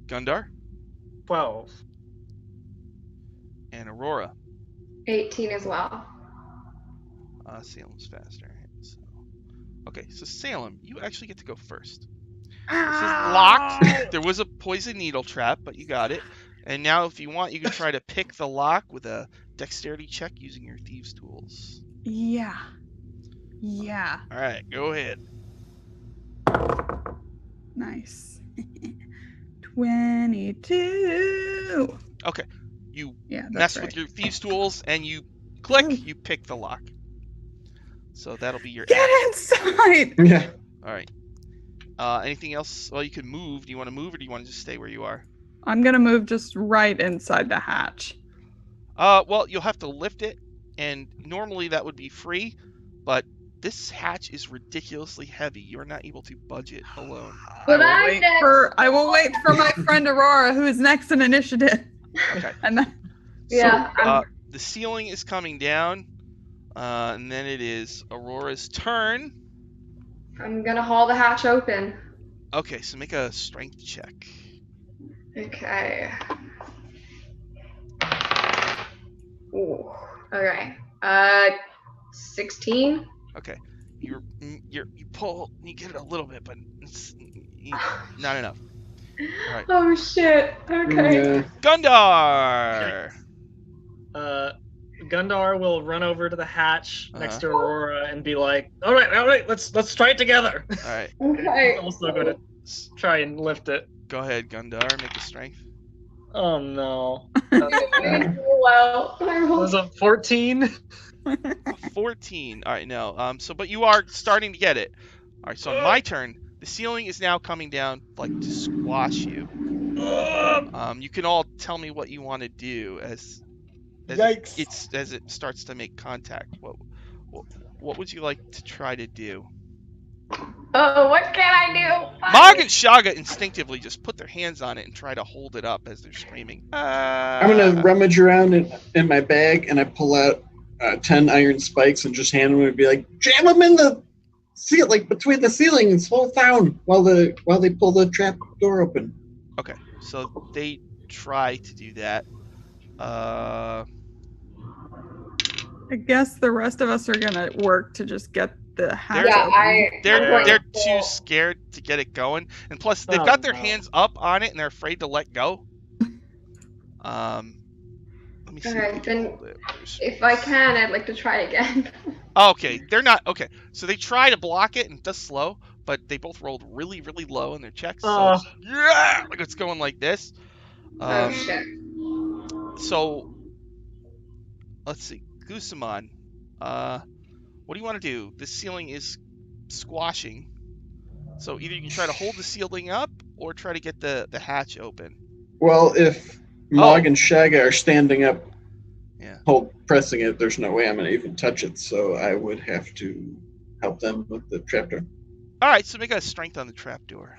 Gundar 12. and Aurora. 18 as well. Salem's faster. Okay, so Salem, you actually get to go first. This is locked. There was a poison needle trap, but you got it. And now, if you want, you can try to pick the lock with a dexterity check using your thieves' tools. Yeah. Yeah. All right, go ahead. Nice. 22. Okay, you Yeah, that's mess right. with your thieves' tools, and you click. Ooh. You pick the lock. So that'll be your Get action. inside! Yeah. All right. Anything else? Well, you can move. Do you want to move, or do you want to just stay where you are? I'm gonna move just right inside the hatch. Well, you'll have to lift it, and normally that would be free, but this hatch is ridiculously heavy. You're not able to budge it alone. But I will I'm wait next. I will wait for my friend Aurora, who is next in initiative. Okay. And then Yeah, So, the ceiling is coming down, and then it is Aurora's turn. I'm gonna haul the hatch open. Okay, so make a strength check. Okay. Ooh. Okay. 16. Okay, you pull, you get it a little bit, but it's not enough. Alright. Oh shit. Okay. Yeah. Gundar. Gundar will run over to the hatch next Uh-huh. to Aurora and be like, "All right, let's try it together." All right, Okay. He's also going to try and lift it. go ahead, Gundar. Make a strength. Oh no! Well, I rolled Was a 14. 14. All right, no. But you are starting to get it. All right, so on my turn, the ceiling is now coming down, like, to squash you. You can all tell me what you want to do as Yikes! as it starts to make contact. What would you like to try to do? Oh, what can I do? Mog and Shaga instinctively just put their hands on it and try to hold it up as they're screaming. I'm gonna rummage around in my bag, and I pull out 10 iron spikes and just hand them and be like, jam them in the seal, like between the ceiling and slow down while they pull the trap door open. Okay, so they try to do that. I guess the rest of us are gonna work to just get the hatch Yeah, open. They're too scared to get it going, and plus they've Oh, got their no. hands up on it and they're afraid to let go. Let me see. Okay, if they can then hold it. If I can, I'd like to try again. Okay, they're not okay. So they try to block it and it does slow, but they both rolled really, really low in their checks. So it's, yeah, like it's going like this. Oh shit. So let's see, Gusamon. What do you want to do? This ceiling is squashing. So either you can try to hold the ceiling up or try to get the hatch open. Well, if Mog and Shaga are standing up, Yeah. pressing it, there's no way I'm gonna even touch it. So I would have to help them with the trapdoor. All right, so make a strength on the trapdoor.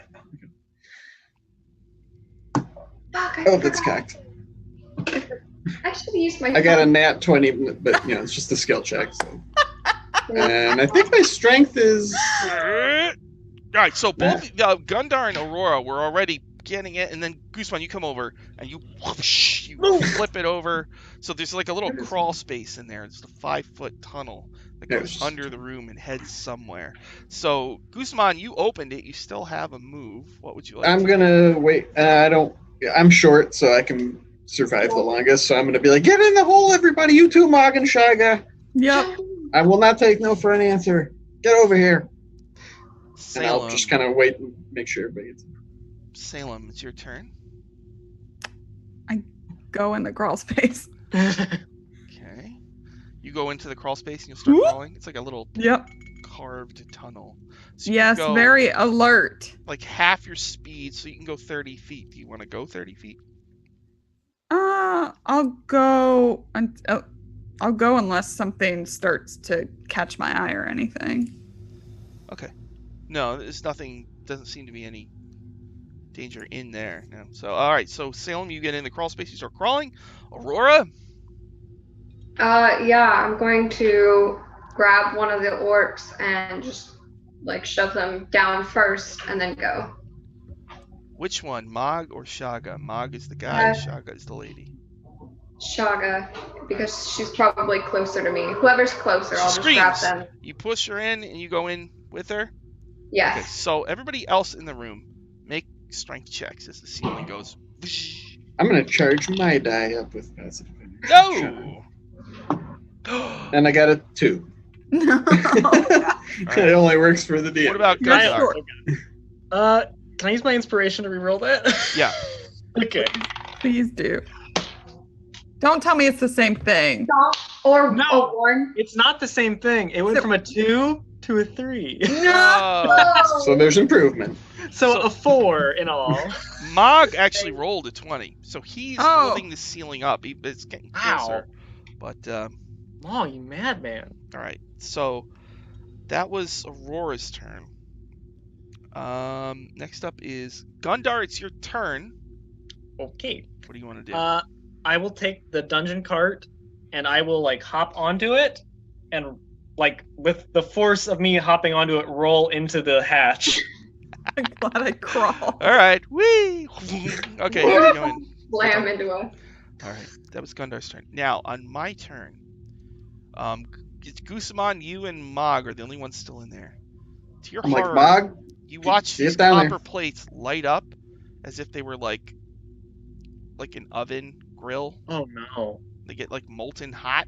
Fuck, Oh, that's cocked. I should have used my I got a nat 20, but it's just a skill check. So. And I think my strength is. All right, so both Gundar and Aurora were already getting it, and then Gooseman, you come over and you flip it over. So there's like a little crawl space in there. It's a 5-foot tunnel that goes Yes. under the room and heads somewhere. So Gooseman, you opened it. You still have a move. What would you like? I'm gonna wait. I'm short, so I can survive the longest. So I'm gonna be like, get in the hole, everybody. You too, Mog and Shaga. Yep. I will not take no for an answer. Get over here. And I'll Salem. just kind of wait and make sure everybody gets in. Salem, it's your turn. Go in the crawl space. Okay. You go into the crawl space and you'll start Whoop. crawling. It's like a little Yep. carved tunnel. So you Yes, can go very alert. like half your speed, so you can go 30 feet. Do you want to go 30 feet? I'll go. I'll go unless something starts to catch my eye or anything. Okay. No, there's nothing. Doesn't seem to be any danger in there. No. So all right. So Salem, you get in the crawl space. You start crawling. Aurora. Yeah, I'm going to grab one of the orcs and just like shove them down first and then go. Which one, Mog or Shaga? Mog is the guy. Uh, Shaga is the lady. Shaga, because she's probably closer to me. Whoever's closer, I'll just grab Screams. them. You push her in and you go in with her? Yes. Okay, so everybody else in the room, make strength checks as the ceiling goes. Whoosh. I'm gonna charge my die up with passive. No! And I got a 2. No. It only works for the DM. What about You're Gundark? short. Can I use my inspiration to reroll that? Yeah. Okay. Please do. Don't tell me it's the same thing. Or No. a 1. It's not the same thing. It went So- from a 2 to a 3. Oh. So there's improvement. So a 4 in all. Mog actually rolled a 20, so he's Oh. holding the ceiling up. It's getting closer. But, Oh, you madman. all right. So that was Aurora's turn. Next up is Gundar. It's your turn. Okay. What do you want to do? I will take the dungeon cart and I will like hop onto it and like with the force of me hopping onto it roll into the hatch. I'm glad I crawled. All right. Whee! Okay, you're going. Slam into us. All right. That was Gundar's turn. Now, on my turn, it's Gusamon, you, and Mog are the only ones still in there. To your I'm like, horror, Mog, you watch get these down there. copper plates light up as if they were like an oven grill. Oh no. They get like molten hot,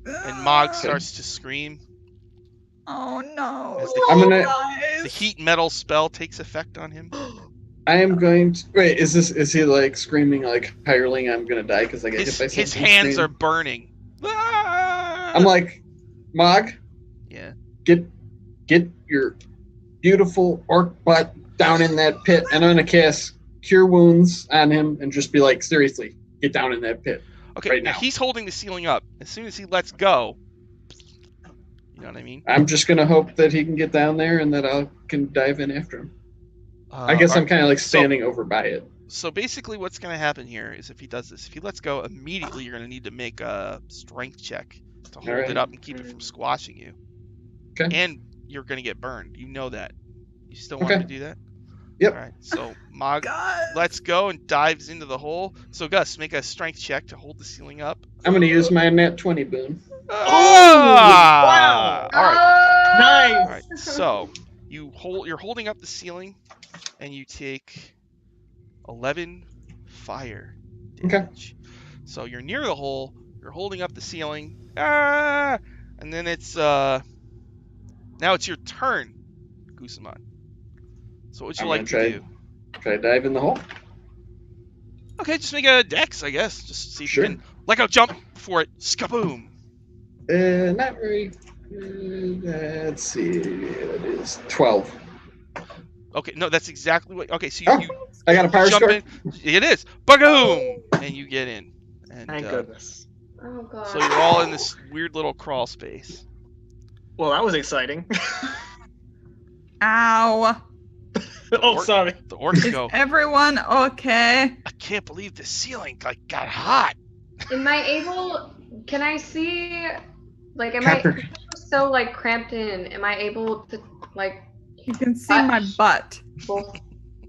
and Mog starts to scream. Oh no. As the I'm gonna- Guys. The heat metal spell takes effect on him. I am going to wait. Is he like screaming like hireling? I'm gonna die because I get hit by something. His hands are scream? burning. Ah! I'm like, Mog, Yeah. get your beautiful orc butt down in that pit, and I'm gonna cast Cure Wounds on him and just be like, seriously, get down in that pit. Okay, right now now. he's holding the ceiling up. As soon as he lets go, you know what I mean? I'm just gonna hope that he can get down there and that I can dive in after him. I guess all I'm kind of like so- standing over by it. So basically, what's going to happen here is if he does this, if he lets go, immediately you're going to need to make a strength check to hold Alright. it up and keep it from squashing you. Okay. And you're going to get burned. You know that. You still want Okay. to do that? Yep. All right. So Mog God. lets go and dives into the hole. So Gus, make a strength check to hold the ceiling up. I'm gonna use my nat 20 boon. Ah! All right. Nice. All right. So you're holding up the ceiling, and you take 11 fire damage. So you're near the hole. You're holding up the ceiling. Ah! And then it's now it's your turn, Gusamon. So what would you I'm like gonna to try- do? Try to dive in the hole. Okay, just make a dex, I guess. Just see if Sure. you can. Like a jump for it. Skaboom. Not very. Let's see. It is 12. Okay, no, that's exactly what. Okay, so Oh, you I got a power jump score. in. It is. Bagoom! And you get in. And Thank goodness. Oh god. so you're all in this weird little crawl space. Well, that was exciting. Ow. Oh, sorry. The orcs Is go, everyone okay? I can't believe the ceiling got hot. Am I able? Can I see? Like, am Capper. I so like cramped in? Am I able to like You can see my butt. both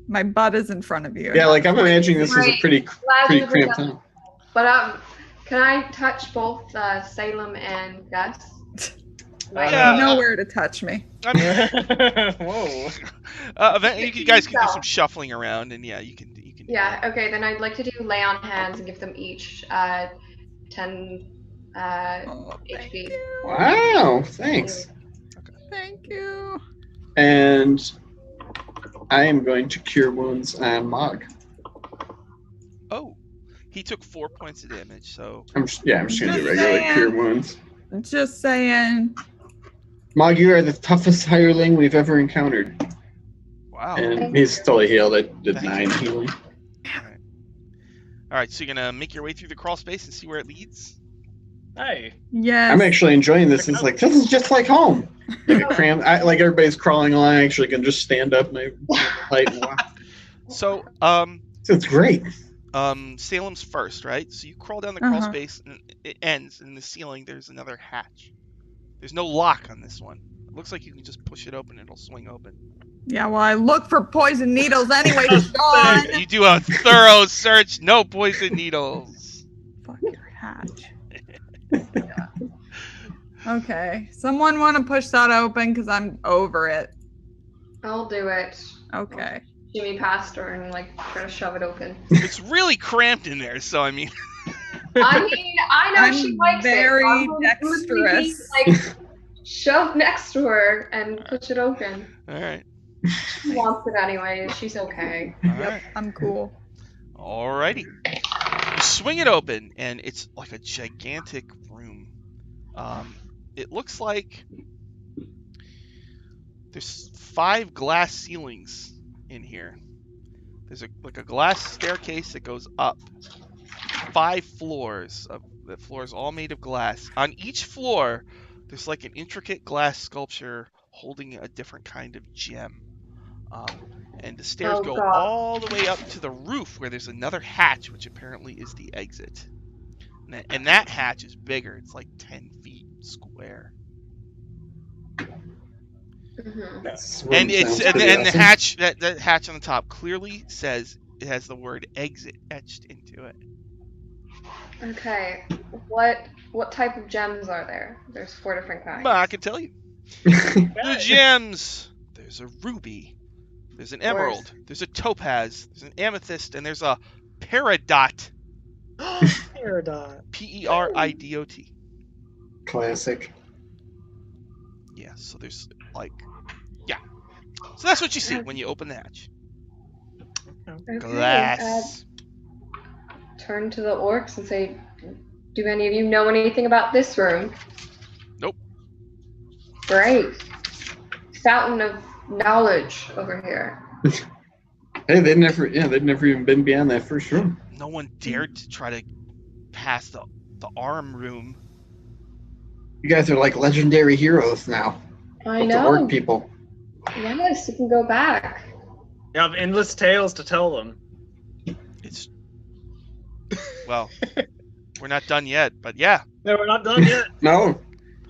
My butt is in front of you. Yeah, like I'm imagining this is a Right. pretty laugh cramped time. But can I touch both Salem and Gus? Like, Yeah. You know where to touch me. I mean, Whoa. you guys can do some shuffling around, and yeah, you can do Yeah. that. Okay. Then I'd like to do lay on hands and give them each 10 Oh, thank HP. you. Wow, thanks. Thank you. And I am going to cure wounds on Mog. Oh, he took 4 points of damage. So I'm just gonna do Just regular saying. cure wounds. Just saying. Mog, you are the toughest hireling we've ever encountered. wow. And he's totally healed. I did Thank 9 healing. All right, so you're gonna make your way through the crawl space and see where it leads. Hey. Yes. I'm actually enjoying this. It's like, this is just like home. Like a cram. Like everybody's crawling along. I actually can just stand up my height and walk. So So it's great. Salem's first, right? So you crawl down the crawl Uh-huh. space, and it ends in the ceiling. There's another hatch. There's no lock on this one. It looks like you can just push it open; it'll swing open. Yeah, well, I look for poison needles anyway, Sean. You do a thorough search. No poison needles. Fuck your hatch. Okay. Someone want to push that open because I'm over it. I'll do it. Okay. Jimmy past her and like try to shove it open. It's really cramped in there, so I mean. I mean, I know I'm she likes very it. I'm literally being, dexterous. like shoved next to her and push it open. All right. She wants it anyway. She's okay. All Yep, right. I'm cool. Alrighty. You swing it open, and it's like a gigantic room. It looks like there's 5 glass ceilings in here. There's a glass staircase that goes up. 5 floors. The floor is all made of glass. On each floor, there's like an intricate glass sculpture holding a different kind of gem. And the stairs go God. all the way up to the roof where there's another hatch, which apparently is the exit. And that hatch is bigger. It's like 10 feet square. Mm-hmm. And the hatch, that hatch on the top clearly says it has the word exit etched into it. Okay. What type of gems are there? There's 4 different kinds. But I can tell you. The gems. There's a ruby. There's an emerald. There's a topaz. There's an amethyst, and there's a peridot. Peridot. Peridot. Classic. Yeah. So there's So that's what you see when you open the hatch. Okay, Glass. Turn to the orcs and say, do any of you know anything about this room? Nope. Great. Fountain of knowledge over here. Hey, they'd never even been beyond that first room. No one dared to try to pass the arm room. You guys are like legendary heroes now. I With know. the orc people. Yes, you can go back. You have endless tales to tell them. It's well, we're not done yet, but yeah. No, we're not done yet. No,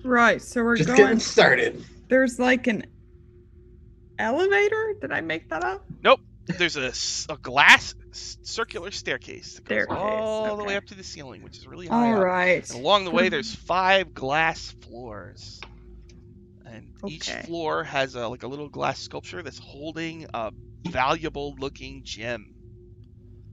Right, so we're just going. getting started. There's like an elevator? Did I make that up? Nope. There's a glass circular staircase that goes Staircase, all the way okay. up to the ceiling, which is really high All up. right. And along the way, there's 5 glass floors, and each Okay. floor has a little glass sculpture that's holding a valuable-looking gem.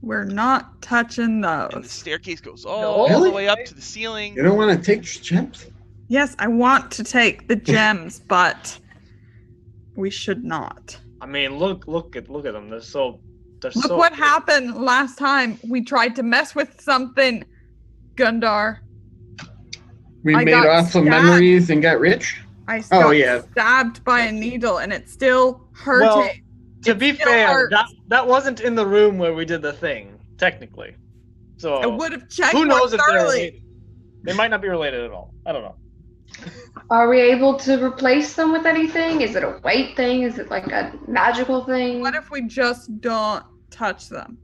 We're not touching And the those. staircase goes all Really? the way up to the ceiling. You don't want to take gems? Yes, I want to take the gems, but we should not. I mean, look at them. They're so. Look what happened last time we tried to mess with something, Gundar. We I made got off of stabbed. memories and got rich? I Oh, got yeah. stabbed by a needle and it's still hurting. Well, to be still fair, hurts. that wasn't in the room where we did the thing, technically. So I would have checked who knows more if they're thoroughly. related? They might not be related at all. I don't know. Are we able to replace them with anything? Is it a weight thing? Is it like a magical thing? What if we just don't touch them?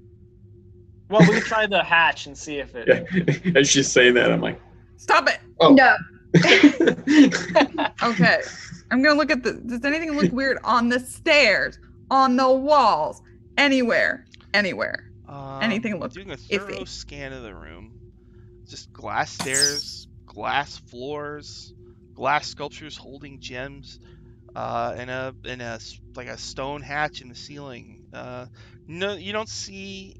Well, we can try the hatch and see if it. Yeah. As she's saying that, I'm like, Stop it. oh. No. Okay. I'm gonna look at does anything look weird on the stairs, on the walls, anywhere? Anything look doing a thorough iffy. scan of the room. Just glass stairs, glass floors, glass sculptures holding gems, and a stone hatch in the ceiling. No, you don't see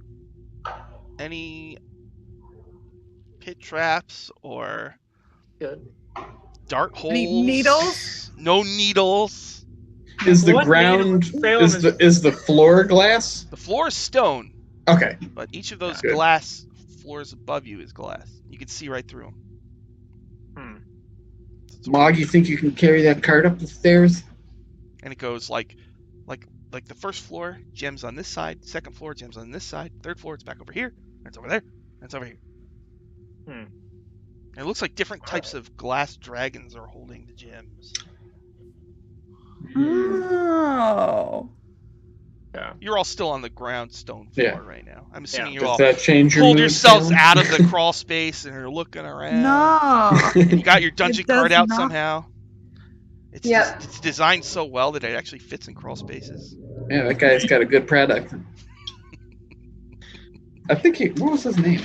any pit traps or Good. dart holes. Any needles? No needles. Is the What ground Salem is the floor glass? The floor is stone, Okay. but each of those Good. glass floors above you is glass. You can see right through them. Mog, you think you can carry that cart up the stairs? And it goes like the first floor, gems on this side. Second floor, gems on this side. Third floor, it's back over here. And it's over there. And it's over here. Hmm. And it looks like different types of glass dragons are holding the gems. Oh. Yeah. You're all still on the ground stone floor Yeah. right now. I'm assuming you Does all that change your pulled mood, yourselves Salem? out of the crawl space and are looking around. No. You got your dungeon It does card out not. somehow. It's Yep. it's designed so well that it actually fits in crawl spaces. Yeah, that guy's got a good product. I think what was his name?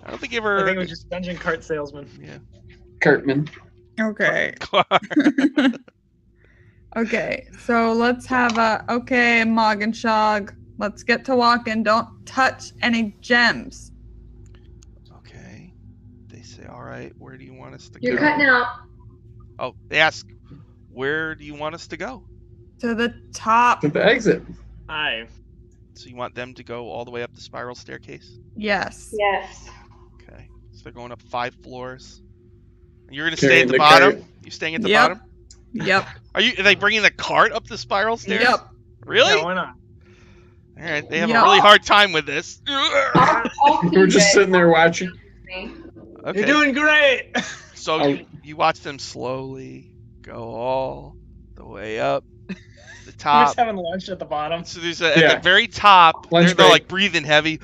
I don't think you I ever. think it was just dungeon cart salesman. Yeah. Cartman. Okay. car. Okay, so let's have okay, Mog and Shog. Let's get to walking. Don't touch any gems. Okay. They say, all right, where do you want us to You're go? cutting out. Oh, they ask, where do you want us to go? To the top. To the exit. Hi. So you want them to go all the way up the spiral staircase? Yes. Yes. Okay. So they're going up 5 floors. And you're going to Carrying stay at the the bottom? cart. You staying at the Yep. bottom? Yep. Are they bringing the cart up the spiral stairs? Yep. Really? Yeah, why not? All right. They have Yep. a really hard time with this. I'll We're keep just it. sitting there watching. Okay. You're doing great. So Oh. you watch them slowly go all the way up the We're top. just having lunch at the bottom. So there's at Yeah. the very top, Lunch they're break. like breathing heavy,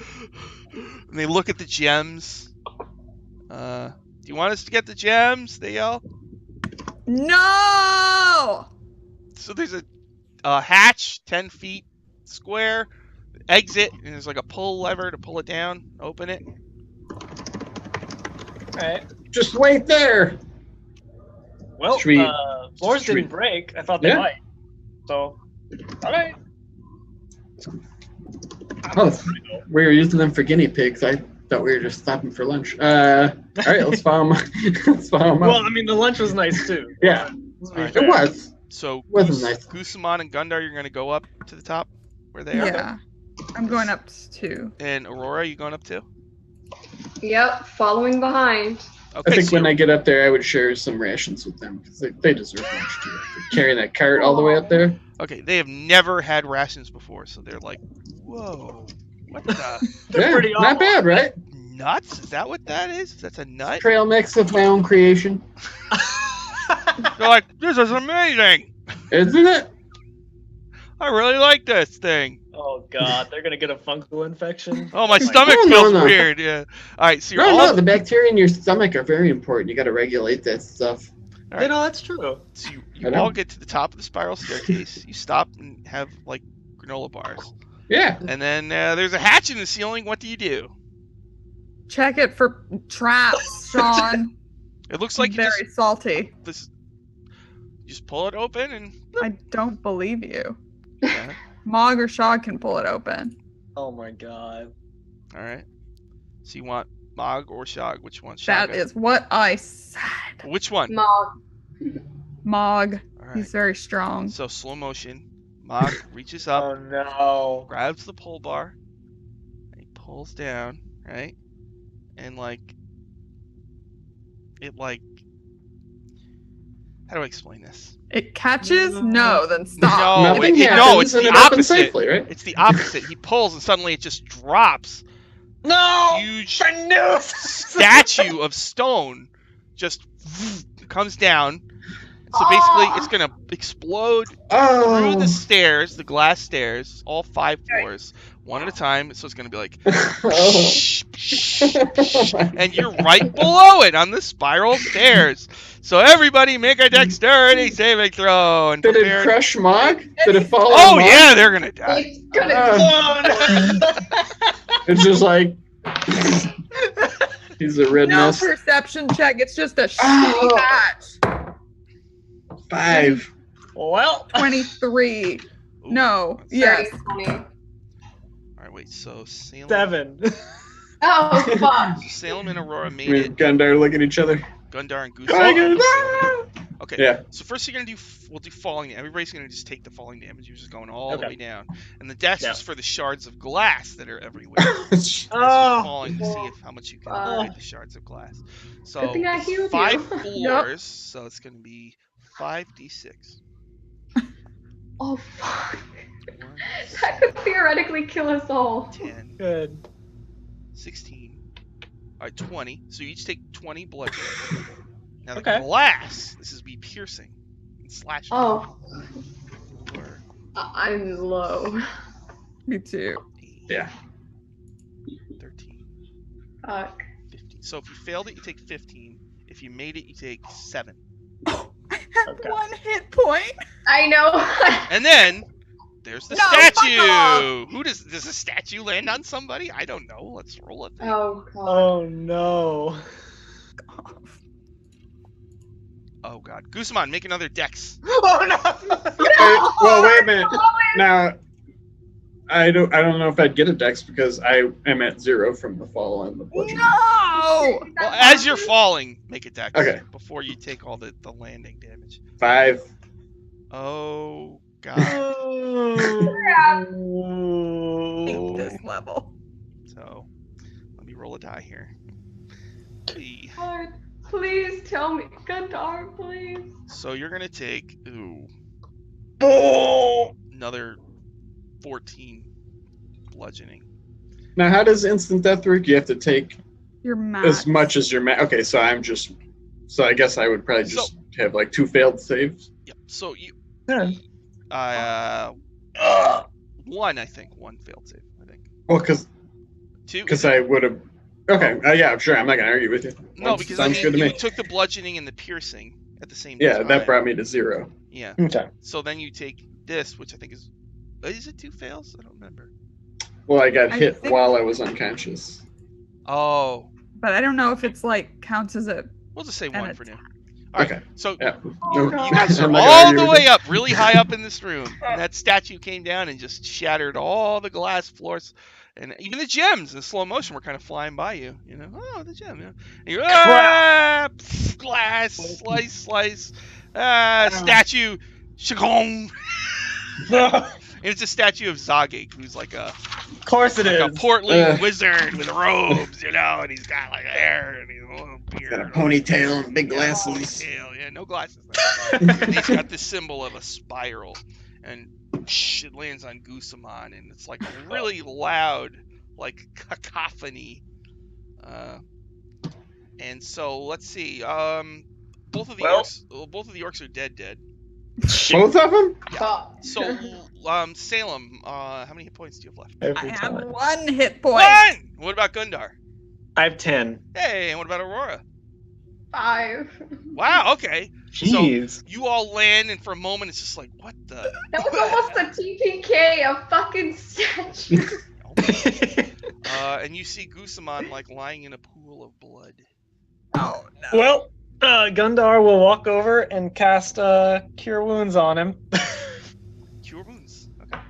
and they look at the gems. Do you want us to get the gems? They yell. No! So there's a hatch, 10 feet square, exit, and there's like a pull lever to pull it down, open it. Alright. Just wait there. Well, Should we- floors should we- didn't break. I thought they Yeah. might. So, alright. Oh, we were using them for guinea pigs. I thought we were just stopping for lunch. All right, let's follow them. Let's follow them Well, up. I mean, the lunch was nice too. Yeah. Let's be Alright. fair. It was. So Wasn't nice. Gusamon and Gundar, you're gonna go up to the top where they are. Yeah. I'm going up too. And Aurora, you going up too? Yep, following behind. Okay. I think so when I get up there, I would share some rations with them because they deserve lunch too. After carrying that cart all the way up there. okay, they have never had rations before, so they're like, "Whoa, what the They're Yeah, pretty not awful. bad, right? nuts? Is that what that is? That's a nut?" Trail mix of my own creation, They're like, "This is amazing. isn't it? I really like this thing. Oh god, they're gonna get a fungal infection. Oh, my my stomach God. feels No. weird." Yeah. All right, so you're No, all. no, the bacteria in your stomach are very important. You got to regulate that stuff. All right. You know, that's true. So I you know. all get to the top of the spiral staircase. You stop and have like granola bars, Yeah. and then there's a hatch in the ceiling. What do you do? Check it for traps, Sean. It looks like you Very salty. just pull it open and. I don't believe you. Yeah. Mog or Shog can pull it open. Oh my god. All right. So you want Mog or Shog? Which one? That Shog? is what I said. Which one? Mog. Mog. All right. He's very strong. So slow motion. Mog reaches up, Oh no. grabs the pull bar, and he pulls down, right? And how do I explain this? It catches? No, then stop. No, Nothing no, happens it's and the it happens opposite. safely, right? It's the opposite. He pulls and suddenly it just drops. No! Huge I knew! statue of stone just comes down. So basically, it's gonna explode through Oh. the stairs, the glass stairs, all 5 floors, one at a time. So it's gonna be like, Oh. and you're right below it on the spiral stairs. So everybody, make a dexterity saving throw and Did it prepare. crush Mog? Did it fall Oh on Mog? yeah, they're gonna die. It's gonna Oh, no. It's just like he's a red No mist. perception check. It's just a Oh. shitty hatch. 5. Well, 23. Ooh. No. Yes. 20. All right, wait. So Salem, 7. Oh, fuck. so Salem and Aurora made Me it. and Gundar look at each other. Gundar and Goose. Tiger! Okay. Yeah. So first you're gonna do. We'll do falling. Everybody's gonna just take the falling damage. You're just going all the Okay. way down, and the dash Yeah. is for the shards of glass that are everywhere. As you're Oh. falling to see if how much you can avoid the shards of glass. So Good thing I it's healed 5 you. floors, so it's gonna be 5d6. Oh, fuck. 4, That could theoretically kill us all. 10, Good. 16. All right, 20. So you each take 20 bludgeoning. Now the Okay. glass. This is be piercing and slashing. Oh, 4, I'm low. Me too. 8, Yeah. 13, Fuck. 15. So if you failed it, you take 15. If you made it, you take 7. I had Okay. 1 hit point. I know. And then there's the No, fuck statue. Who does a statue land on somebody? I don't know. Let's roll it. Oh, God. Oh no. Oh god. Guzman, make another dex. Oh no! Well, wait a minute. Now, I don't know if I'd get a dex because I am at 0 from the fall on the bludgeoning. No! Well, as you're falling, make a dex. Okay. Before you take all the landing damage. 5. Oh god. Hate this level. So, let me roll a die here. Hey. God, please tell me. Gundar, please. So you're gonna take another 14 bludgeoning. Now, how does instant death work? You have to take Your max. as much as your Okay, so I guess I would probably just have like 2 failed saves. Yep. So you, Yeah. one failed save. I think Well, because 2. I would have. Okay, yeah, sure. I'm not gonna argue with you. No, because sounds good to you me. took the bludgeoning and the piercing at the same Yeah, time. that brought me to 0. Yeah. Okay. So then you take this, which I think is it 2 fails? I don't remember. Well, I got I hit think- while I was unconscious. Oh, But I don't know if it's like counts as a. we'll just say And 1 a for now. All right. Okay. So Yeah. Oh, No, God. you guys are I'm not gonna all argue the with way you. up, really high up in this room. And that statue came down and just shattered all the glass floors. And even the gems in slow motion were kind of flying by you. You know, oh, the gem. You know? And you're, glass, slice. Statue, shagong. And it's a statue of Zagig, who's like a course it is. portly wizard with robes, you know, and he's got like hair and he's a little beard. Got a ponytail and big Yeah, glasses. ponytail, yeah, no glasses. And he's got the symbol of a spiral, and it lands on Gusamon, and it's like a really loud, like cacophony. And so let's see. Both of the orcs are dead. Both of them? Fuck. So Salem, how many hit points do you have left? Every I have time. 1 hit point. One. What about Gundar? I have 10. Hey, and what about Aurora? 5. Wow. Okay. Jeez. You all land, and for a moment, it's just like, what the? That was almost a TPK, a fucking statue. And you see Gusamon like lying in a pool of blood. Oh no. Well, Gundar will walk over and cast Cure Wounds on him. Cure wounds. Okay.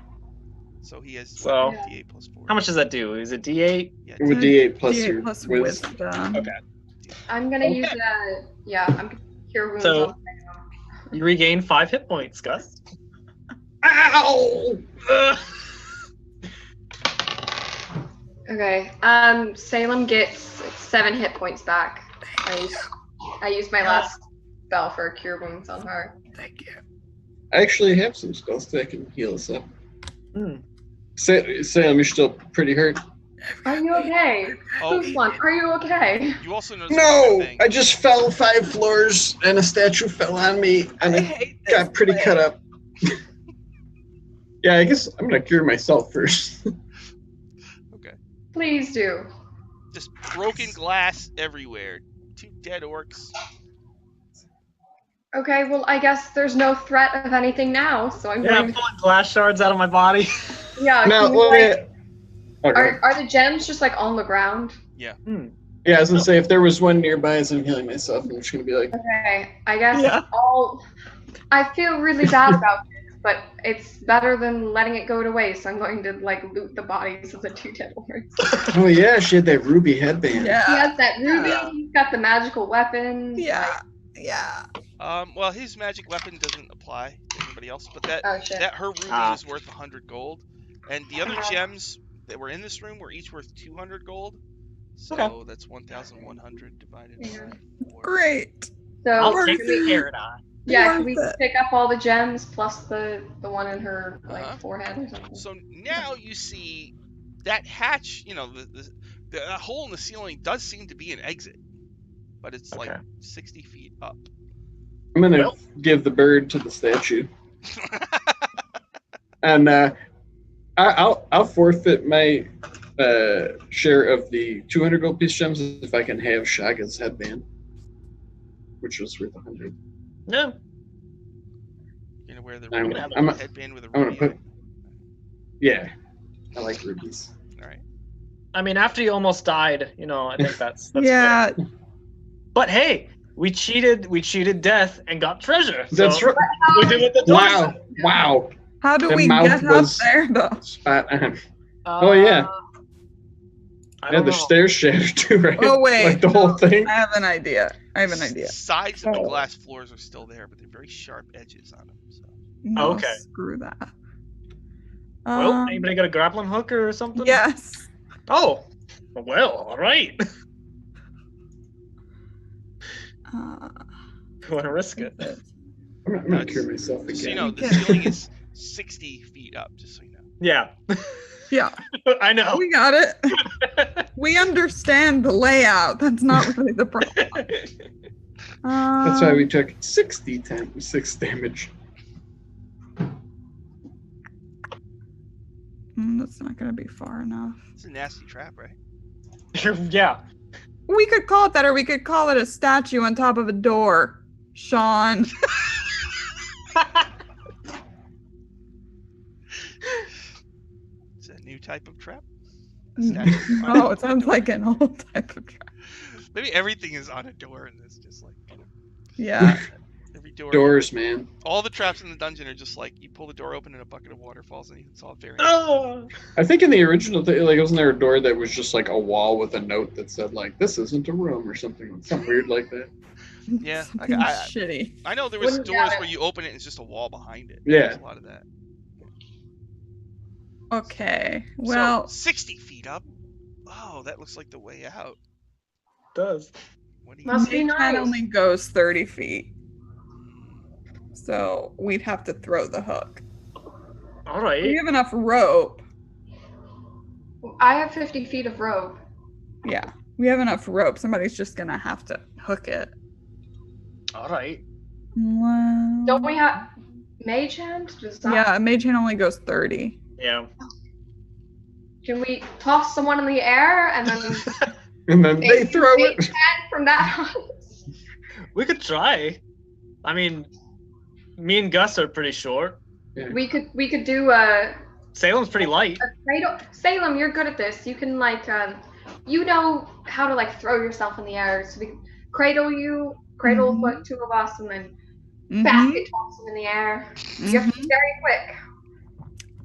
So he has So- D8 plus 4. How much does that do? Is it D8? Yeah, With D8 plus D8 your plus wisdom. wisdom. Okay. I'm gonna use I'm gonna cure wounds So- on You regain 5 hit points, Gus. Ow! Okay. Salem gets 7 hit points back. I used my last spell for cure wounds on her. Thank you. I actually have some spells that can heal us up. Hmm. Salem, you're still pretty hurt. Are you okay? Oh, Guzman, are you okay? you also notice No! another thing. I just fell 5 floors and a statue fell on me and I I hate this got pretty place. cut up. Yeah, I guess I'm gonna cure myself first. Okay. Please do. Just broken glass everywhere. 2 dead orcs. Okay, well, I guess there's no threat of anything now, so I'm Yeah, I'm going to... pulling glass shards out of my body. Yeah, No, can you, well, like, okay. are the gems just, like, on the ground? Hmm. Yeah, I was gonna say if there was one nearby as I'm healing myself, I'm just gonna be like, Okay, I guess Yeah. I feel really bad about this, but it's better than letting it go to waste. I'm going to, like, loot the bodies of the 2 dead orcs. oh yeah, she had that ruby headband. He Yeah. has that ruby, Yeah. he's got the magical weapon. Yeah. Yeah. Well, his magic weapon doesn't apply to anybody else, but Oh, shit. her ruby Ah. is worth 100 gold, and the other gems that were in this room were each worth 200 gold. So Okay. that's 1,100 divided Yeah. by 4. Great. So, I'll worth take it. the Paradise. yeah, can worth we it. pick up all the gems plus the one in her, like, Uh-huh. forehead or something? So now you see that hatch. You know, the hole in the ceiling does seem to be an exit, but it's like Okay. 60 feet up. I'm gonna Well. give the bird to the statue. And I'll forfeit my share of the 200 gold piece gems if I can have Shaga's headband, which was worth 100. No. You know where the I'm- ruby I'm- headband with a I'm gonna ruby. put. Yeah, I like rubies. All right. I mean, after you almost died, I think that's Yeah. fair. But hey, We cheated death and got treasure. So That's right. we did what the door Wow. said. Wow. How do The we mouth get up was- there, though? Spot on. Oh, yeah. I Yeah, don't the know. stairs shattered too, right? Oh, wait. Like the whole thing. I have an idea. Sides of the Oh. glass floors are still there, but they're very sharp edges on them. So. No, Okay. Screw that. Well, anybody got a grappling hook or something? Yes. Oh. Well, all right. You want to risk it? I'm gonna cure myself again. So you know, the Okay. ceiling is 60 feet up, just so you know. Yeah. Yeah, I know. we got it. We understand the layout. That's not really the problem. That's why we took 60 times 6 damage. That's not going to be far enough. It's a nasty trap, right? Yeah. We could call it that, or we could call it a statue on top of a door. Sean. It's a new type of trap. Oh, it sounds like an old type of trap. Maybe everything is on a door in this, just like Yeah. every door. Doors, man. All the traps in the dungeon are just like you pull the door open and a bucket of water falls and you can solve variants. Oh. I think in the original thing, like, wasn't there a door that was just like a wall with a note that said like, "This isn't a room" or something weird like that? Yeah, Something shitty. I know there was Wouldn't doors doubt it. where you open it and it's just a wall behind it. Yeah. There's a lot of that. Okay. Well, So, 60 feet up. Oh, that looks like the way out. Does. What do you Must be Mage hand nice. only goes 30 feet. So we'd have to throw the hook. All We right. have enough rope. I have 50 feet of rope. Yeah. We have enough rope. Somebody's just going to have to hook it. All right. Well, Don't we have mage hand? Does that... yeah, a mage hand only goes 30. Yeah. Can we toss someone in the air and then And then they throw mage it. hand from that on? We could try. I mean, me and Gus are pretty short. We could do a Salem's pretty light. cradle. Salem, you're good at this. You can like you know how to like throw yourself in the air. So we can cradle Mhm. like two of us, and then Mhm. basket toss them in the air. You have to be very quick.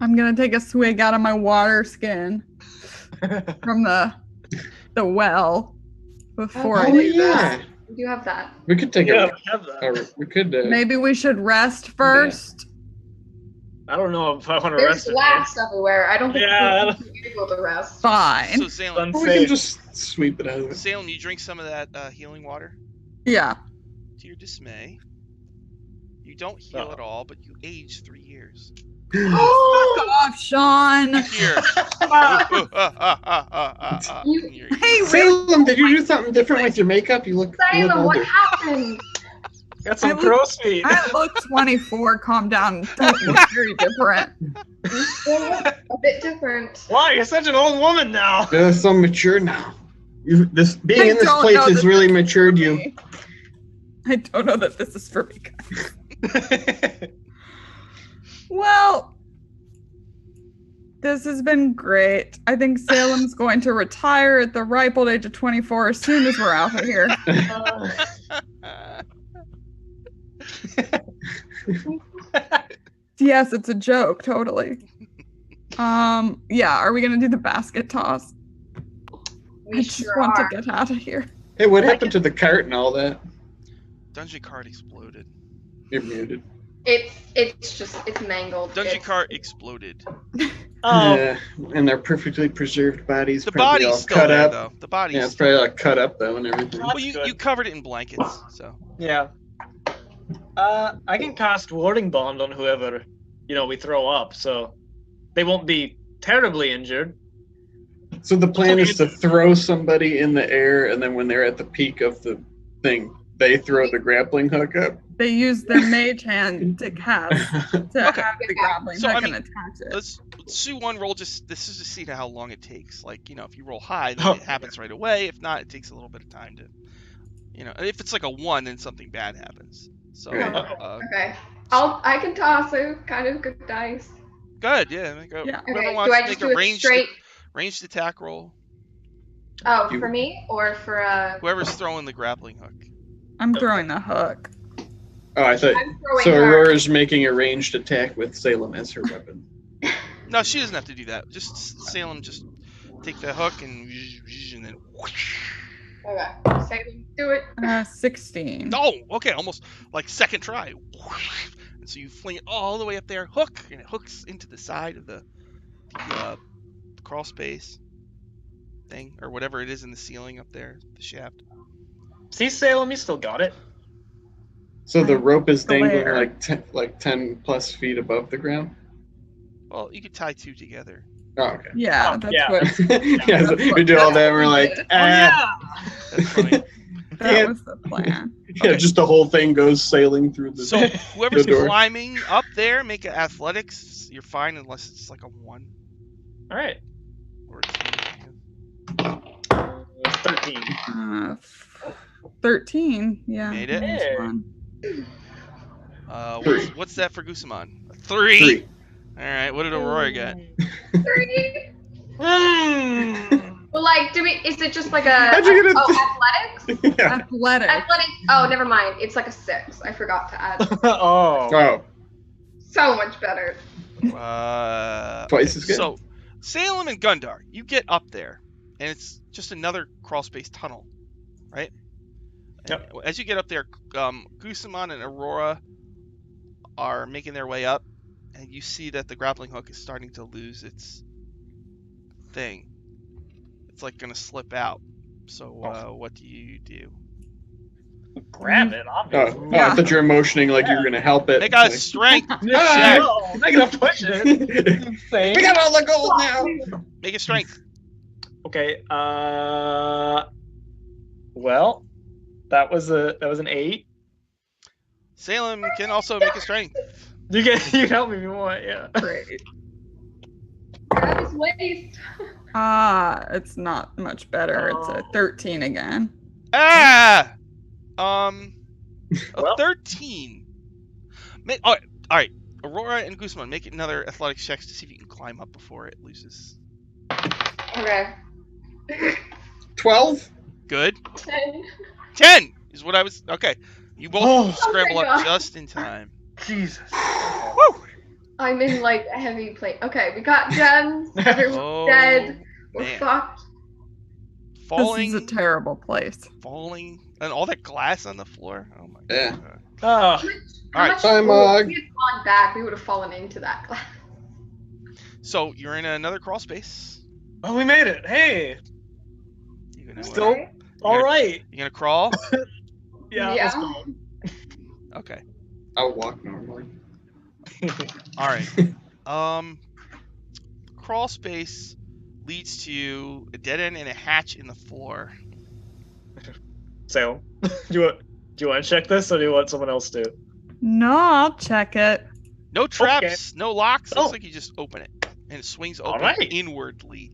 I'm going to take a swig out of my water skin from the well before I Oh do yeah, this. We do have that. we could take Yeah, a. we have that. Or we could. Maybe we should rest first. I don't know if I want to There's rest it. glass everywhere. I don't think Yeah, we'll be able to rest. Fine. So Salem, Or we can just sweep it out of it. Salem, you drink some of that healing water. Yeah. To your dismay, you don't heal Oh. at all, but you age 3 years. Fuck off, Sean. Here. You- Here. Hey, Salem, did you do something different with your makeup? You look Salem, what older. happened? Got some I look- crow's feet. I look 24. Calm down. Don't look very different. You still look a bit different. Why? You're such an old woman now. You're so mature now. This being I in this don't place know has this really is for matured you. me. I don't know that this is for me, guys. Well, this has been great. I think Salem's going to retire at the ripe old age of 24 as soon as we're out of here. Yes, it's a joke, totally. Yeah, are we gonna do the basket toss? We I just sure want are. to get out of here. Hey, what happened to the cart and all that? Dungeon cart exploded. You're muted. It's mangled. Dungeon It's- cart exploded. Oh, Yeah, and their perfectly preserved bodies. The probably all body's still cut there, up. though. The body's Yeah, it's still probably all cut up though and everything. Well, That's you good. covered it in blankets, so. yeah. I can cast warding bond on whoever, we throw up, so they won't be terribly injured. So the plan is to throw somebody in the air, and then when they're at the peak of the thing, they throw the grappling hook up. They use their mage hand to cast to Okay. have the grappling So, hook I and mean, attach it. Let's do one roll. This is to see how long it takes. Like, if you roll high, then Oh. it happens right away. If not, it takes a little bit of time to, if it's like a 1, then something bad happens. So, Right. Okay. I can toss a kind of good dice. good. Yeah. Make a, Yeah. Whoever Okay. wants Do I to just make do a it ranged, straight? ranged attack roll. Oh, You- for me or for Whoever's throwing the grappling hook. I'm throwing the hook. Oh, I thought. I'm throwing So her. Aurora's making a ranged attack with Salem as her weapon. No, she doesn't have to do that. Just Salem, just take the hook and then. Okay. Salem, do it. 16. Oh, okay, almost like second try. And so you fling it all the way up there, hook, and it hooks into the side of the crawl space thing, or whatever it is in the ceiling up there, the shaft. See, Salem, you still got it. So the rope is dangling Glare. like 10 plus feet above the ground. Well, you could tie two together. Oh, okay. Yeah, Oh, that's yeah. what Yeah, so we do all that. And we're like, Oh yeah. That's funny. that Yeah. was the plan. Yeah, just the whole thing goes sailing through the. So whoever's the door. climbing up there, make it athletics. You're fine unless it's like a 1 All right. or a 2. 13. 13. Yeah. Made it. minus Hey. 1. What's that for Gusamon? 3. 3. All right. What did Aurora get? 3. Mm. Well, like, is it just like a How'd you get a athletics? Yeah. Athletic. Athletics. Oh, never mind. It's like a 6. I forgot to add. Oh. Oh, So much better. twice as good. So, Salem and Gundar, you get up there, and it's just another crawl space tunnel, right? Yep. And as you get up there, Gusamon and Aurora are making their way up, and you see that the grappling hook is starting to lose its thing. It's like gonna slip out. So, what do you do? Grab it, obviously. Oh, I thought you were motioning like you were gonna help it. Make a Like, strength. Yeah, no, I'm not gonna push it. Insane. we got all the gold now. Make a strength. Okay. Well, that was an 8. Salem can also make a strength. You can help me if you want. Yeah. Great. Grab his waist. It's not much better. It's a 13 again. Ah! Well. 13. All right. Aurora and Guzman, make another athletics checks to see if you can climb up before it loses. Okay. 12. Good. 10. 10 is what I was. Okay. You both Oh. scramble Oh my up God. just in time. Jesus. Woo! I'm in like a heavy plate. Okay, we got gems. Everyone's Oh, dead. We're man. fucked. Falling, This is a terrible place. falling, and all that glass on the floor. Oh my Yeah. god. Oh. How Alright. much Bye, if Mog. we had gone back, we would have fallen into that glass. So you're in another crawl space. Oh, we made it. Hey. You gonna, Still all right. you gonna crawl? Yeah. Yeah. Let's go. Okay. I'll walk normally. All right. Crawl space leads to a dead end and a hatch in the floor. So, do you want to check this, or do you want someone else to? No, I'll check it. No traps, no locks. Oh. Looks like you just open it, and it swings open Alright. inwardly.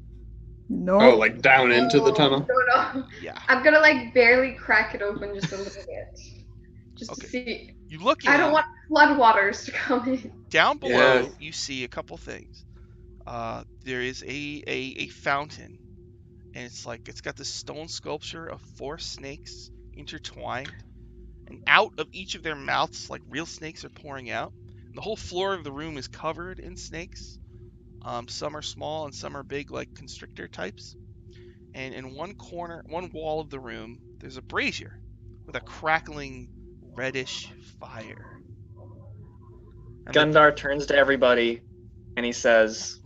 Nope. Oh, like down into the tunnel. No. Yeah. I'm gonna like barely crack it open just a little bit. Just Okay. to see. You look in. I don't want floodwaters to come in. Down below. Yeah. You see a couple things. There is a fountain, and it's got this stone sculpture of 4 snakes intertwined, and out of each of their mouths, like real snakes are pouring out. And the whole floor of the room is covered in snakes. Some are small and some are big, like constrictor types. And in one wall of the room, there's a brazier with a crackling reddish fire. And the- Gundar turns to everybody, and he says,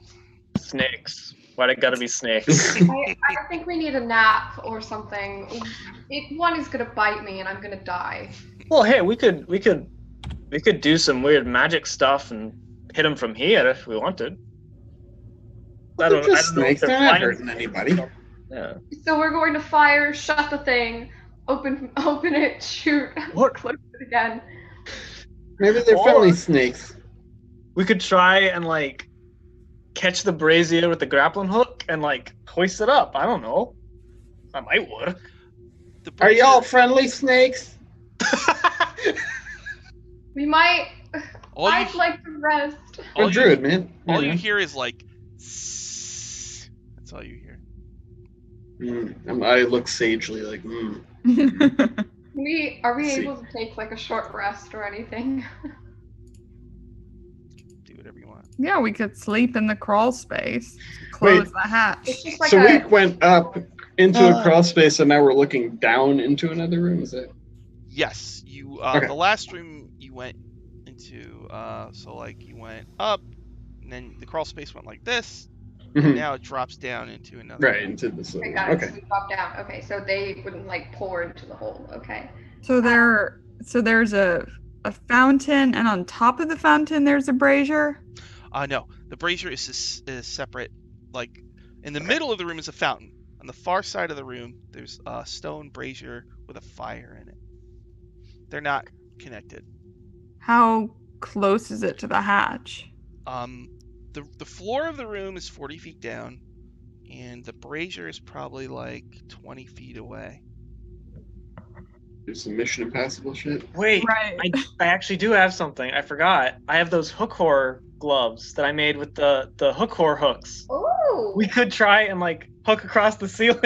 "Snakes. Why'd it gotta be snakes?" I think we need a nap or something. One is gonna bite me and I'm gonna die. Well, hey, we could do some weird magic stuff and hit him from here if we wanted. I They're don't just know if snakes. they're They're not flying- hurting anybody. Yeah. So we're going to fire, shut the thing, open it, shoot, What? close it again. Maybe they're Or- friendly snakes. We could try and like catch the brazier with the grappling hook and like hoist it up. I don't know. I might would. the Are brazier- y'all friendly snakes? We might. all you, I'd like to rest. Or all druid, man. all Yeah. you hear is like. That's all you hear. I look sagely like, Are we Let's see. able to take like a short rest or anything? Do whatever you want. Yeah, we could sleep in the crawl space. Close Wait. the hatch. It's just like So we a went up into a crawl space, and now we're looking down into another room. Is that? Yes, you. Okay. The last room you went into. So like you went up, and then the crawl space went like this. Mhm. Now it drops down into another. Right room. into this. Okay, Other got room. it. Okay. So we drop down. Okay, so they wouldn't like pour into the hole. Okay. So there's a fountain, and on top of the fountain there's a brazier. No, the brazier is separate. Like in the middle of the room is a fountain. On the far side of the room, there's a stone brazier with a fire in it. They're not connected. How close is it to the hatch? The floor of the room is 40 feet down, and the brazier is probably like 20 feet away. There's some Mission Impossible shit. Wait, Right. I actually do have something. I forgot. I have those hook horror gloves that I made with the hook horror hooks. Oh. We could try and like hook across the ceiling.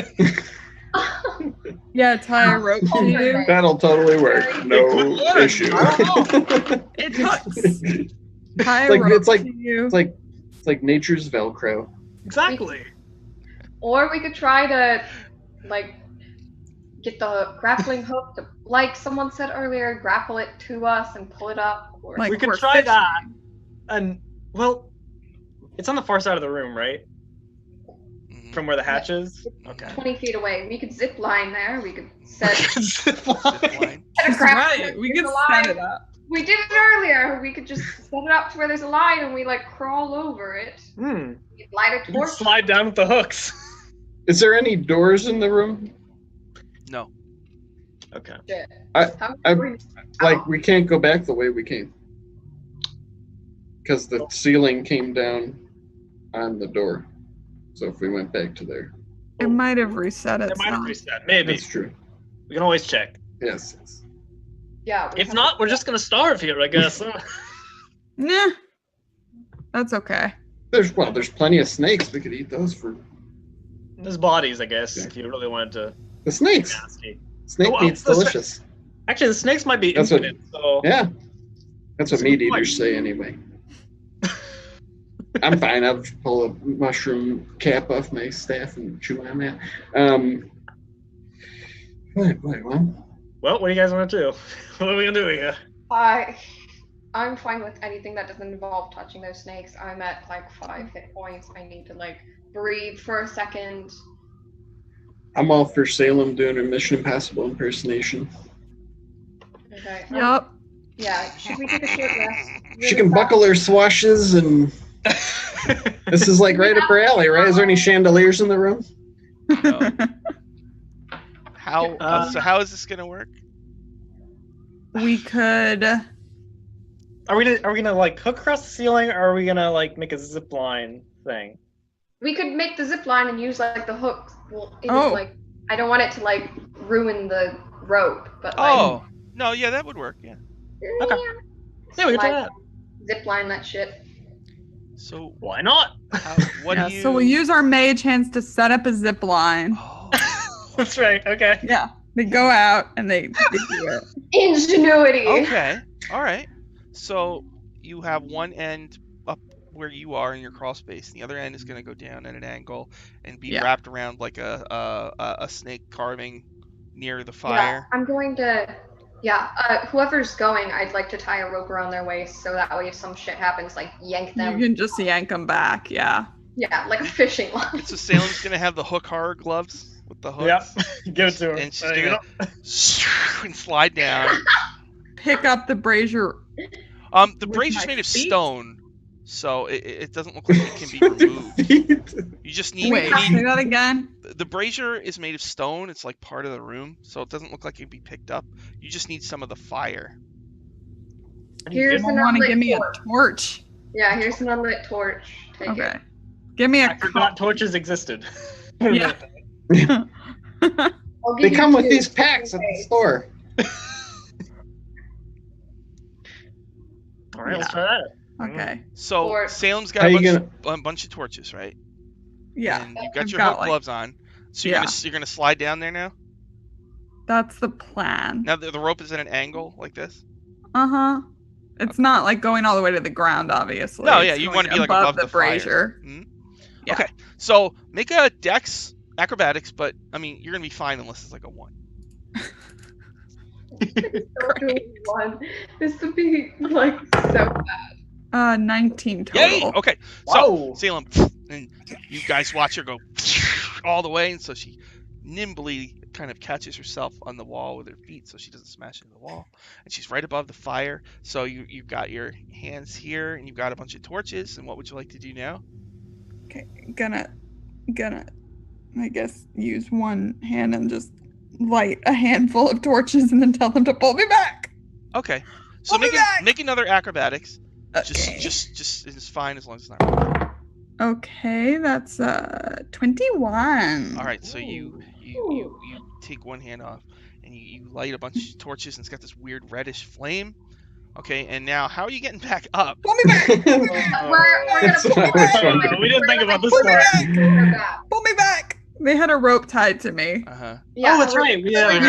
Yeah, tie a rope to you. That'll totally work. It could No work. issue. I It hooks. Tie a Like, rope it's like- to you. It's like nature's Velcro. Exactly. Or we could try to like get the grappling hook to, like someone said earlier, grapple it to us and pull it up. Or Like we could we're try fishing. that. And well, it's on the far side of the room, right? Mhm. From where the hatch is. Okay. 20 feet away. We could zip line there. We could set, Zip line. Zip line. set a That's grappling right. hook We to could the set line. it up. We did it earlier. We could just set it up to where there's a line and we like crawl over it. Hmm. We could light a You can torch. slide down with the hooks. Is there any doors in the room? No. Okay. Shit. I- How I- we- Like, we can't go back the way we came. Because the ceiling came down on the door. So if we went back to there. It might have reset It might have itself. reset. Maybe. That's true. We can always check. Yes. Yeah. we If have- not, we're just gonna starve here, I guess. Nah. That's okay. There's plenty of snakes. We could eat those for There's bodies, I guess, Yeah. if you really wanted to the be snakes. nasty. Snake Oh, meat's the sna- delicious. Actually, the snakes might be That's what- infinite, so Yeah. That's what That's a meat good point. eaters say anyway. I'm fine. I'll just pull a mushroom cap off my staff and chew on that. Wait, well, well, what do you guys want to do? What are we gonna do here? I'm fine with anything that doesn't involve touching those snakes. I'm at like 5 hit points. I need to like breathe for a second. I'm all for Salem doing a Mission Impossible impersonation. Okay. Yup. Yeah. Should we take a short rest? She can buckle her swashes, and this is like right up her alley, right? Is there any chandeliers in the room? No. How? Uh, So how is this gonna work? We could. Are we gonna like hook across the ceiling, or are we gonna like make a zip line thing? We could make the zip line and use like the hook. Well, it is, Oh. like I don't want it to like ruin the rope, but like Oh no, yeah, that would work. Yeah. Okay. Yeah, we can try Slide- that. Zip line that shit. So Why not? what Yeah, do you? so we'll use our mage hands to set up a zip line. Oh, That's right. Okay. Yeah. They go out and they do it. Ingenuity. okay. All right. So you have one end up where you are in your crawl space, and the other end is going to go down at an angle and be Yeah. wrapped around like a snake carving near the Yeah, fire. I'm going to. Yeah, whoever's going, I'd like to tie a rope around their waist so that way if some shit happens, like yank them. You can just yank them back. Yeah. Yeah, like a fishing line. So Salem's going to have the hook horror gloves with the hooks. Yep. Give it to her. And she's There you gonna and slide down. Pick up the brazier. The With brazier's my made of feet? stone, so it doesn't look like it can be removed. You just need, Wait, you say need that again. the brazier is made of stone. It's like part of the room, so it doesn't look like it can be picked up. You just need some of the fire. Here's You an want to unlit give me a torch. torch? Yeah, here's an unlit torch. Take Okay. Give me a I forgot torches existed. Yeah. it. I'll give They you come with two. these packs at the store. All right, let's try that. Okay. So Or- Salem's How got you a bunch of torches, right? Yeah. And you've got I've your got, hook like- gloves on. So Yeah. you're gonna slide down there now. That's the plan. Now the rope is at an angle like this. It's not like going all the way to the ground, obviously. No, It's yeah, you going want to be like above the brazier. fire. Mhm. Yeah. Okay, so make a Dex acrobatics, but I mean you're gonna be fine unless it's like a 1. One. This would be like so bad. 19 total. Yay! Okay, so Salem, and you guys watch her go all the way, and so she nimbly kind of catches herself on the wall with her feet so she doesn't smash into the wall, and she's right above the fire. So you've got your hands here, and you've got a bunch of torches. And what would you like to do now? Okay, gonna, I guess, use one hand and just light a handful of torches and then tell them to pull me back. Okay, so make another acrobatics. Okay. Just it's fine as long as it's not wrong. Okay, that's 21. All right, so you take one hand off and you light a bunch of torches, and it's got this weird reddish flame. Okay, and now how are you getting back up? Pull me back! We're gonna pull her. We didn't think about this Pull me part. back! Pull me back! They had a rope tied to me. Yeah, Oh, that's right. Yeah.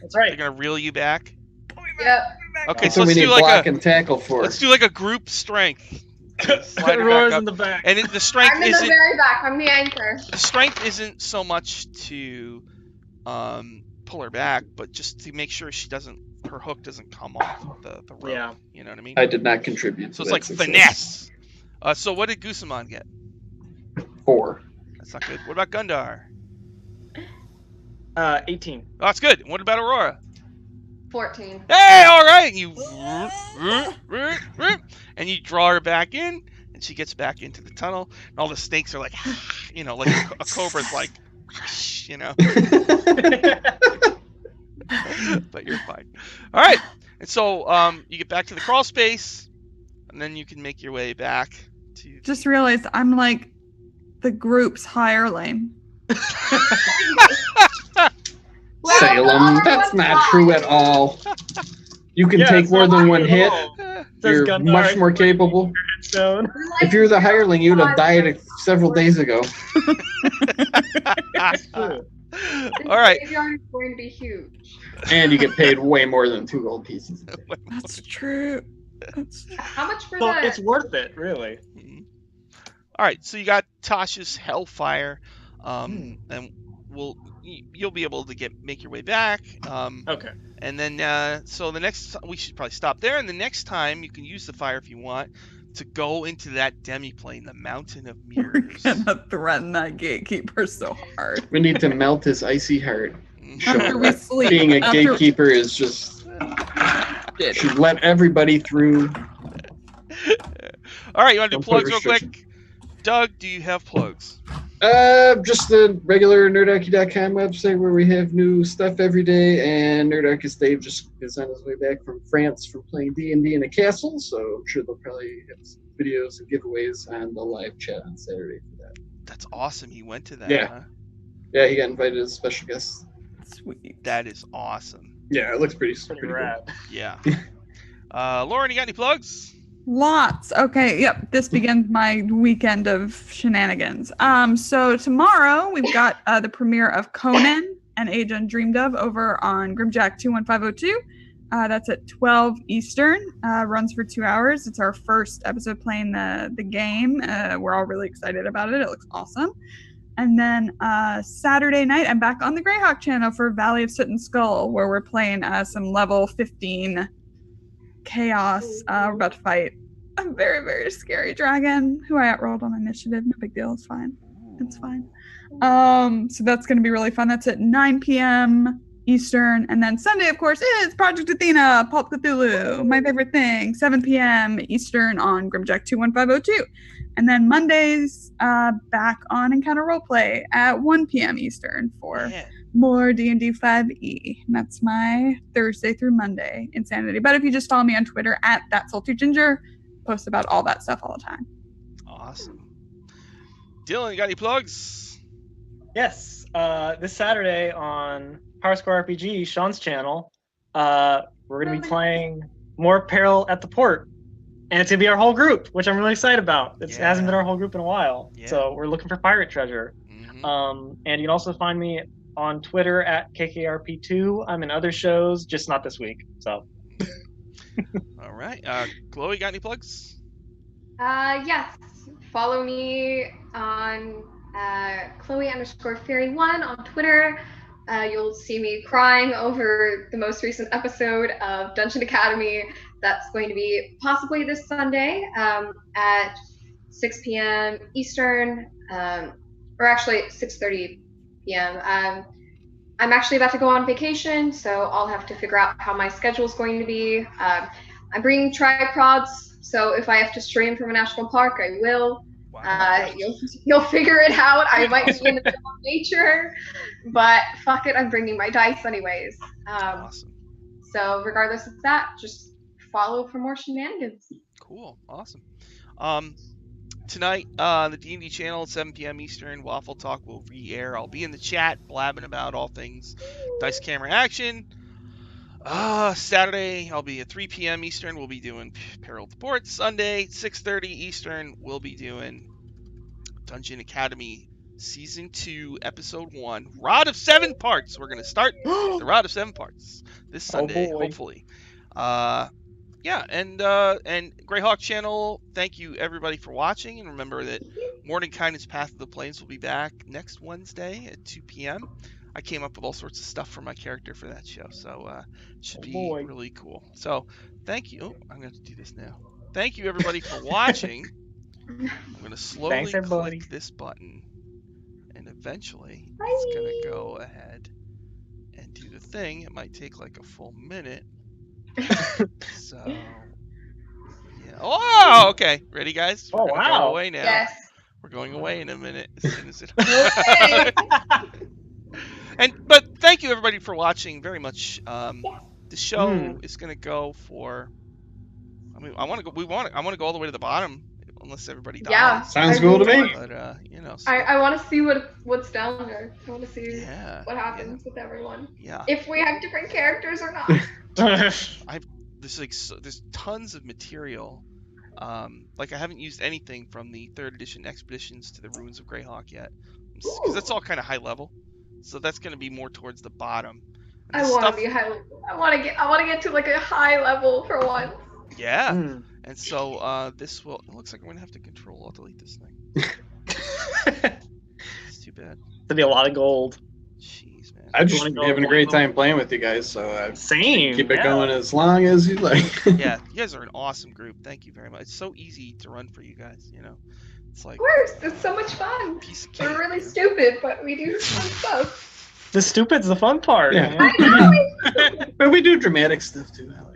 That's right. They're gonna reel you back. Pull me back! Yep. Pull me back. Okay, So we let's need do like block a and tackle for. let's do like a group strength. Slide her Roars back in up. the back. And the strength I'm in the isn't very back. I'm the anchor. the strength isn't so much to pull her back, but just to make sure her hook doesn't come off the rope. Yeah. You know what I mean? I did not contribute. So to it's like that success. finesse. So what did Gusamon get? 4. That's not good. What about Gundar? 18. Oh, that's good. What about Aurora? 14. Hey, all right. And you draw her back in, and she gets back into the tunnel, and all the snakes are like, like a cobra's like, but you're fine. All right. And so you get back to the crawl space, and then you can make your way back to. Just realized I'm like the group's hireling. Salem, that's not true at all. You can take more than one hit. You're much more capable. If you're the hireling, you'd have died several days ago. All right. The graveyard is going to be huge. And you get paid way more than 2 gold pieces. That's true. That's true. How much for So that? it's worth it, really. All right, so you got Tasha's Hellfire, and you'll be able to make your way back. Okay. And then, so the next we should probably stop there. And the next time you can use the fire if you want to go into that demiplane, the Mountain of We're Mirrors. gonna threaten that gatekeeper so hard. We need to melt his icy heart. After we sleep. Being a after- gatekeeper is just should let everybody through. All right, you want to do Don't put plugs real restrictions. quick? Doug, do you have plugs? Just the regular nerdarchy.com website where we have new stuff every day, and Nerdarchist Dave just is on his way back from France from playing D&D in a castle, so I'm sure they'll probably have some videos and giveaways on the live chat on Saturday for that. That's awesome. He went to that. Yeah. Huh? Yeah, he got invited as a special guest. Sweet. That is awesome. Yeah, it looks pretty Pretty cool. rad. Yeah. Lauren, you got any plugs? Lots. Okay, yep. This begins my weekend of shenanigans. So tomorrow we've got the premiere of Conan, An Age Undreamed Of, over on Grimjack 21502. That's at 12 Eastern. Runs for 2 hours. It's our first episode playing the game. We're all really excited about it. It looks awesome. And then Saturday night, I'm back on the Greyhawk channel for Valley of Soot and Skull, where we're playing some level 15 chaos. We're about to fight a very, very scary dragon who I outrolled on initiative. No big deal. It's fine. It's fine. So that's going to be really fun. That's at 9 p.m. Eastern. And then Sunday, of course, is Project Athena, Pulp Cthulhu, my favorite thing, 7 p.m. Eastern on Grimjack 21502. And then Mondays, back on Encounter Roleplay at 1 p.m. Eastern for more D&D 5e. And that's my Thursday through Monday insanity. But if you just follow me on Twitter at ThatSaltyGinger, post about all that stuff all the time. Awesome. Dylan, you got any plugs? Yes. This Saturday on Power Square RPG, Sean's channel, we're going to be playing more Peril at the Port. And it's going to be our whole group, which I'm really excited about. It hasn't been our whole group in a while. Yeah. So we're looking for pirate treasure. Mm-hmm. And you can also find me on Twitter at KKRP2. I'm in other shows, just not this week. So. All right. Chloe, got any plugs? Yes. Follow me on Chloe_Fairy1 on Twitter. You'll see me crying over the most recent episode of Dungeon Academy. That's going to be possibly this Sunday at 6 p.m. Eastern, or actually 6:30 p.m. I'm actually about to go on vacation, so I'll have to figure out how my schedule is going to be. I'm bringing tripods, so if I have to stream from a national park, I will. Wow. You'll figure it out. I might be in the middle of nature, but fuck it, I'm bringing my dice anyways. Awesome. So regardless of that, just follow for more shenanigans. Cool. Awesome. Tonight, the D&D channel at 7 p.m. Eastern, Waffle Talk will re-air. I'll be in the chat blabbing about all things Dice Camera Action. Saturday, I'll be at 3 p.m. Eastern. We'll be doing Peril of the Port. Sunday, 6:30 Eastern, we'll be doing Dungeon Academy Season 2, Episode 1. Rod of 7 parts. We're going to start the Rod of 7 parts this Sunday, hopefully. Yeah, and Greyhawk channel, thank you everybody for watching, and remember that Mordenkainen's Path of the Plains will be back next Wednesday at 2 p.m. I came up with all sorts of stuff for my character for that show, so it should be really cool. So thank you. Oh, I'm going to do this now. Thank you everybody for watching. I'm going to slowly click this button, and eventually it's going to go ahead and do the thing. It might take like a full minute. So, yeah. Oh, okay. Ready, guys? We're gonna go away now. Yes. We're going away in a minute as soon as it. But thank you everybody for watching very much. The show is gonna go for. I mean, I want to go. I want to go all the way to the bottom, unless everybody dies. Yeah. Sounds cool to me. But you know. I want to see what's down there. I want to see what happens with everyone. Yeah. If we have different characters or not. There's tons of material. Like I haven't used anything from the 3rd edition expeditions to the Ruins of Greyhawk yet, because that's all kind of high level. So that's going to be more towards the bottom. I want to be high level. I want to get to like a high level for once. Yeah. And so this will. It looks like I'm going to have to Control Alt Delete this thing. It's too bad. There'll be a lot of gold. Jeez, man. I'm just having a great time playing with you guys, so same. Keep it going as long as you like. Yeah, you guys are an awesome group. Thank you very much. It's so easy to run for you guys. You know, it's like. Of course, it's so much fun. We're really stupid, but we do fun stuff. The stupid's the fun part. Yeah. I know. But we do dramatic stuff too. I like